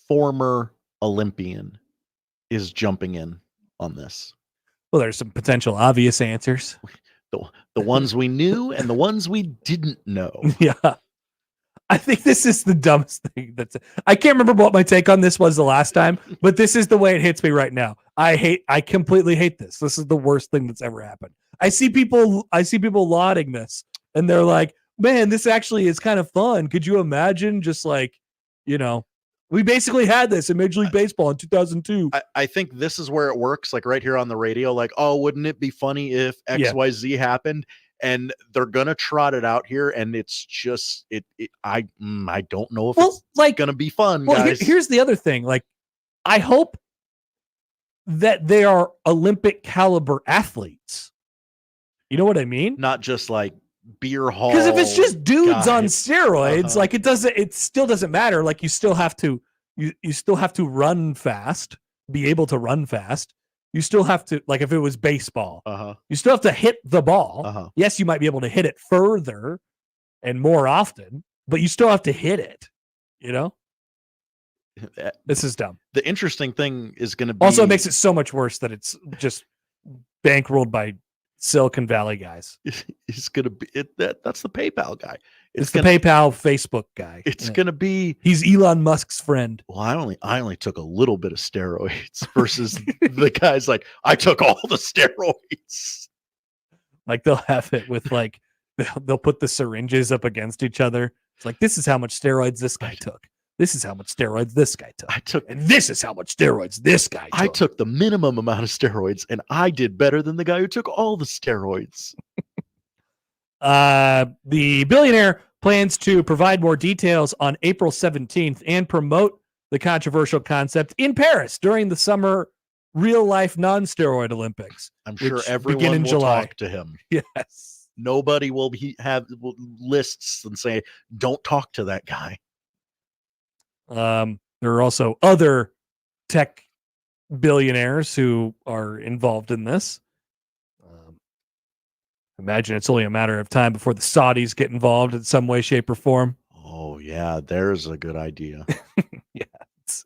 former Olympian is jumping in on this? Well, there's some potential obvious answers. The ones we knew and the ones we didn't know. Yeah. I think this is the dumbest thing. I can't remember what my take on this was the last time, but this is the way it hits me right now. I completely hate this. This is the worst thing that's ever happened. I see people lauding this, and they're like, man, this actually is kind of fun. Could you imagine just like, we basically had this in Major League Baseball in 2002. I think this is where it works, like right here on the radio, like, oh, wouldn't it be funny if XYZ happened? And they're gonna trot it out here, and it's just I don't know if it's like gonna be fun, guys. Here's the other thing. Like, I hope that they are Olympic caliber athletes. You know what I mean? Not just like beer hall. Because if it's just dudes on steroids, like it still doesn't matter. Like you still have to run fast, be able to run fast. You still have to, like if it was baseball, you still have to hit the ball. Yes, you might be able to hit it further and more often, but you still have to hit it. This is dumb. The interesting thing is going to be also, it makes it so much worse that it's just bankrolled by Silicon Valley guys. It's going to be that's the PayPal guy. It's the PayPal Facebook guy. It's going to be. He's Elon Musk's friend. Well, I only took a little bit of steroids versus the guy's like, I took all the steroids. Like they'll have it with like they'll put the syringes up against each other. It's like, this is how much steroids this guy took. This is how much steroids this guy took. And this is how much steroids this guy took. I took the minimum amount of steroids, and I did better than the guy who took all the steroids. The billionaire plans to provide more details on April 17th and promote the controversial concept in Paris during the summer real-life non-steroid Olympics. I'm sure everyone will talk to him. Yes. Nobody will have lists and say, don't talk to that guy. There are also other tech billionaires who are involved in this. Imagine it's only a matter of time before the Saudis get involved in some way, shape, or form. Oh, yeah, there's a good idea. Yeah,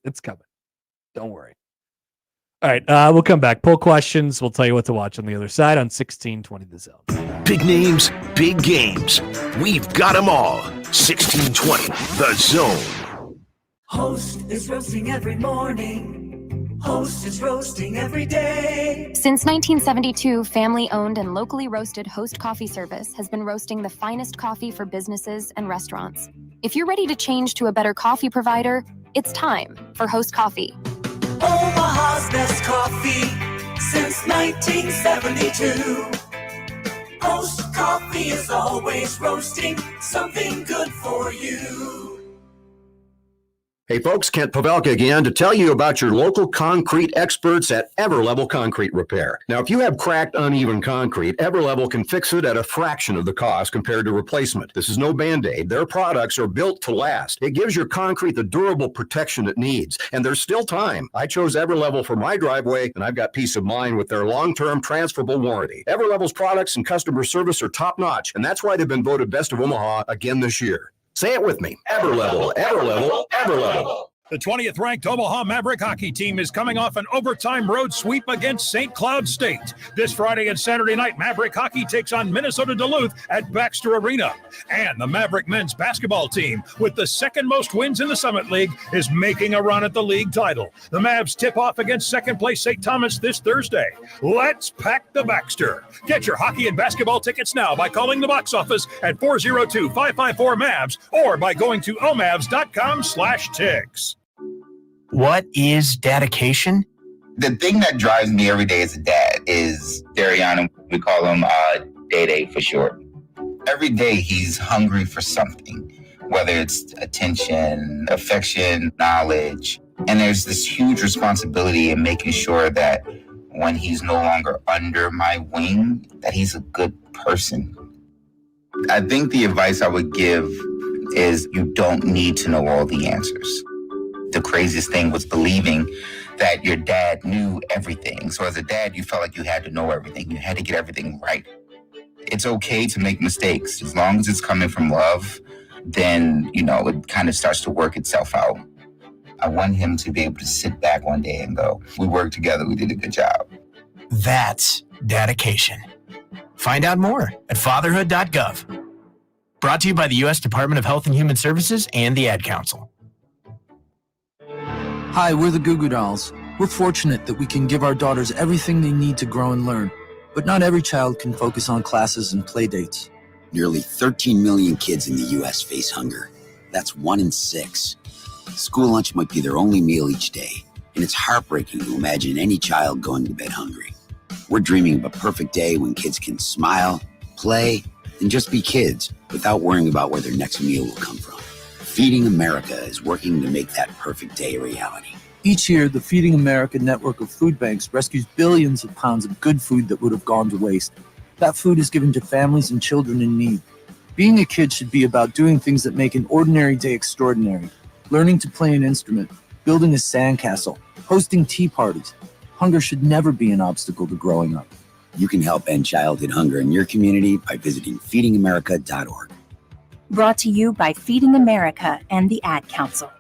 it's coming. Don't worry. All right, we'll come back. Poll questions. We'll tell you what to watch on the other side on 1620 The Zone. Big names, big games. We've got them all. 1620 The Zone. Host is roasting every morning. Host is roasting every day. Since 1972, family-owned and locally roasted Host Coffee Service has been roasting the finest coffee for businesses and restaurants. If you're ready to change to a better coffee provider, it's time for Host Coffee. Omaha's best coffee since 1972. Host Coffee is always roasting something good for you. Hey folks, Kent Pavelka again to tell you about your local concrete experts at Everlevel Concrete Repair. Now, if you have cracked, uneven concrete, Everlevel can fix it at a fraction of the cost compared to replacement. This is no Band-Aid. Their products are built to last. It gives your concrete the durable protection it needs, and there's still time. I chose Everlevel for my driveway, and I've got peace of mind with their long-term transferable warranty. Everlevel's products and customer service are top-notch, and that's why they've been voted Best of Omaha again this year. Say it with me. Everlevel, Everlevel, Everlevel. The 20th ranked Omaha Maverick hockey team is coming off an overtime road sweep against St. Cloud State. This Friday and Saturday night, Maverick hockey takes on Minnesota Duluth at Baxter Arena. And the Maverick men's basketball team, with the second most wins in the Summit League, is making a run at the league title. The Mavs tip off against second place St. Thomas this Thursday. Let's pack the Baxter. Get your hockey and basketball tickets now by calling the box office at 402-554-MAVS or by going to omavs.com/ticks. What is dedication? The thing that drives me every day as a dad is Darian. We call him Day for short. Every day he's hungry for something, whether it's attention, affection, knowledge. And there's this huge responsibility in making sure that when he's no longer under my wing, that he's a good person. I think the advice I would give is you don't need to know all the answers. The craziest thing was believing that your dad knew everything. So as a dad, you felt like you had to know everything. You had to get everything right. It's okay to make mistakes. As long as it's coming from love, then, it kind of starts to work itself out. I want him to be able to sit back one day and go, we worked together, we did a good job. That's dedication. Find out more at fatherhood.gov. Brought to you by the U.S. Department of Health and Human Services and the Ad Council. Hi, we're the Goo Goo Dolls. We're fortunate that we can give our daughters everything they need to grow and learn. But not every child can focus on classes and play dates. Nearly 13 million kids in the U.S. face hunger. That's 1 in 6. School lunch might be their only meal each day, and it's heartbreaking to imagine any child going to bed hungry. We're dreaming of a perfect day when kids can smile, play, and just be kids without worrying about where their next meal will come from. Feeding America is working to make that perfect day a reality. Each year, the Feeding America network of food banks rescues billions of pounds of good food that would have gone to waste. That food is given to families and children in need. Being a kid should be about doing things that make an ordinary day extraordinary. Learning to play an instrument, building a sandcastle, hosting tea parties. Hunger should never be an obstacle to growing up. You can help end childhood hunger in your community by visiting feedingamerica.org. Brought to you by Feeding America and the Ad Council.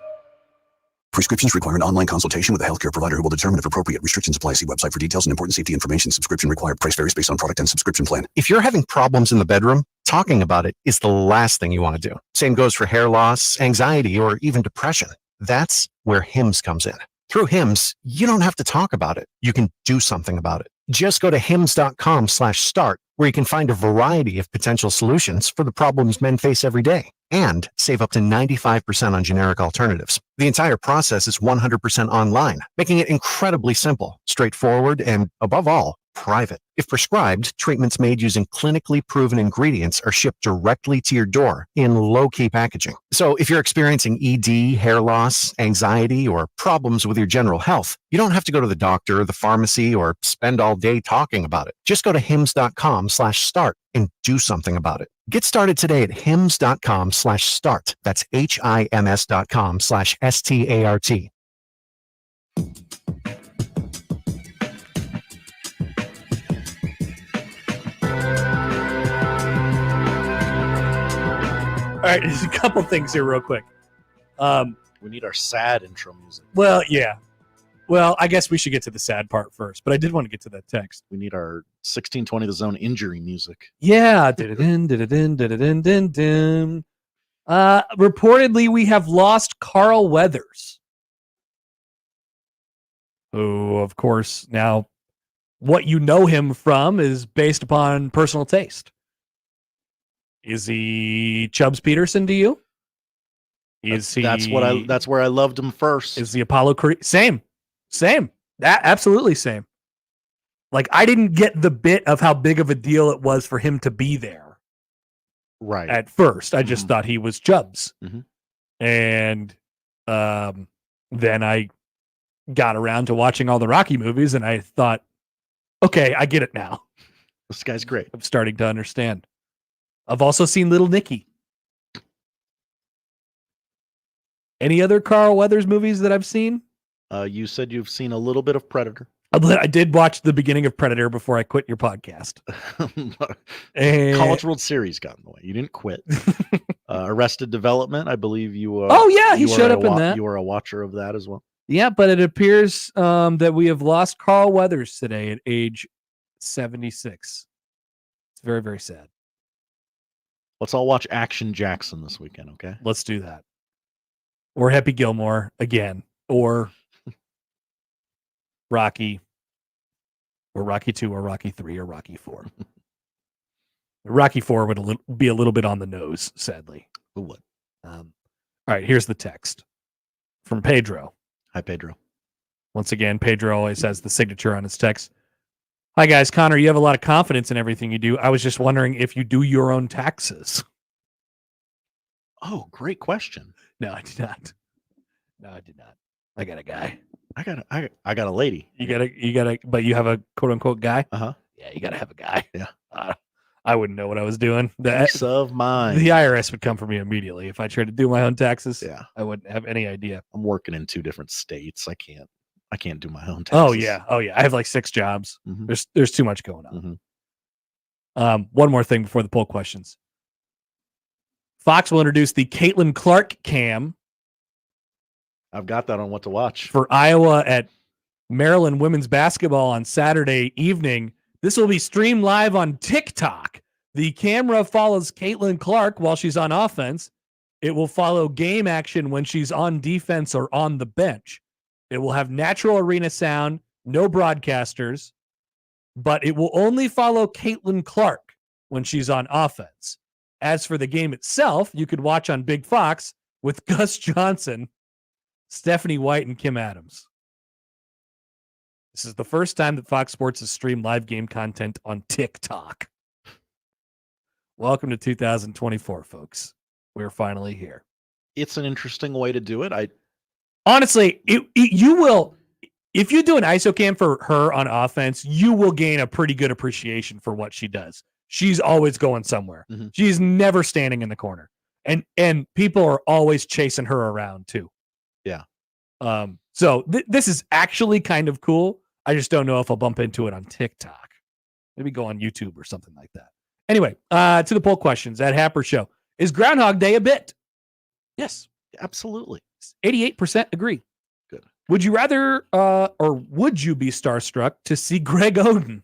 Prescriptions require an online consultation with a healthcare provider who will determine if appropriate. Restrictions apply. See website for details and important safety information. Subscription required. Price varies based on product and subscription plan. If you're having problems in the bedroom, talking about it is the last thing you want to do. Same goes for hair loss, anxiety, or even depression. That's where HIMS comes in. Through HIMS, you don't have to talk about it. You can do something about it. Just go to hims.com/start, where you can find a variety of potential solutions for the problems men face every day and save up to 95% on generic alternatives. The entire process is 100% online, making it incredibly simple, straightforward, and above all, private. If prescribed, treatments made using clinically proven ingredients are shipped directly to your door in low-key packaging. So if you're experiencing ED, hair loss, anxiety, or problems with your general health, you don't have to go to the doctor or the pharmacy or spend all day talking about it. Just go to hims.com/start and do something about it. Get started today at hims.com/start. That's HIMS.com/START. All right, there's a couple things here real quick. We need our sad intro music. Well, yeah. Well, I guess we should get to the sad part first, but I did want to get to that text. We need our 1620 The Zone injury music. Yeah. Reportedly, we have lost Carl Weathers, who, of course, now what you know him from is based upon personal taste. Is he Chubbs Peterson to you? Is he? That's where I loved him first. Is the Apollo Creed? Same. Absolutely same. Like, I didn't get the bit of how big of a deal it was for him to be there. Right. At first, I just thought he was Chubbs. Mm-hmm. And then I got around to watching all the Rocky movies, and I thought, okay, I get it now. This guy's great. I'm starting to understand. I've also seen Little Nicky. Any other Carl Weathers movies that I've seen? You said you've seen a little bit of Predator. I did watch the beginning of Predator before I quit your podcast. College World Series got in the way. You didn't quit. Arrested Development, I believe you. Oh yeah, he showed up in that. You were a watcher of that as well. Yeah, but it appears that we have lost Carl Weathers today at age 76. It's very, very sad. Let's all watch Action Jackson this weekend, okay? Let's do that. Or Happy Gilmore again, or Rocky, or Rocky 2, or Rocky 3, or Rocky 4. Rocky 4 would be a little bit on the nose, sadly. Who would? All right, here's the text from Pedro. Hi, Pedro. Once again, Pedro always has the signature on his text. Hi, guys. Connor, you have a lot of confidence in everything you do. I was just wondering if you do your own taxes. Oh, great question. No, I did not. No, I did not. I got a guy. I got a lady. You got a, but you have a quote unquote guy. Uh-huh. Yeah, you got to have a guy. Yeah. I wouldn't know what I was doing. Peace of mind. The IRS would come for me immediately if I tried to do my own taxes. Yeah. I wouldn't have any idea. I'm working in 2 different states. I can't do my own taxes. Oh yeah. I have like 6 jobs. Mm-hmm. There's too much going on. Mm-hmm. One more thing before the poll questions. Fox will introduce the Caitlin Clark cam. I've got that on what to watch for Iowa at Maryland women's basketball on Saturday evening. This will be streamed live on TikTok. The camera follows Caitlin Clark while she's on offense. It will follow game action when she's on defense or on the bench. It will have natural arena sound, no broadcasters, but it will only follow Caitlin Clark when she's on offense. As for the game itself, you could watch on Big Fox with Gus Johnson, Stephanie White, and Kim Adams. This is the first time that Fox Sports has streamed live game content on TikTok. Welcome to 2024, folks. We're finally here. It's an interesting way to do it. Honestly, you will, if you do an ISO cam for her on offense, you will gain a pretty good appreciation for what she does. She's always going somewhere. Mm-hmm. She's never standing in the corner. And people are always chasing her around too. Yeah. So this is actually kind of cool. I just don't know if I'll bump into it on TikTok. Maybe go on YouTube or something like that. Anyway, to the poll questions at Happer Show. Is Groundhog Day a bit? Yes. Absolutely. 88% agree. Good. Would you rather, or would you be starstruck to see Greg Oden?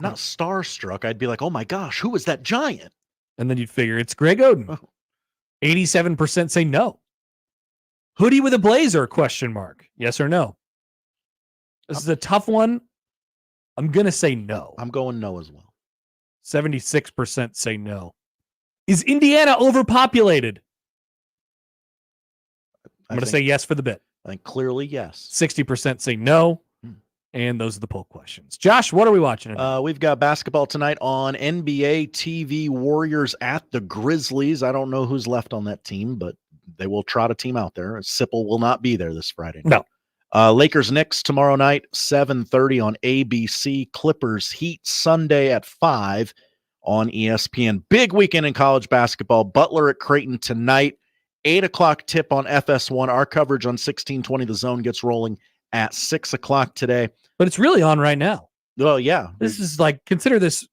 Not starstruck. I'd be like, oh my gosh, who is that giant? And then you'd figure it's Greg Oden. Oh. 87% say no. Hoodie with a blazer, question mark. Yes or no? This is a tough one. I'm going to say no. I'm going no as well. 76% say no. Is Indiana overpopulated? I'm going to say yes for the bit. I think clearly yes. 60% say no. And those are the poll questions. Josh, what are we watching tonight? We've got basketball tonight on NBA TV. Warriors at the Grizzlies. I don't know who's left on that team, but they will trot a team out there. Sipple will not be there this Friday night. No. Lakers Knicks tomorrow night, 7:30 on ABC. Clippers Heat Sunday at 5 on ESPN. Big weekend in college basketball. Butler at Creighton tonight. 8 o'clock tip on FS1. Our coverage on 1620 The Zone gets rolling at 6 o'clock today. But it's really on right now. Well, yeah. This is like, consider this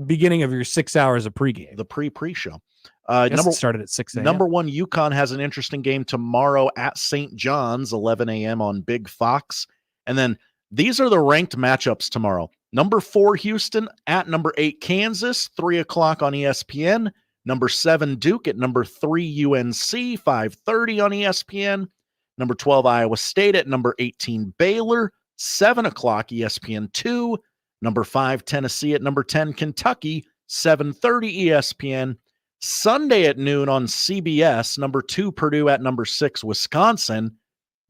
beginning of your 6 hours of pregame. The pre-show. It started at 6 a.m. Number 1, UConn has an interesting game tomorrow at St. John's, 11 a.m. on Big Fox. And then these are the ranked matchups tomorrow. Number 4, Houston at number 8, Kansas, 3 o'clock on ESPN. Number 7, Duke at number 3, UNC, 5:30 on ESPN. Number 12, Iowa State at number 18, Baylor, 7 o'clock, ESPN2. Number 5, Tennessee at number 10, Kentucky, 7:30 ESPN. Sunday at noon on CBS, number 2, Purdue at number 6, Wisconsin.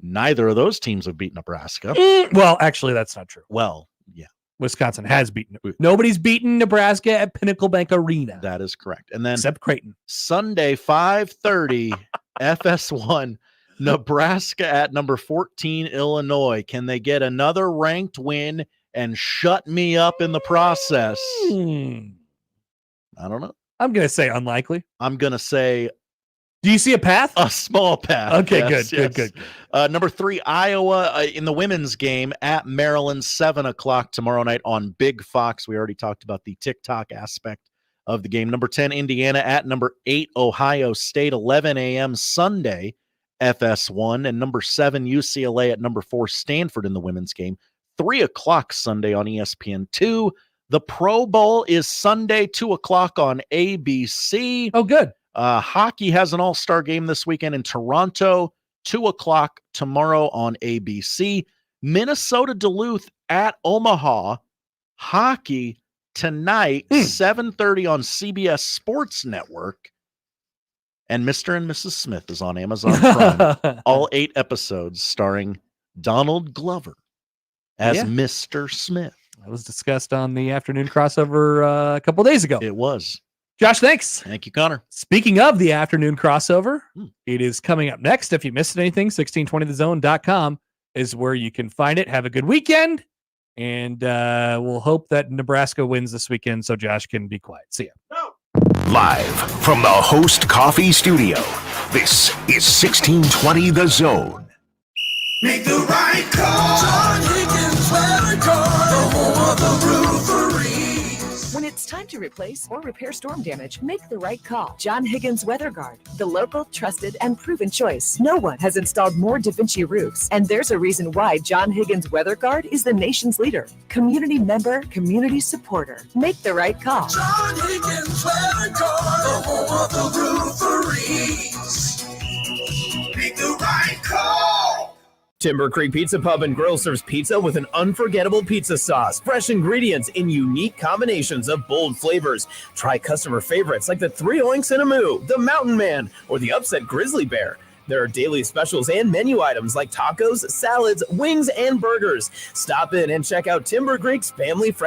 Neither of those teams have beaten Nebraska. Well, actually, that's not true. Well, yeah. Wisconsin has beaten. Nobody's beaten Nebraska at Pinnacle Bank Arena. That is correct. And then except Creighton. Sunday, 5:30, FS1. Nebraska at number 14, Illinois. Can they get another ranked win and shut me up in the process? I don't know. I'm going to say unlikely. I'm going to say, do you see a path? A small path. Okay, yes, good. Number 3, Iowa in the women's game at Maryland, 7:00 tomorrow night on Big Fox. We already talked about the TikTok aspect of the game. Number 10, Indiana at number 8, Ohio State, 11 a.m. Sunday, FS1. And number 7, UCLA at number 4, Stanford in the women's game, 3:00 Sunday on ESPN2. The Pro Bowl is Sunday, 2:00 on ABC. Oh, good. Hockey has an all-star game this weekend in Toronto, 2:00 tomorrow on ABC. Minnesota Duluth at Omaha. Hockey tonight, 7:30 on CBS Sports Network. And Mr. and Mrs. Smith is on Amazon Prime. All 8 episodes starring Donald Glover as Mr. Smith. That was discussed on the afternoon crossover a couple days ago. It was. Josh, thanks. Thank you, Connor. Speaking of the afternoon crossover, it is coming up next. If you missed anything, 1620thezone.com is where you can find it. Have a good weekend. And we'll hope that Nebraska wins this weekend so Josh can be quiet. See ya. Live from the Host Coffee Studio, this is 1620 The Zone. Make the right call. John Higgins Weather Guard, the home of the roofery. When it's time to replace or repair storm damage, make the right call. John Higgins Weather Guard, the local, trusted, and proven choice. No one has installed more DaVinci roofs, and there's a reason why John Higgins Weather Guard is the nation's leader. Community member, community supporter. Make the right call. John Higgins Weather Guard, the home of the rooferys. Make the right call. Timber Creek Pizza Pub and Grill serves pizza with an unforgettable pizza sauce, fresh ingredients in unique combinations of bold flavors. Try customer favorites like the 3 Oinks and a Moo, the Mountain Man, or the Upset Grizzly Bear. There are daily specials and menu items like tacos, salads, wings, and burgers. Stop in and check out Timber Creek's family-friendly